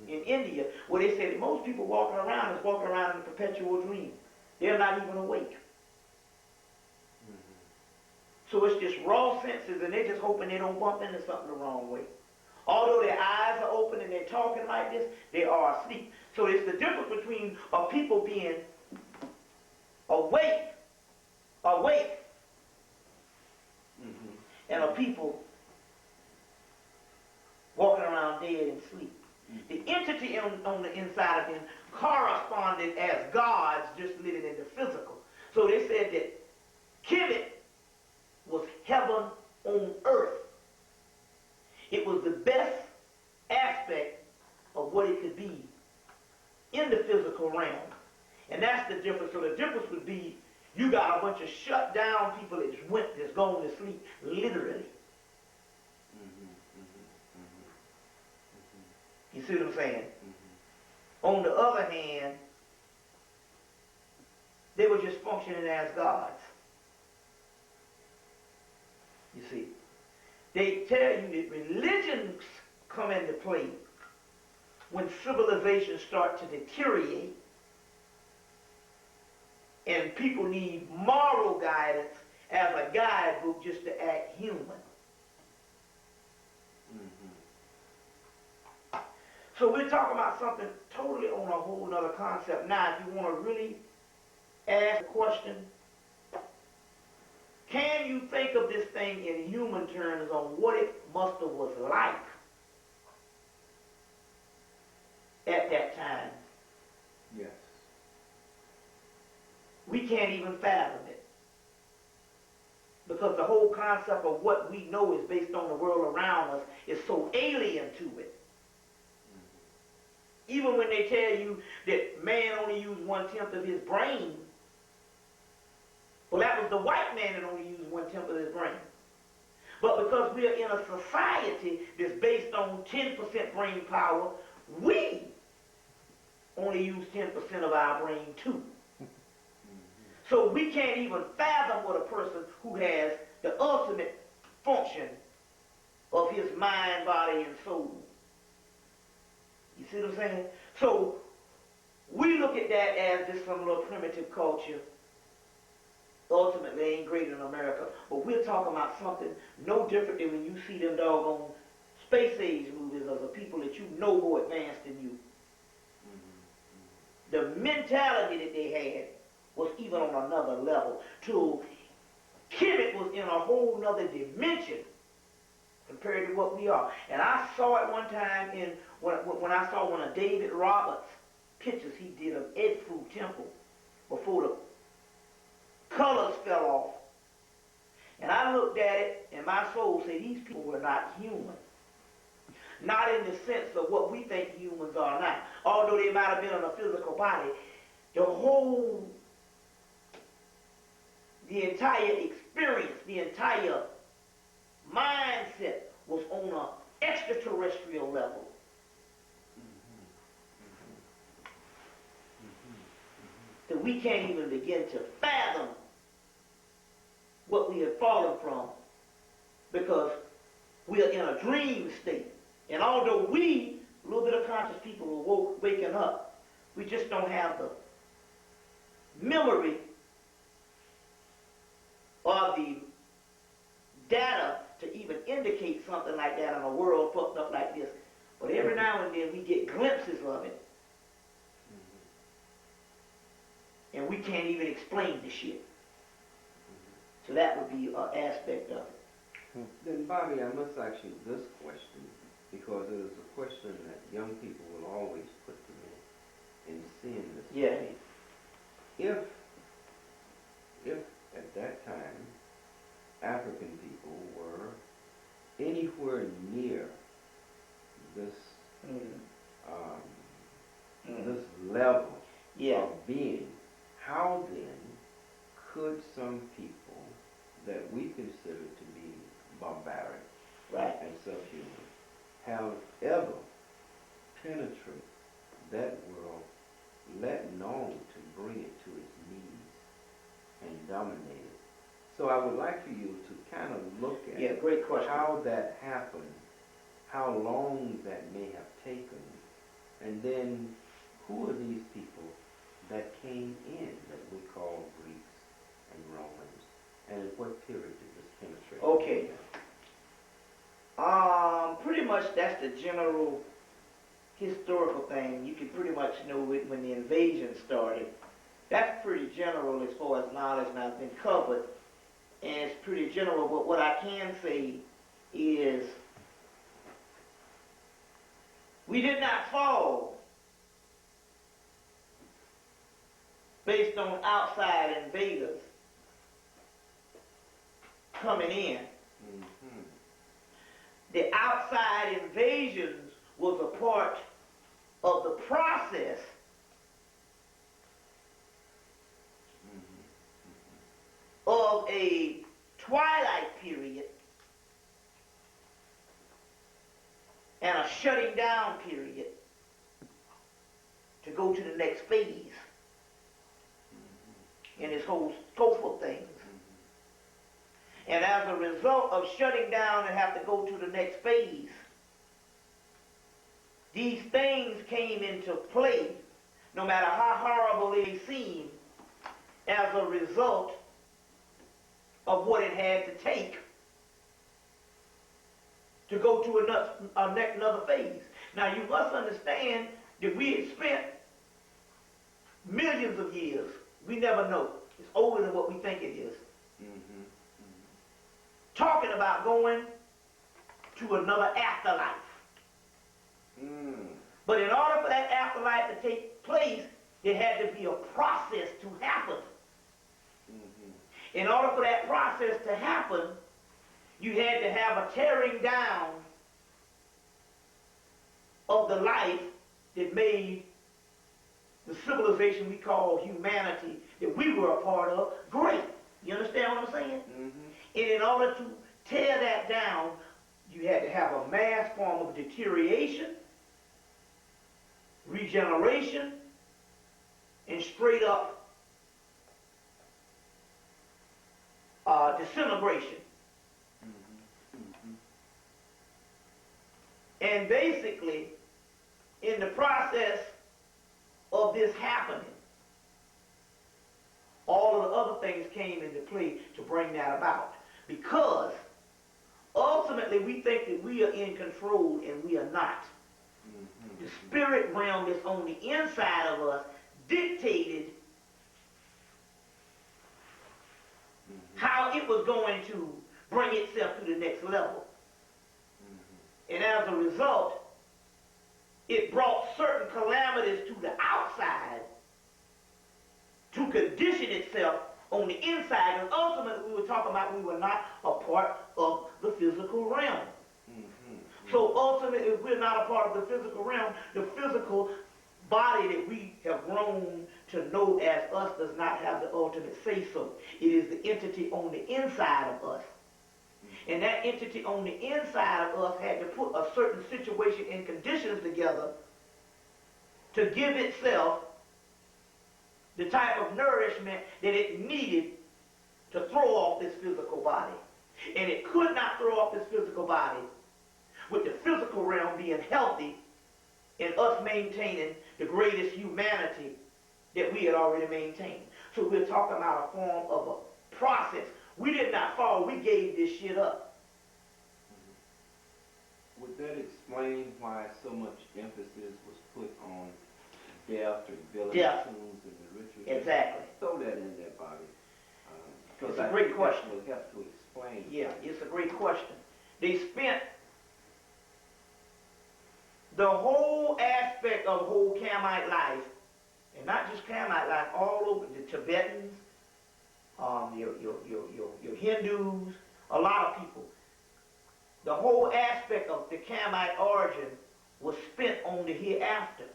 in India, where they said that most people walking around is walking around in a perpetual dream. They're not even awake. So it's just raw senses, and they're just hoping they don't bump into something the wrong way. Although their eyes are open and they're talking like this, they are asleep. So it's the difference between a people being awake, and a people walking around dead and sleep. The entity on the inside of them corresponded as gods just living in the physical. So they said that HEMMITT was heaven on earth. It was the best aspect of what it could be in the physical realm. And that's the difference. So the difference would be you got a bunch of shut down people that's going to sleep, literally. You see what I'm saying? On the other hand, they were just functioning as gods. You see? They tell you that religions come into play when civilizations start to deteriorate and people need moral guidance as a guidebook just to act human. So we're talking about something totally on a whole other concept. Now, if you want to really ask a question, can you think of this thing in human terms on what it must have was like at that time? Yes. We can't even fathom it. Because the whole concept of what we know is based on the world around us is so alien to it. Even when they tell you that man only used 1/10 of his brain, well, that was the white man that only used 1/10 of his brain. But because we are in a society that's based on 10% brain power, we only use 10% of our brain too. So we can't even fathom what a person who has the ultimate function of his mind, body, and soul. You see what I'm saying? So we look at that as just some little primitive culture. Ultimately, ain't great in America. But we're talking about something no different than when you see them doggone space age movies of the people that you know more advanced than you. The mentality that they had was even on another level. To HEMMITT was in a whole nother dimension compared to what we are. And I saw it one time when I saw one of David Roberts' pictures he did of Edfu Temple before the colors fell off. And I looked at it, and my soul said, these people were not human. Not in the sense of what we think humans are now. Although they might have been in a physical body, the entire experience, the entire mindset was on an extraterrestrial level. That we can't even begin to fathom what we have fallen from, because we are in a dream state. And although we, a little bit of conscious people, are waking up, we just don't have the memory or the data to even indicate something like that in a world fucked up like this. But every now and then we get glimpses of it. And we can't even explain the shit. So that would be an aspect of it. Then, Bobby, I must ask you this question, because it is a question that young people will always put to me in seeing this. Yeah. If at that time African people were anywhere near this this level of being, how then could some people that we consider to be barbaric and subhuman have ever penetrated that world, let alone to bring it to its knees and dominate it? So I would like for you to kind of look at great question. How that happened, how long that may have taken, and then who are these people that came in that we call Greeks and Romans, and at what period did this penetrate? Okay. Pretty much that's the general historical thing. You can pretty much know it when the invasion started. That's pretty general as far as knowledge and I've been covered. And it's pretty general, but what I can say is we did not fall based on outside invaders coming in. The outside invasions was a part of the process of a twilight period and a shutting down period to go to the next phase in this whole scope of things. And as a result of shutting down and have to go to the next phase, these things came into play, no matter how horrible they seem, as a result of what it had to take to go to another phase. Now you must understand that we had spent millions of years. We never know. It's older than what we think it is. Talking about going to another afterlife. But in order for that afterlife to take place, there had to be a process to happen. In order for that process to happen, you had to have a tearing down of the life that made the civilization we call humanity, that we were a part of, great. You understand what I'm saying? And in order to tear that down, you had to have a mass form of deterioration, regeneration, and straight up disintegration. And basically, in the process of this happening, all of the other things came into play to bring that about. Because ultimately we think that we are in control and we are not. The spirit realm that's on the inside of us dictated how it was level. And as a result, it brought certain calamities to the outside to condition itself on the inside. And ultimately, we were talking about we were not a part of the physical realm. So ultimately, if we're not a part of the physical realm, the physical body that we have grown to know as us does not have the ultimate say-so. It is the entity on the inside of us. And that entity on the inside of us had to put a certain situation and conditions together to give itself the type of nourishment that it needed to throw off this physical body. And it could not throw off this physical body with the physical realm being healthy and us maintaining the greatest humanity that we had already maintained. So we're talking about a form of a process. We did not fall. We gave this shit up. Would that explain why so much emphasis was put on death and village tombs and the rituals? Exactly. Throw that in there, Bobby. It's a great question. That will help to explain. Yeah, it's a great question. They spent the whole aspect of whole Kamite life, and not just Kamite life, all over the Tibetans, your Hindus, a lot of people. The whole aspect of the Kamite origin was spent on the hereafter.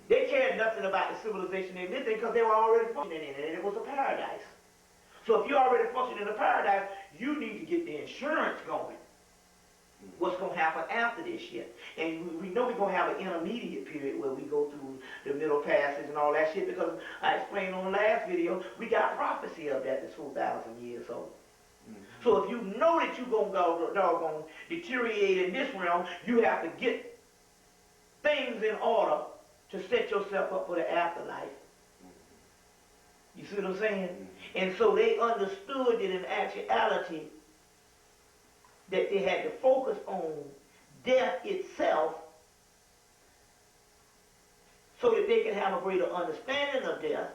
They cared nothing about the civilization they lived in because they were already functioning in it, and it was a paradise. So if you're already functioning in a paradise, you need to get the insurance going. What's going to happen after this shit? And we know we're going to have an intermediate period where we go through the middle passage and all that shit, because I explained on the last video, we got prophecy of that that's 4,000 years old. So if you know that you're going to go doggone deteriorate in this realm, you have to get things in order to set yourself up for the afterlife. You see what I'm saying? And so they understood that in actuality that they had to focus on death itself so that they can have a greater understanding of death,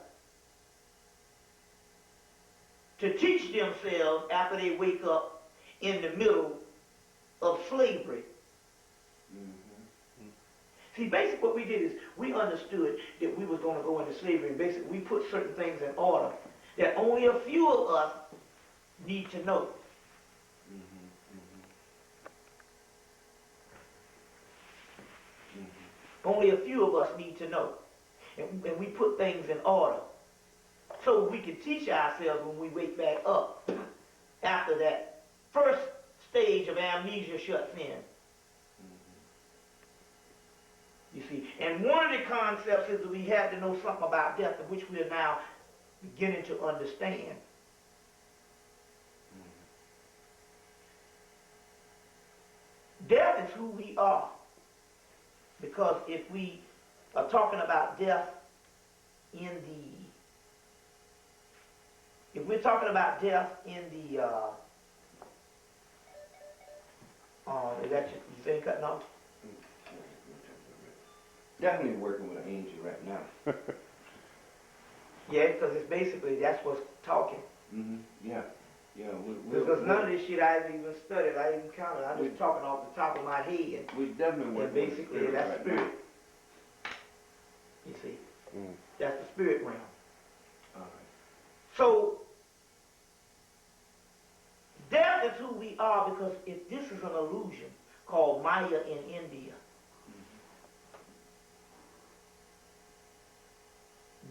to teach themselves after they wake up in the middle of slavery. See, basically what we did is we understood that we was going to go into slavery, and basically we put certain things in order that only a few of us need to know. Only a few of us need to know. And we put things in order so we can teach ourselves when we wake back up after that first stage of amnesia shuts in. You see, and one of the concepts is that we have to know something about death, of which we are now beginning to understand. Death is who we are. Because if we are talking about death in the, if we're talking about death in the, is that you think cutting off? Definitely working with an angel right now. Yeah, because it's basically, that's what's talking. Yeah. Yeah, because none of this shit I haven't even studied, I even counted. I'm just talking off the top of my head. We definitely work with basically spirit that's right spirit. now. You see, that's the spirit realm. All right. So death is who we are, because if this is an illusion called Maya in India,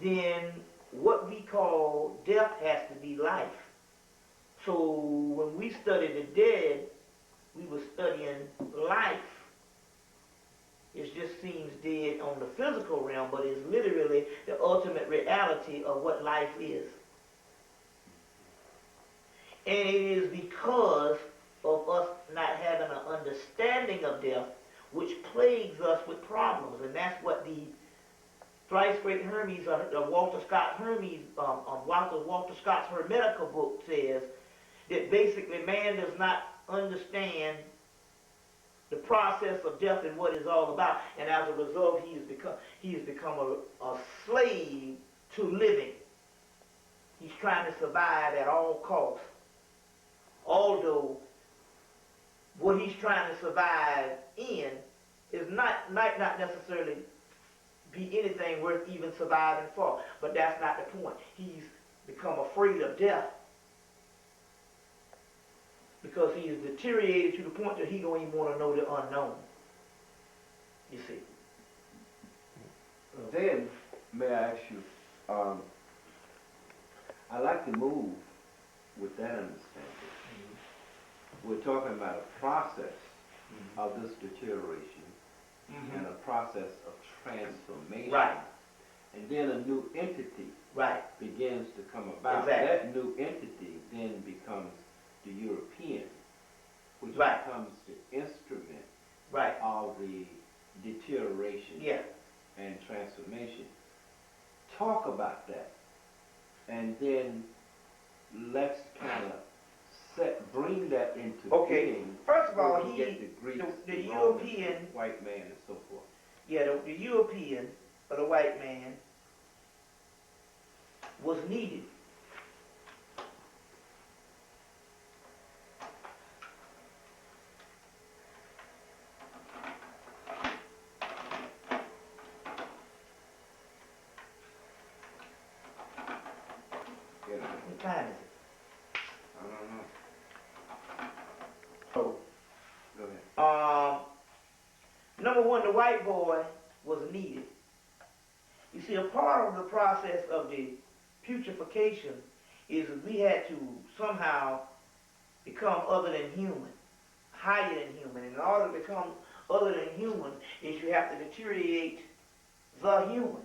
then what we call death has to be life. So when we study the dead, we were studying life. It just seems dead on the physical realm, but it's literally the ultimate reality of what life is. And it is because of us not having an understanding of death which plagues us with problems. And that's what the thrice great Hermes, Walter Scott's Hermetical book says, that basically man does not understand the process of death and what it's all about, and as a result he has become a slave to living. He's trying to survive at all costs, although what he's trying to survive in might not necessarily be anything worth even surviving for. But that's not the point. He's become afraid of death because he is deteriorated to the point that he don't even want to know the unknown. You see. Then, may I ask you, I like to move with that understanding. We're talking about a process of this deterioration and a process of transformation. Right. And then a new entity begins to come about. Exactly. That new entity then becomes the European, which Right. becomes the instrument Right. of the deterioration Yeah. and transformation. Talk about that. And then let's kind of bring that into being. First of all, where we get the Greeks, the Romans, European, white man, and so forth. yeah, the European or the white man was needed. You know, What time is it? I don't know. Oh. Go ahead. Number one, the white boy was needed. You see, a part of the process of the putrefaction is that we had to somehow become other than human, higher than human. And in order to become other than human is you have to deteriorate the human.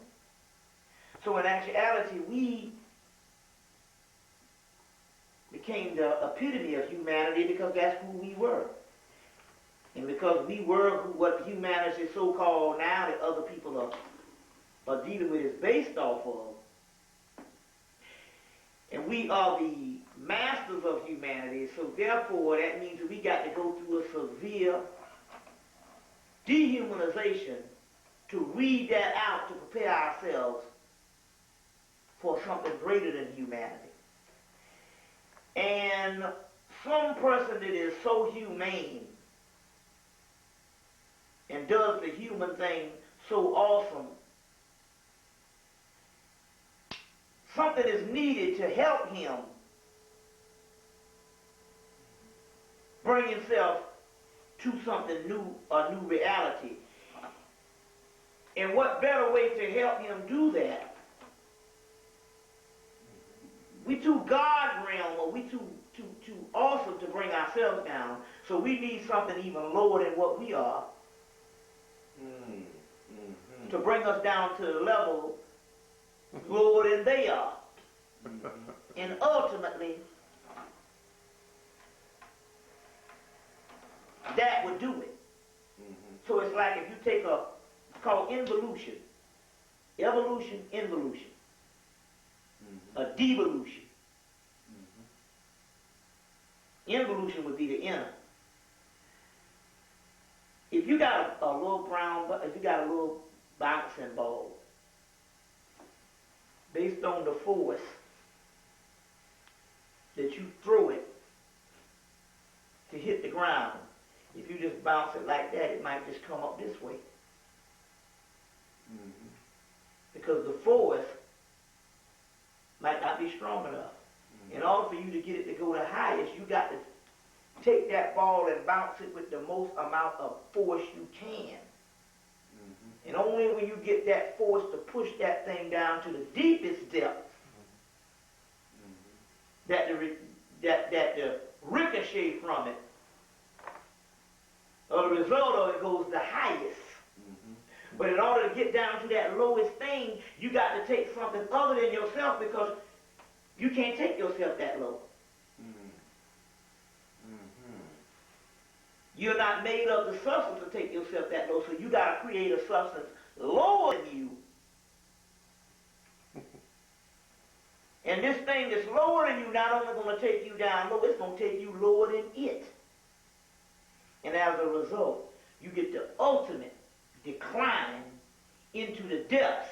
So in actuality, we became the epitome of humanity because that's who we were. And because we were what humanity so-called now that other people are dealing with is based off of. And we are the masters of humanity, so therefore that means that we got to go through a severe dehumanization to read that out to prepare ourselves for something greater than humanity. And some person that is so humane and does the human thing so awesome, something is needed to help him bring himself to something new, a new reality. And what better way to help him do that? We too God realm, or we too awesome to bring ourselves down, so we need something even lower than what we are to bring us down to the level lower than they are. And ultimately, that would do it. So it's like if you take it's called involution, evolution, involution, a devolution. Involution would be the inner. If you got a little if you got a little bouncing ball, based on the force that you throw it to hit the ground, if you just bounce it like that, it might just come up this way. Because the force might not be strong enough. In order for you to get it to go the highest, you got to take that ball and bounce it with the most amount of force you can. And only when you get that force to push that thing down to the deepest depth, that the ricochet from it, or the result of it goes the highest. But in order to get down to that lowest thing, you got to take something other than yourself, because you can't take yourself that low. You're not made of the substance to take yourself that low, so you got to create a substance lower than you. And this thing that's lower than you not only going to take you down low, it's going to take you lower than it. And as a result, you get the ultimate decline into the depths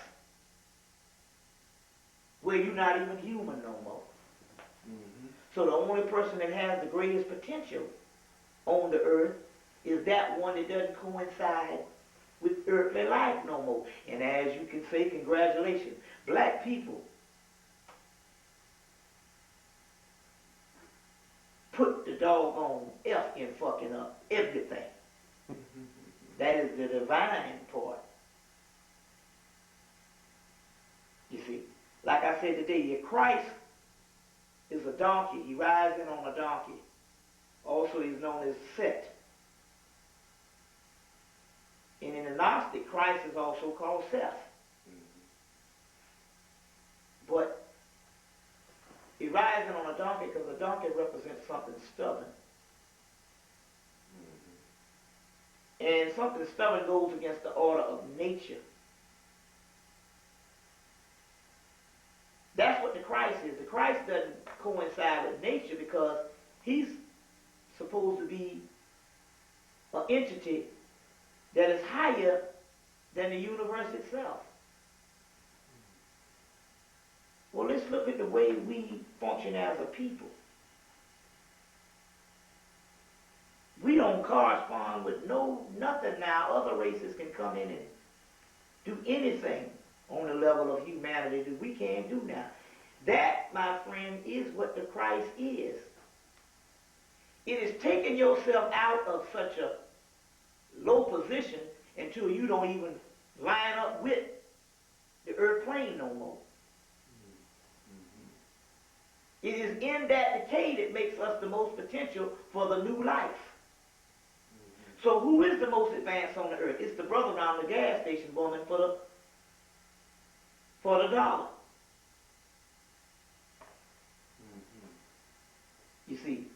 where you're not even human no more. So the only person that has the greatest potential on the earth is that one that doesn't coincide with earthly life no more. And as you can say, congratulations, black people put the doggone F in fucking up everything. That is the divine part. You see, like I said today, if Christ is a donkey, he rides in on a donkey. Also, he's known as Set. And in the Gnostic, Christ is also called Seth. But he rides in on a donkey because a donkey represents something stubborn. And something stubborn goes against the order of nature. That's what the Christ is. The Christ doesn't coincide with nature because he's supposed to be an entity that is higher than the universe itself. Well, let's look at the way we function as a people. We don't correspond with nothing now. Other races can come in and do anything on the level of humanity that we can't do now. That, my friend, is what the Christ is. It is taking yourself out of such a low position until you don't even line up with the earth plane no more. It is in that decay that makes us the most potential for the new life. So who is the most advanced on the earth? It's the brother around the gas station woman for the dollar. You see,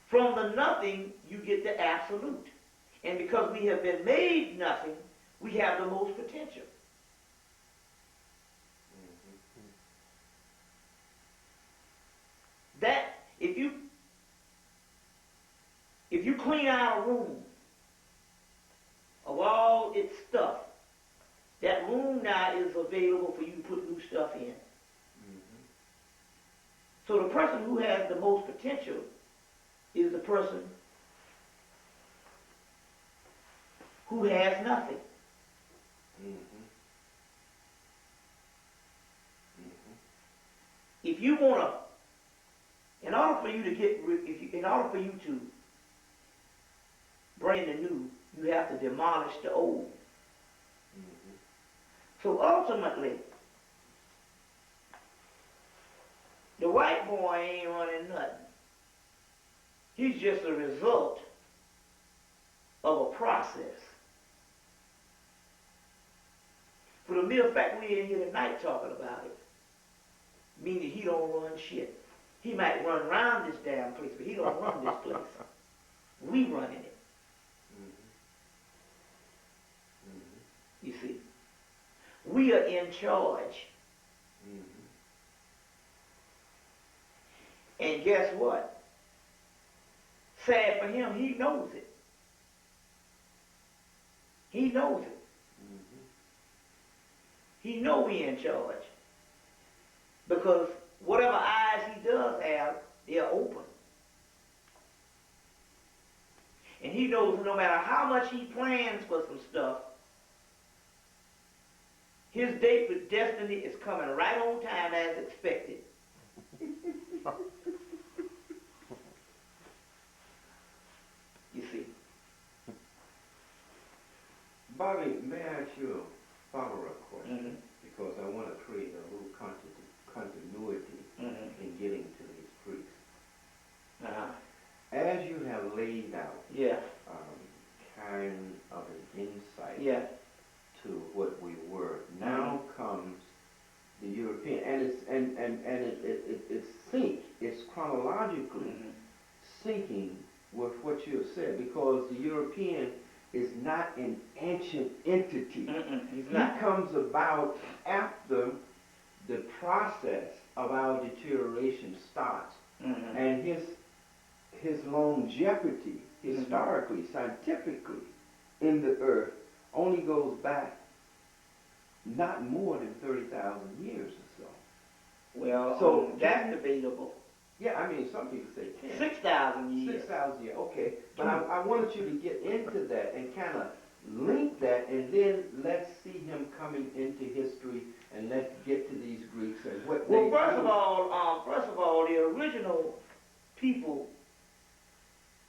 from the nothing, you get the absolute. And because we have been made nothing, we have the most potential. That, if you clean out a room of all its stuff, that room now is available for you to put new stuff in. So the person who has the most potential is the person who has nothing. If you want to, in order for you to bring the new, you have to demolish the old. So ultimately, the white boy ain't running nothing. He's just a result of a process. For the mere fact we in here tonight talking about it, meaning he don't run shit. He might run around this damn place, but he don't run this place. We running it. You see, we are in charge. And guess what? Sad for him, he knows it. He knows it. He know we in charge. Because whatever eyes he does have, they're open. And he knows no matter how much he plans for some stuff, his date with destiny is coming right on time as expected. You see. Bobby, may I ask you a follow-up question? Because I want to create a little continuity in getting to these priests. As you have laid out kind of an insight to what we were, now comes the European, and it's chronologically syncing with what you have said, because the European is not an ancient entity. He's not. He comes about after the process of our deterioration starts, and his longevity, historically, scientifically, in the earth only goes back not more than 30,000 years or so. Well, so that's debatable. Yeah, I mean, some people say 10. 6,000 years. 6,000 years, okay. But I wanted you to get into that and kind of link that, and then let's see him coming into history, and let's get to these Greeks and what they Well, first do. of all, the original people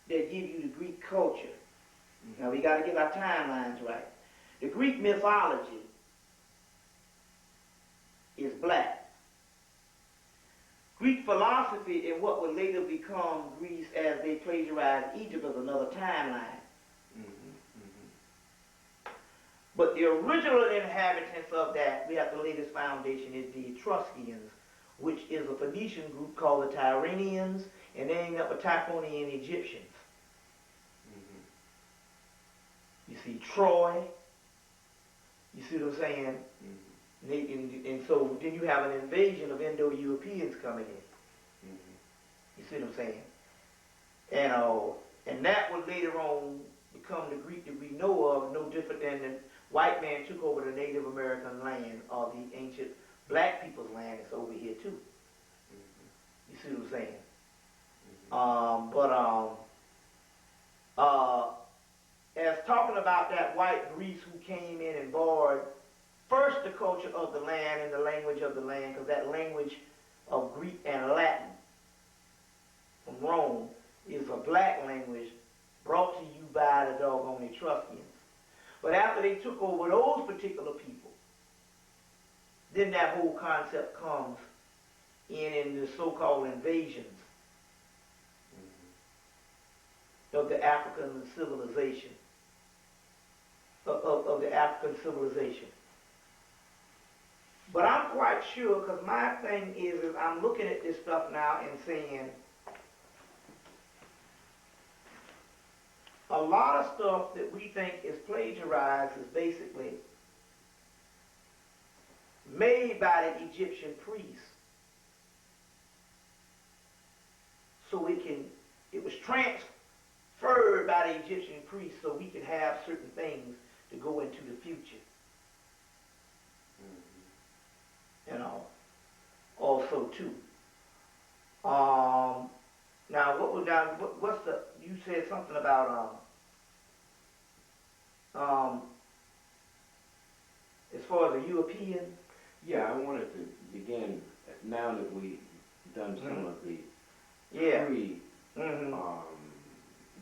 that give you the Greek culture. Now we got to get our timelines right. The Greek mythology is black. Greek philosophy and what would later become Greece as they plagiarized Egypt is another timeline. But the original inhabitants of that, we have to lay this foundation, is the Etruscans, which is a Phoenician group called the Tyrrhenians, and they end up with Typhonian Egyptians. You see Troy, you see what I'm saying? And so then you have an invasion of Indo-Europeans coming in. You see what I'm saying? And that would later on become the Greek that we know of, no different than the white man took over the Native American land or the ancient black people's land. It's over here too. You see what I'm saying? As talking about that white Greece who came in and borrowed first the culture of the land and the language of the land, because that language of Greek and Latin from Rome is a black language brought to you by the doggone Etruscans. But after they took over those particular people, then that whole concept comes in the so-called invasions of the African civilization, of the African civilization. But I'm quite sure, because my thing is I'm looking at this stuff now and saying, a lot of stuff that we think is plagiarized is basically made by the Egyptian priests. So it was transferred by the Egyptian priests so we could have certain things to go into the future. You know, also too. Now, what's the? You said something about as far as the European. Yeah, I wanted to begin now that we've done some of the pre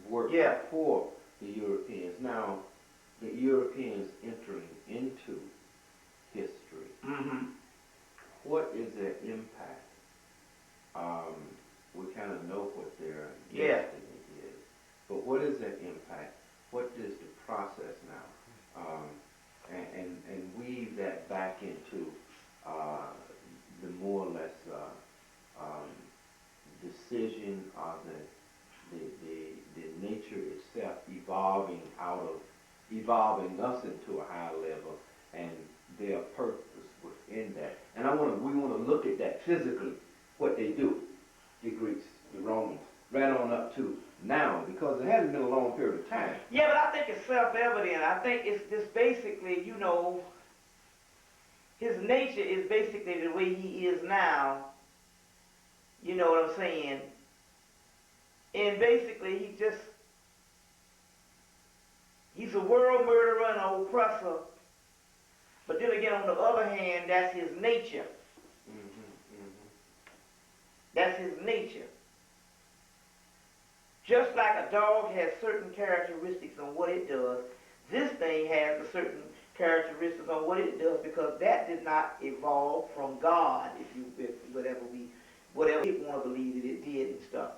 work for the Europeans. Now, the Europeans entering into history. What is their impact? We kind of know what their destiny is, but what is their impact? What is the process now? And weave that back into the more or less decision of the nature itself evolving us into a higher level, and their purpose within that. And we want to look at that physically, what they do, the Greeks, the Romans, right on up to now, because it hasn't been a long period of time. Yeah, but I think it's self-evident. I think it's just basically, his nature is basically the way he is now. You know what I'm saying? And basically, he's a world murderer and an oppressor. But then again, on the other hand, that's his nature. That's his nature. Just like a dog has certain characteristics on what it does, this thing has a certain characteristics on what it does, because that did not evolve from God, whatever we want to believe that it did and stuff.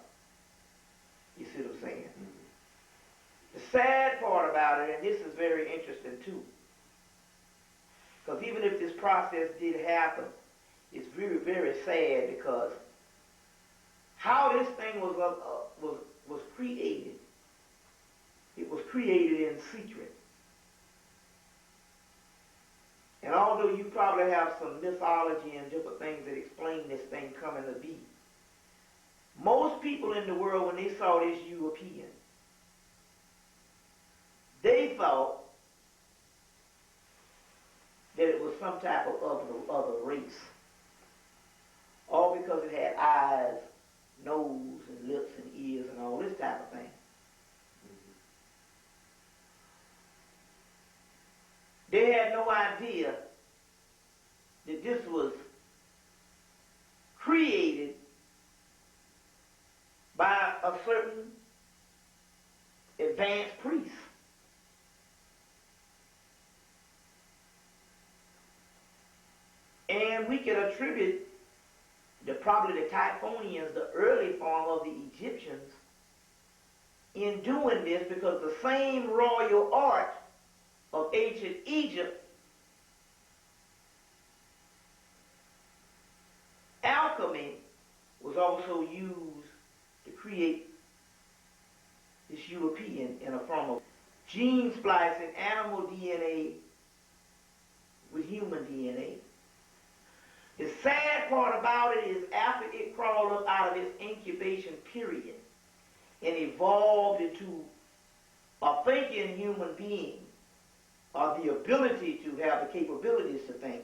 You see what I'm saying? The sad part about it, and this is very interesting too, because even if this process did happen, it's very, very sad, because how this thing was created, it was created in secret. And although you probably have some mythology and different things that explain this thing coming to be, most people in the world, when they saw this European, they thought that it was some type of other race. All because it had eyes, idea that this was created by a certain advanced priest. And we can attribute probably the Typhonians, the early form of the Egyptians, in doing this because the same royal art of ancient Egypt, alchemy, was also used to create this European in a form of gene splicing animal DNA with human DNA. The sad part about it is after it crawled up out of its incubation period and evolved into a thinking human being, or the ability to have the capabilities to think,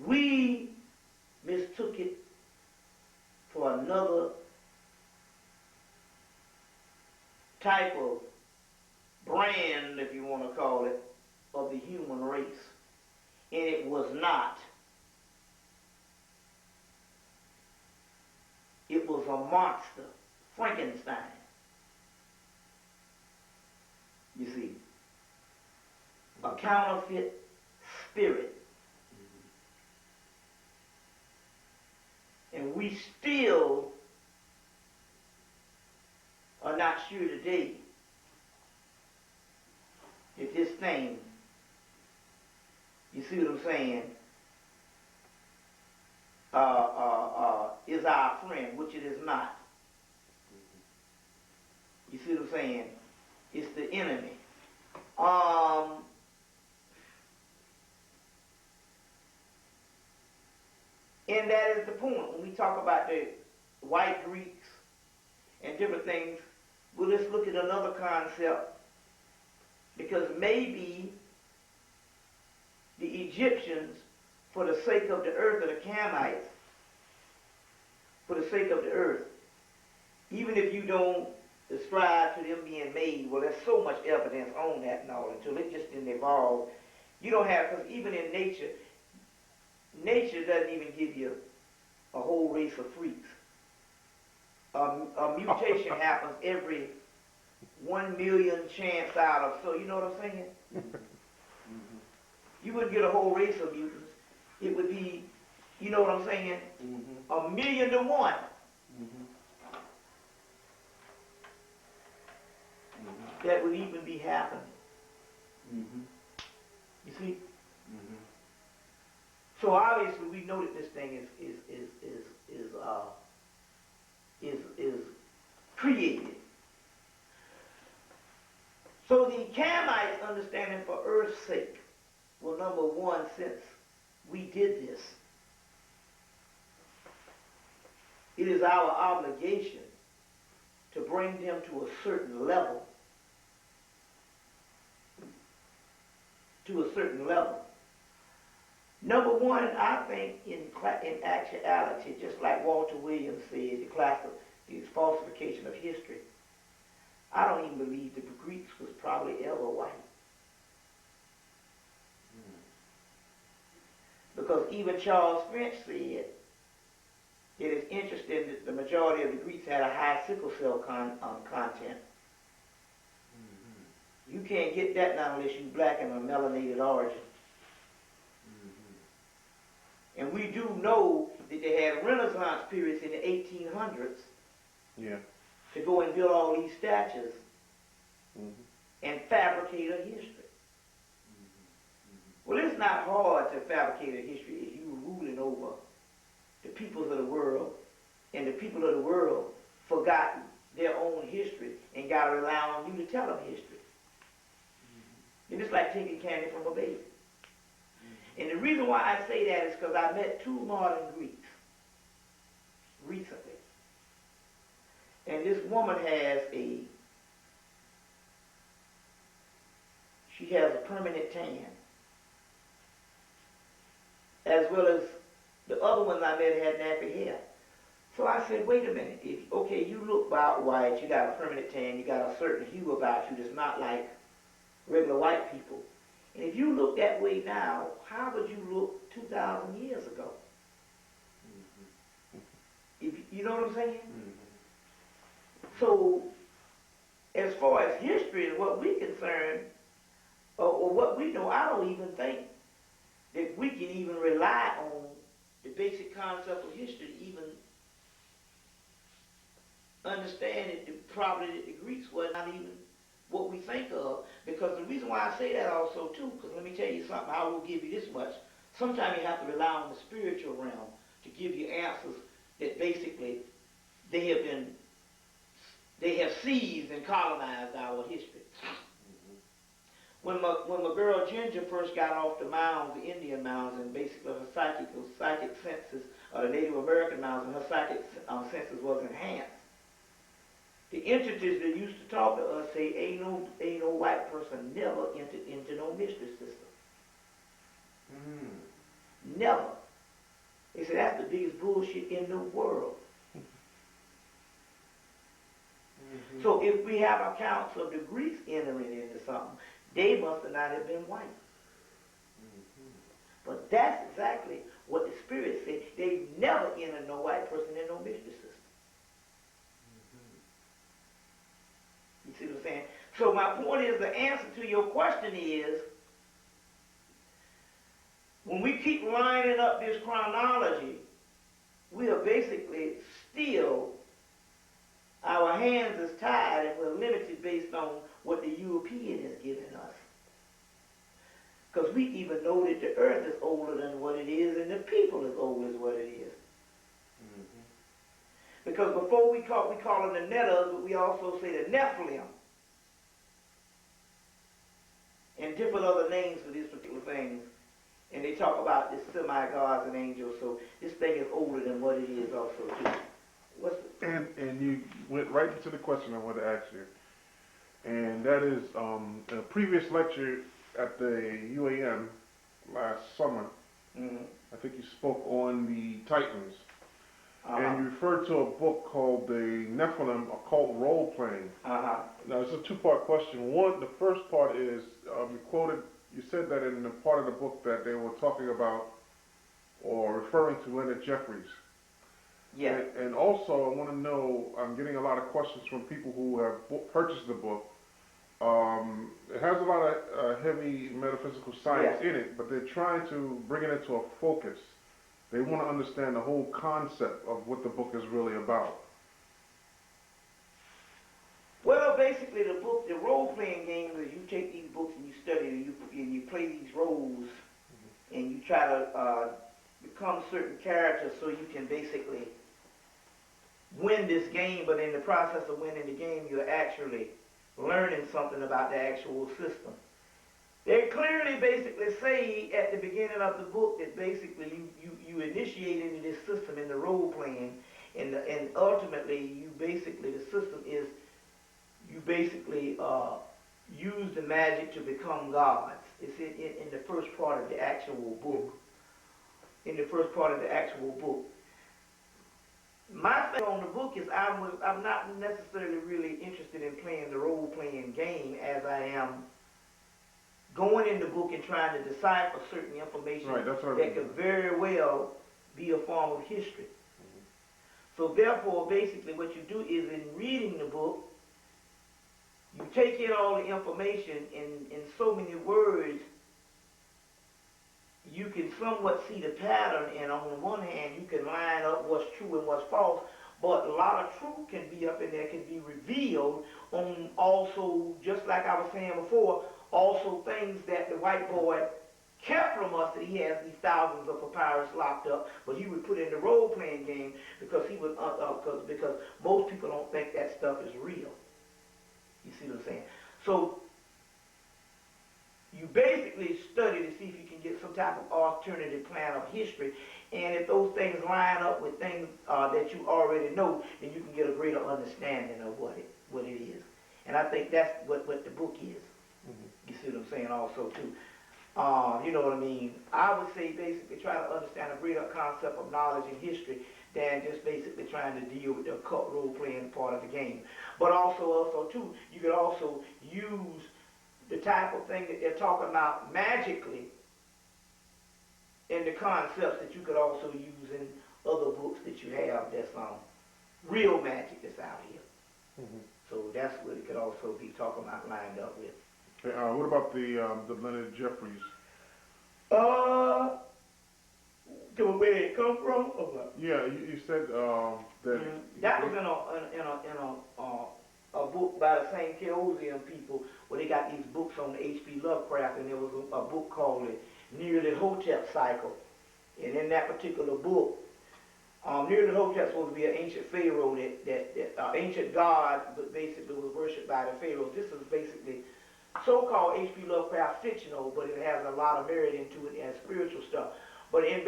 we mistook it for another type of brand, if you want to call it, of the human race. And it was not. It was a monster, Frankenstein. You see, a counterfeit spirit. And we still are not sure today if this thing, you see what I'm saying, is our friend, which it is not. You see what I'm saying? It's the enemy. And that is the point. When we talk about the white Greeks and different things, well, let's look at another concept, because maybe the Egyptians, for the sake of the earth, or the Hemmites, for the sake of the earth, even if you don't ascribe to them being made, well, there's so much evidence on that and all, until it just didn't evolve. You don't have, because even in nature, nature doesn't even give you a whole race of freaks. A mutation happens every 1 million chance out of, so you know what I'm saying? You wouldn't get a whole race of mutants. It would be, you know what I'm saying? 1,000,000 to 1. That would even be happening. You see? So obviously we know that this thing is created. So the Hemmites understanding for earth's sake, well, number one, since we did this, it is our obligation to bring them to a certain level. To a certain level. Number one, I think in actuality, just like Walter Williams said, the falsification of history, I don't even believe the Greeks was probably ever white. Because even Charles French said it is interesting that the majority of the Greeks had a high sickle cell content. You can't get that now unless you're black and of melanated origin. And we do know that they had Renaissance periods in the 1800s to go and build all these statues and fabricate a history. Well, it's not hard to fabricate a history if you're ruling over the peoples of the world, and the people of the world forgot their own history and got to rely on you to tell them history. And it's like taking candy from a baby. And the reason why I say that is because I met 2 modern Greeks recently. And this woman has she has a permanent tan. As well as the other ones I met had nappy hair. So I said, wait a minute. Okay, you look about white, you got a permanent tan, you got a certain hue about you that's not like regular white people. And if you look that way now, how would you look 2,000 years ago? If, you know what I'm saying? So, as far as history and what we're concerned, or what we know, I don't even think that we can even rely on the basic concept of history to even understand it. Probably that the Greeks were not even what we think of, because the reason why I say that also too, because let me tell you something, I will give you this much. Sometimes you have to rely on the spiritual realm to give you answers that basically they have seized and colonized our history. When my girl Ginger first got off the mounds, the Indian mounds, and basically her psychic senses, or the Native American mounds, and her psychic senses was enhanced, the entities that used to talk to us say, ain't no white person never entered into no mystery system. Never. They said that's the biggest bullshit in the world. So if we have accounts of the Greeks entering into something, they must have not have been white. But that's exactly what the Spirit said. They never entered no white person in no mystery system. You see what I'm saying? So my point is, the answer to your question is, when we keep lining up this chronology, we are basically still, our hands is tied and we're limited based on what the European is giving us. Because we even know that the earth is older than what it is and the people is old as what it is. Because before we call them the Netters, but we also say the Nephilim. And different other names for these particular things. And they talk about this semi-gods and angels, so this thing is older than what it is also too. And you went right into the question I wanted to ask you. And that is, in a previous lecture at the UAM last summer, I think you spoke on the Titans. And you referred to a book called The Nephilim, Occult Role Playing. Now, it's a two-part question. One, the first part is, you said that in the part of the book that they were talking about or referring to Leonard Jeffries. Yeah. And also, I want to know, I'm getting a lot of questions from people who have purchased the book. It has a lot of heavy metaphysical science in it, but they're trying to bring it into a focus. They want to understand the whole concept of what the book is really about. Well, basically, the book, the role-playing game is you take these books and you study and you play these roles, and you try to become certain characters so you can basically win this game. But in the process of winning the game, you're actually learning something about the actual system. They clearly basically say at the beginning of the book that basically you initiate into this system in the role playing, and ultimately you basically, the system is you basically use the magic to become gods. It's in the first part of the actual book. In the first part of the actual book. My thing on the book is I'm not necessarily really interested in playing the role playing game as I am going in the book and trying to decipher certain information that could very well be a form of history. So therefore, basically what you do is in reading the book, you take in all the information in so many words, you can somewhat see the pattern, and on the one hand, you can line up what's true and what's false, but a lot of truth can be up in there, can be revealed on also, just like I was saying before, also things that the white boy kept from us, that he has these thousands of papyrus locked up, but he would put in the role-playing game because he would, because most people don't think that stuff is real. You see what I'm saying? So you basically study to see if you can get some type of alternative plan of history, and if those things line up with things that you already know, then you can get a greater understanding of what it is. And I think that's what the book is. You see what I'm saying also too. You know what I mean? I would say basically try to understand a greater concept of knowledge and history than just basically trying to deal with the occult role-playing part of the game. But also too, you could also use the type of thing that they're talking about magically and the concepts that you could also use in other books that you have that's real magic that's out here. Mm-hmm. So that's what it could also be talking about lined up with. Okay, what about the Leonard Jeffries? Where it come from or what? Yeah, you said that. That was in a book by the same Chaosium people where they got these books on H.P. Lovecraft, and there was a book called the Nearly Hotep Cycle. And in that particular book, Nearly Hotep was supposed to be an ancient pharaoh that ancient god, but basically was worshipped by the pharaohs. This is basically so-called H.P. Lovecraft fictional, but it has a lot of merit into it and spiritual stuff. But in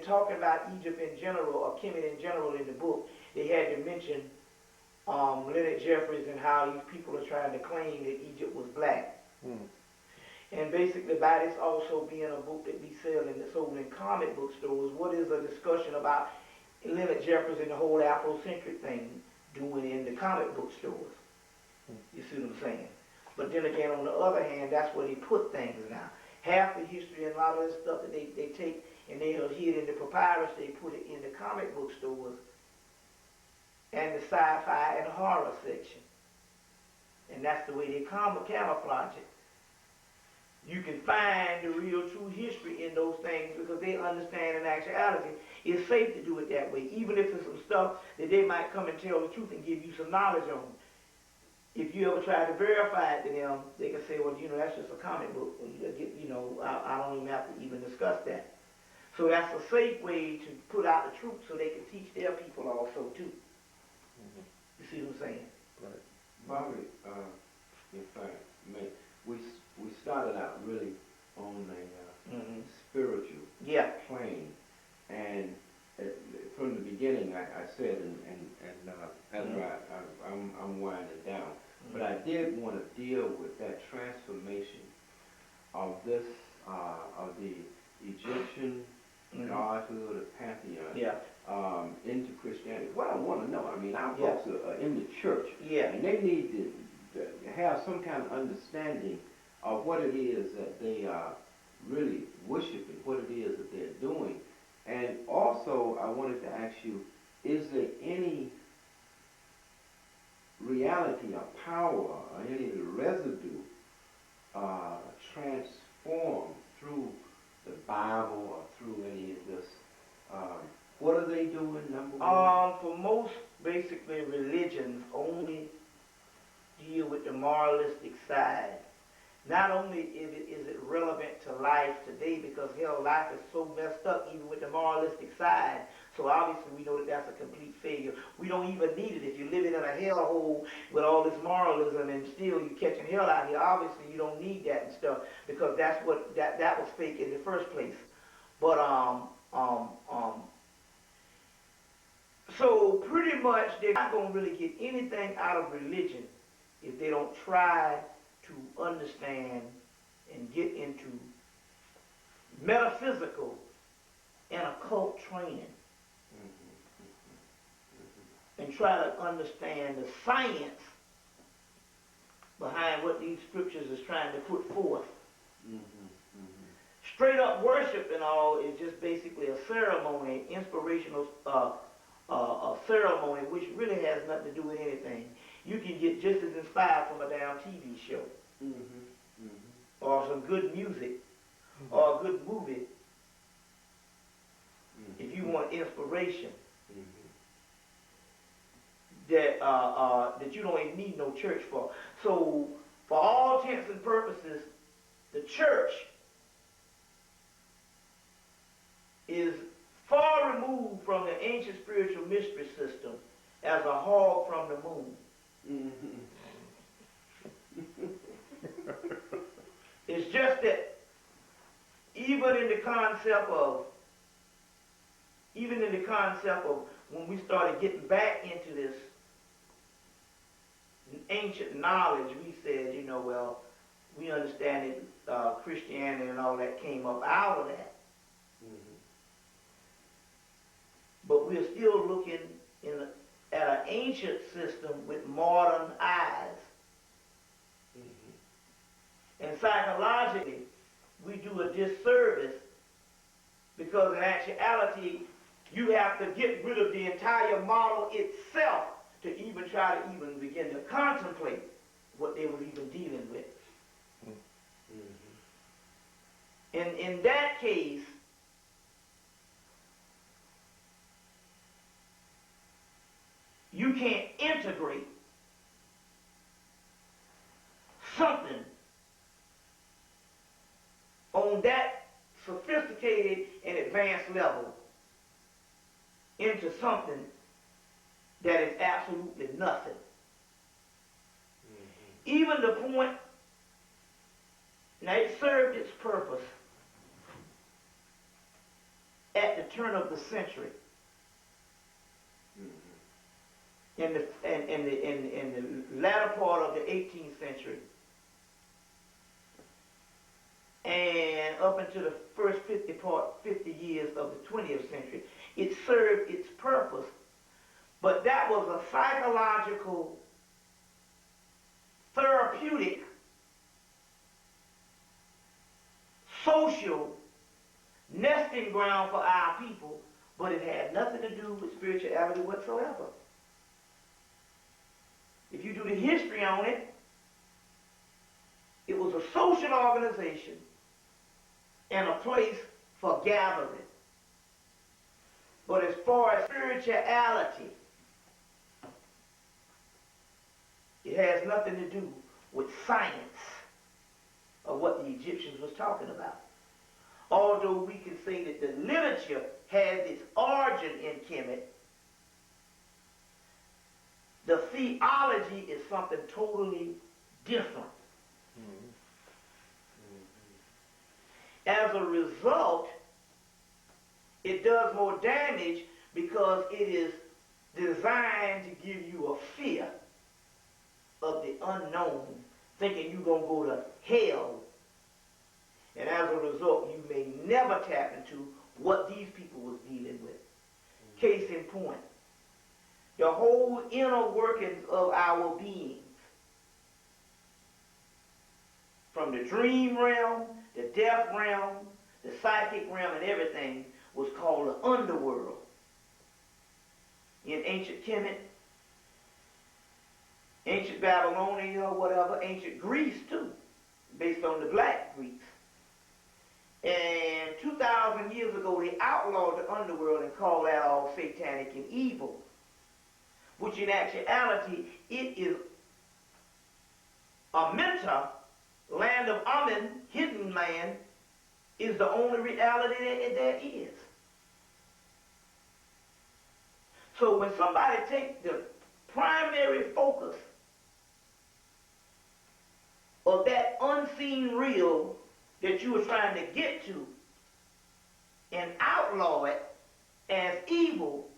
talking about Egypt in general, or Kemet in general in the book, they had to mention Leonard Jeffries and how these people are trying to claim that Egypt was black. Mm. And basically by this also being a book that we sell and sold in comic book stores, what is a discussion about Leonard Jeffries and the whole Afrocentric thing doing in the comic book stores? You see what I'm saying? But then again, on the other hand, that's where they put things now. Half the history and a lot of this stuff that they take and they have hid in the papyrus, they put it in the comic book stores and the sci-fi and horror section. And that's the way they camouflage it. You can find the real true history in those things because they understand in actuality it's safe to do it that way, even if it's some stuff that they might come and tell the truth and give you some knowledge on. If you ever try to verify it to them, they can say, well, that's just a comic book. I don't even have to even discuss that. So that's a safe way to put out the truth so they can teach their people also, too. Mm-hmm. You see what I'm saying? Right. Bobby, if I may, we started out really on a spiritual plane, and from the beginning I said, I'm winding down, but I did want to deal with that transformation of this of the Egyptian godhood of pantheon into Christianity. What I want to know, our folks are in the church, and they need to have some kind of understanding of what it is that they are really worshiping, what it is that they're doing. And also, I wanted to ask you, is there any reality or power or any residue transformed through the Bible or through any of this? What are they doing, number one? For most, basically, religions only deal with the moralistic side. Not only is it relevant to life today, because hell, life is so messed up even with the moralistic side. So obviously we know that that's a complete failure. We don't even need it. If you're living in a hellhole with all this moralism and still you're catching hell out here, obviously you don't need that and stuff, because that's what that was fake in the first place. But so pretty much they're not gonna really get anything out of religion if they don't try to understand and get into metaphysical and occult training and try to understand the science behind what these scriptures is trying to put forth. Straight up worship and all is just basically a ceremony, inspirational a ceremony, which really has nothing to do with anything. You can get just as inspired from a damn TV show, or some good music, or a good movie. If you want inspiration, that you don't even need no church for. So, for all intents and purposes, the church is far removed from the ancient spiritual mystery system as a hog from the moon. It's just that even in the concept of when we started getting back into this ancient knowledge, we said, we understand that Christianity and all that came up out of that. But we're still looking at an ancient system with modern eyes. psychologically, we do a disservice because in actuality, you have to get rid of the entire model itself to even try to even begin to contemplate what they were even dealing with. In that case, you can't integrate something on that sophisticated and advanced level into something that is absolutely nothing. Even the point, now it served its purpose at the turn of the century. In the latter part of the 18th century and up into the first 50 years of the 20th century, it served its purpose, but that was a psychological, therapeutic, social nesting ground for our people, but it had nothing to do with spirituality whatsoever. If you do the history on it, it was a social organization and a place for gathering. But as far as spirituality, it has nothing to do with science of what the Egyptians was talking about. Although we can say that the literature has its origin in Kemet, the theology is something totally different. As a result, it does more damage because it is designed to give you a fear of the unknown, thinking you're going to go to hell. And as a result, you may never tap into what these people was dealing with. Case in point, the whole inner workings of our beings, from the dream realm, the death realm, the psychic realm, and everything, was called the underworld. In ancient Kemet, ancient Babylonia, or whatever, ancient Greece too, based on the black Greeks. And 2,000 years ago, they outlawed the underworld and called that all satanic and evil, which in actuality, it is Amenta, land of Amen, hidden land, is the only reality that there is. So when somebody takes the primary focus of that unseen real that you were trying to get to and outlaw it as evil,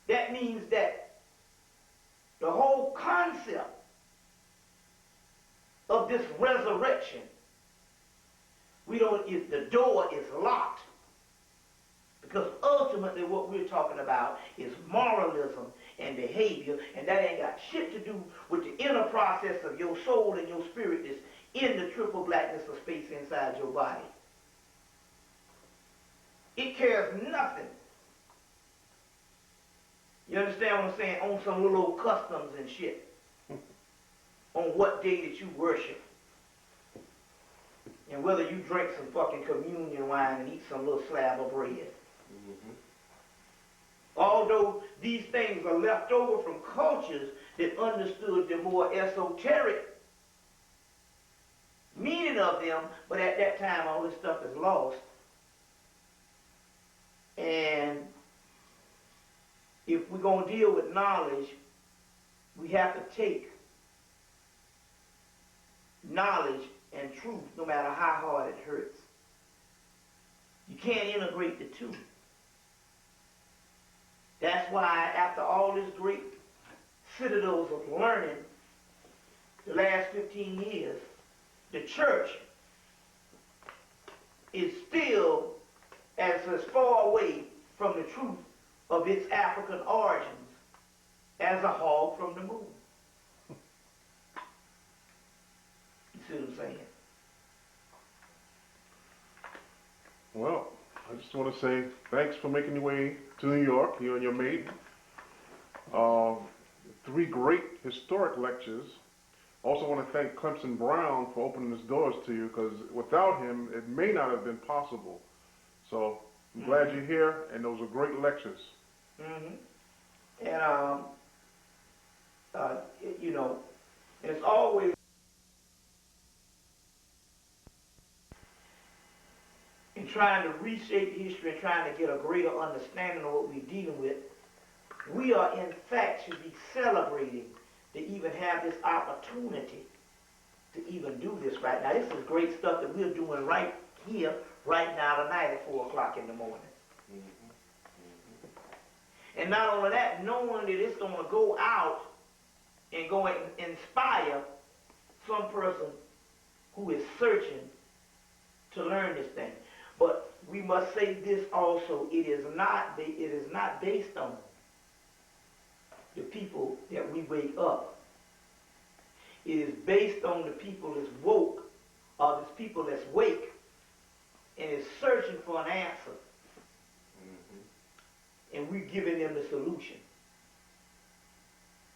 that means that the whole concept of this resurrection, the door is locked. Because ultimately what we're talking about is moralism and behavior, and that ain't got shit to do with the inner process of your soul and your spirit that's in the triple blackness of space inside your body. It cares nothing. You understand what I'm saying? On some little old customs and shit. On what day that you worship. And whether you drink some fucking communion wine and eat some little slab of bread. Although these things are left over from cultures that understood the more esoteric meaning of them, but at that time all this stuff is lost. And if we're going to deal with knowledge, we have to take knowledge and truth no matter how hard it hurts. You can't integrate the two. That's why after all this great citadels of learning, the last 15 years, the church is still as far away from the truth of its African origins as a hog from the moon. You see what I'm saying? Well, I just want to say thanks for making your way to New York, you and your mate. 3 great historic lectures. Also want to thank Clemson Brown for opening his doors to you, because without him, it may not have been possible. So I'm glad you're here, and those were great lectures. And you know, and it's always in trying to reshape history and trying to get a greater understanding of what we're dealing with. We are, in fact, should be celebrating to even have this opportunity to even do this right now. This is great stuff that we're doing right here, right now, tonight at 4 o'clock in the morning. And not only that, knowing that it's going to go out and go and inspire some person who is searching to learn this thing. But we must say this also: it is not based on the people that we wake up. It is based on the people that's woke, or the people that's wake, and is searching for an answer. And we're giving them the solution.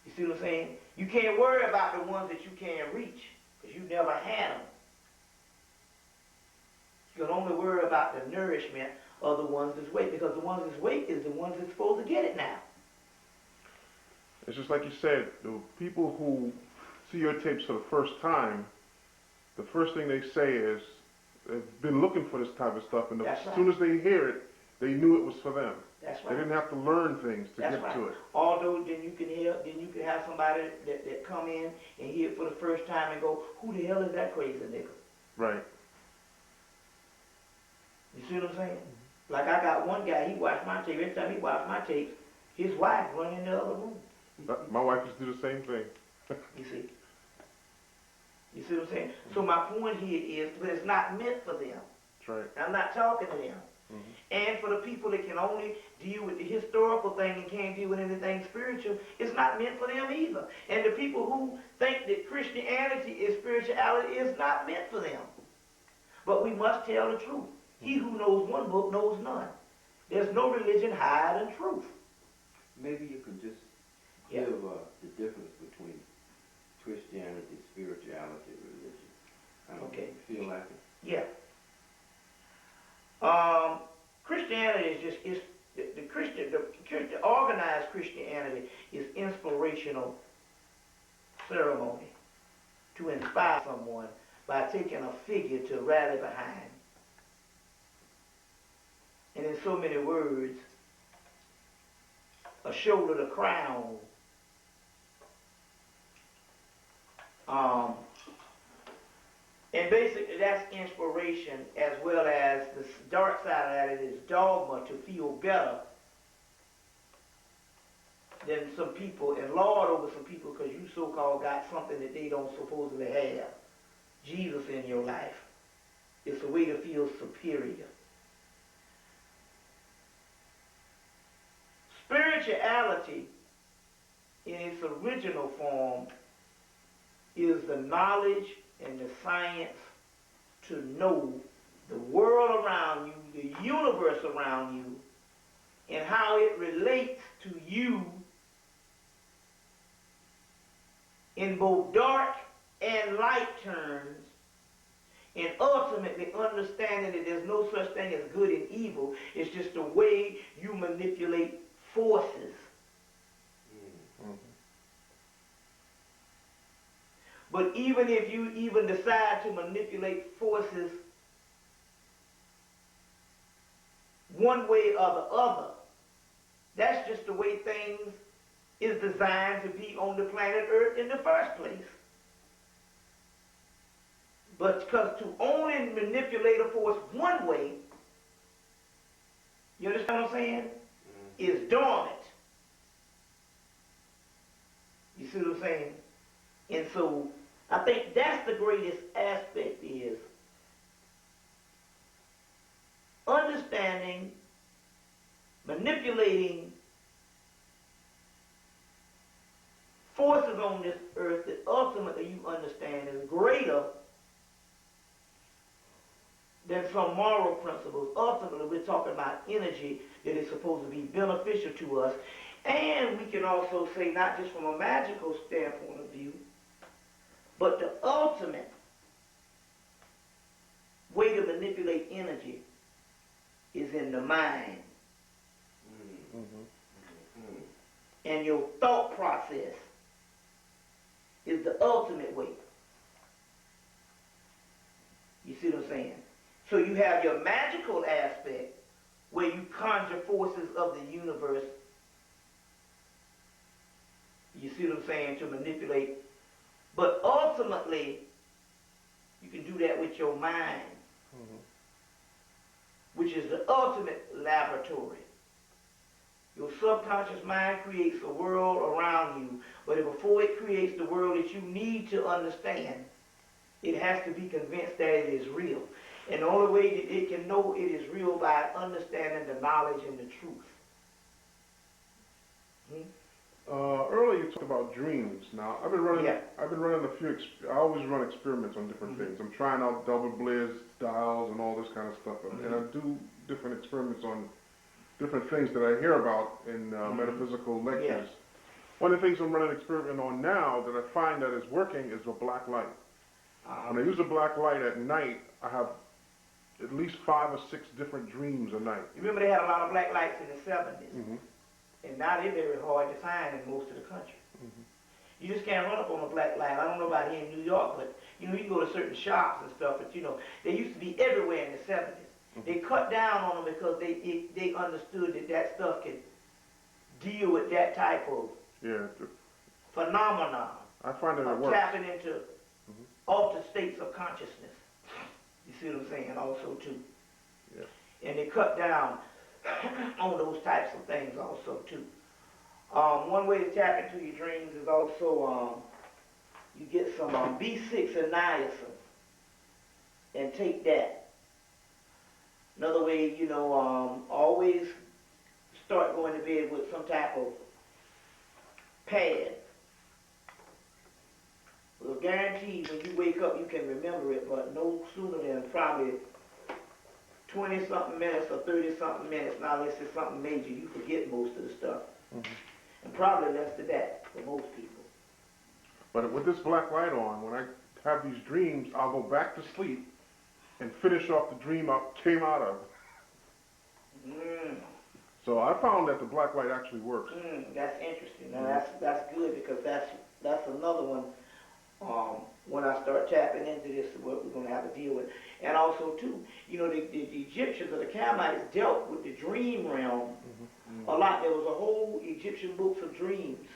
You see what I'm saying? You can't worry about the ones that you can't reach, because you never had them. You can only worry about the nourishment of the ones that's wake, because the ones that's wake is the ones that's supposed to get it now. It's just like you said, the people who see your tapes for the first time, the first thing they say is they've been looking for this type of stuff, and as soon as they hear it, they knew it was for them. That's right. They didn't have to learn things to get to it. Although then you can have somebody that come in and hear it for the first time and go, who the hell is that crazy nigga? Right. You see what I'm saying? Like I got one guy, he watched my tape. Every time he watched my tapes, his wife run in the other room. My wife used to do the same thing. You see? You see what I'm saying? So my point here is that it's not meant for them. That's right. I'm not talking to them. And for the people that can only deal with the historical thing and can't deal with anything spiritual, it's not meant for them either. And the people who think that Christianity is spirituality is not meant for them. But we must tell the truth. He who knows one book knows none. There's no religion higher than truth. Maybe you could just give the difference between Christianity, spirituality, and religion. I don't know, you feel like it? Yeah. Christianity is just the organized Christianity is inspirational ceremony to inspire someone by taking a figure to rally behind. And in so many words, a shoulder to cry on. And basically that's inspiration, as well as the dark side of that is dogma, to feel better than some people and lord over some people because you so-called got something that they don't supposedly have. Jesus in your life. It's a way to feel superior. Spirituality in its original form is the knowledge and the science to know the world around you, the universe around you, and how it relates to you in both dark and light terms, and ultimately understanding that there's no such thing as good and evil. It's just the way you manipulate forces. But even if you even decide to manipulate forces one way or the other, that's just the way things is designed to be on the planet Earth in the first place. But because to only manipulate a force one way, you understand what I'm saying, is dormant. You see what I'm saying? And so I think that's the greatest aspect, is understanding, manipulating forces on this earth that ultimately you understand is greater some moral principles. Ultimately, we're talking about energy that is supposed to be beneficial to us. And we can also say, not just from a magical standpoint of view, but the ultimate way to manipulate energy is in the mind. And your thought process is the ultimate way. You see what I'm saying? So you have your magical aspect where you conjure forces of the universe. You see what I'm saying? To manipulate. But ultimately, you can do that with your mind, which is the ultimate laboratory. Your subconscious mind creates a world around you, but before it creates the world that you need to understand, it has to be convinced that it is real. And the only way that it can know it is real by understanding the knowledge and the truth. Earlier you talked about dreams. Now I've been running a few. I always run experiments on different things. I'm trying out double blizz dials and all this kind of stuff, and I do different experiments on different things that I hear about in metaphysical lectures. One of the things I'm running an experiment on now that I find that is working is a black light. When I use a black light at night, I have at least 5 or 6 different dreams a night. You remember they had a lot of black lights in the 70s? And now they're very hard to find in most of the country. You just can't run up on a black light. I don't know about here in New York, but you know, you can go to certain shops and stuff, but you know, they used to be everywhere in the 70s. They cut down on them because they understood that stuff could deal with that type of phenomenon. I find that it works. Tapping into altered states of consciousness. You see what I'm saying? Also too. And they cut down on those types of things also too. One way to tap into your dreams is also you get some B6 and niacin and take that. Another way, you know, always start going to bed with some type of pad. Well, guaranteed when you wake up you can remember it, but no sooner than probably 20-something minutes or 30-something minutes, now unless it's something major, you forget most of the stuff. And probably less than that for most people. But with this black light on, when I have these dreams, I'll go back to sleep and finish off the dream I came out of. So I found that the black light actually works. That's interesting. Now that's good because that's another one. When I start tapping into this, what we're going to have to deal with. And also, too, you know, the Egyptians or the Canaanites dealt with the dream realm a lot. There was a whole Egyptian books of dreams.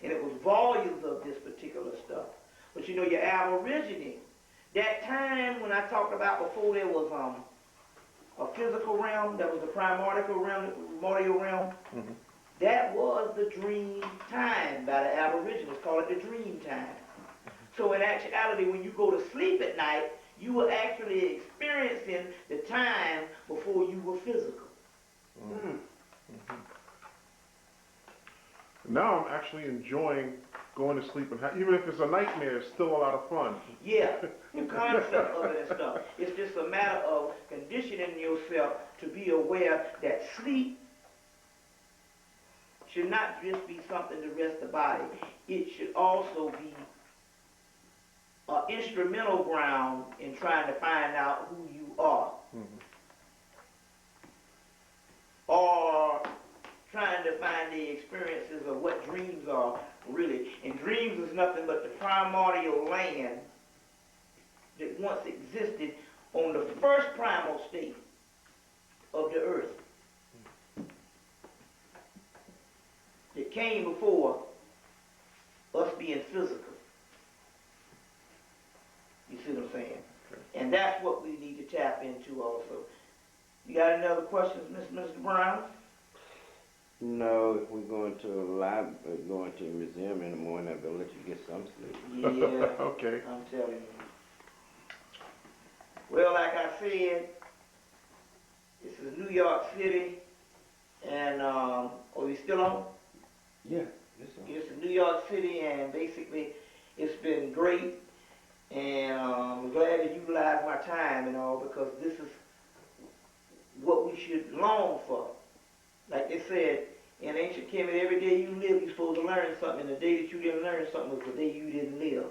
And it was volumes of this particular stuff. But, you know, your Aborigine, that time when I talked about before there was a physical realm, that was the primordial realm, that was the dream time by the Aborigines. Call it the dream time. So in actuality, when you go to sleep at night, you were actually experiencing the time before you were physical. Now I'm actually enjoying going to sleep, and even if it's a nightmare, it's still a lot of fun. Yeah, the concept of it and stuff. It's just a matter of conditioning yourself to be aware that sleep should not just be something to rest the body. It should also be an instrumental ground in trying to find out who you are. Or trying to find the experiences of what dreams are really. And dreams is nothing but the primordial land that once existed on the first primal state of the earth. That came before us being physical. You see what I'm saying? And that's what we need to tap into also. You got any other questions, Mr. Brown? No, if we're going to going to a museum in the morning, I'm going to let you get some sleep. Yeah. Okay. I'm telling you. Well, like I said, this is New York City, and are we still on? Yeah. Yes, sir. It's New York City, and basically it's been great. And I'm glad to utilize my time and all, because this is what we should long for. Like they said, in ancient Kemet, every day you live, you're supposed to learn something. And the day that you didn't learn something was the day you didn't live.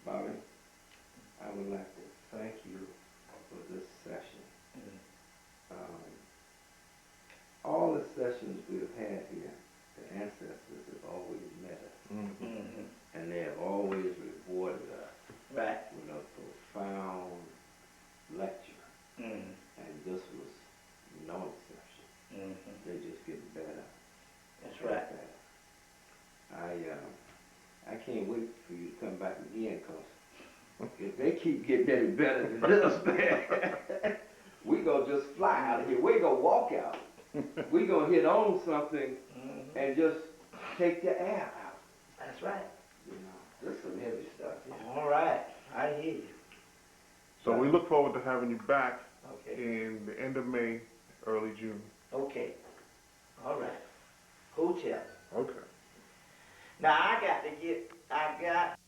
Bobby, I would like to thank you for this session. All the sessions we have had here, the ancestors have always met us. And they have always rewarded us Right. with a profound lecture. And this was no exception. They just get better. That's right. I can't wait for you to come back again, because if they keep getting any better than this, man, we gonna just fly out of here. We gonna walk out. We gonna hit on something and just take the air out. That's right. You know, this is some heavy stuff. Yeah. All right. I hear you. So we look forward to having you back Okay. in the end of May, early June. Okay. All right. Hotel. Okay. Now I got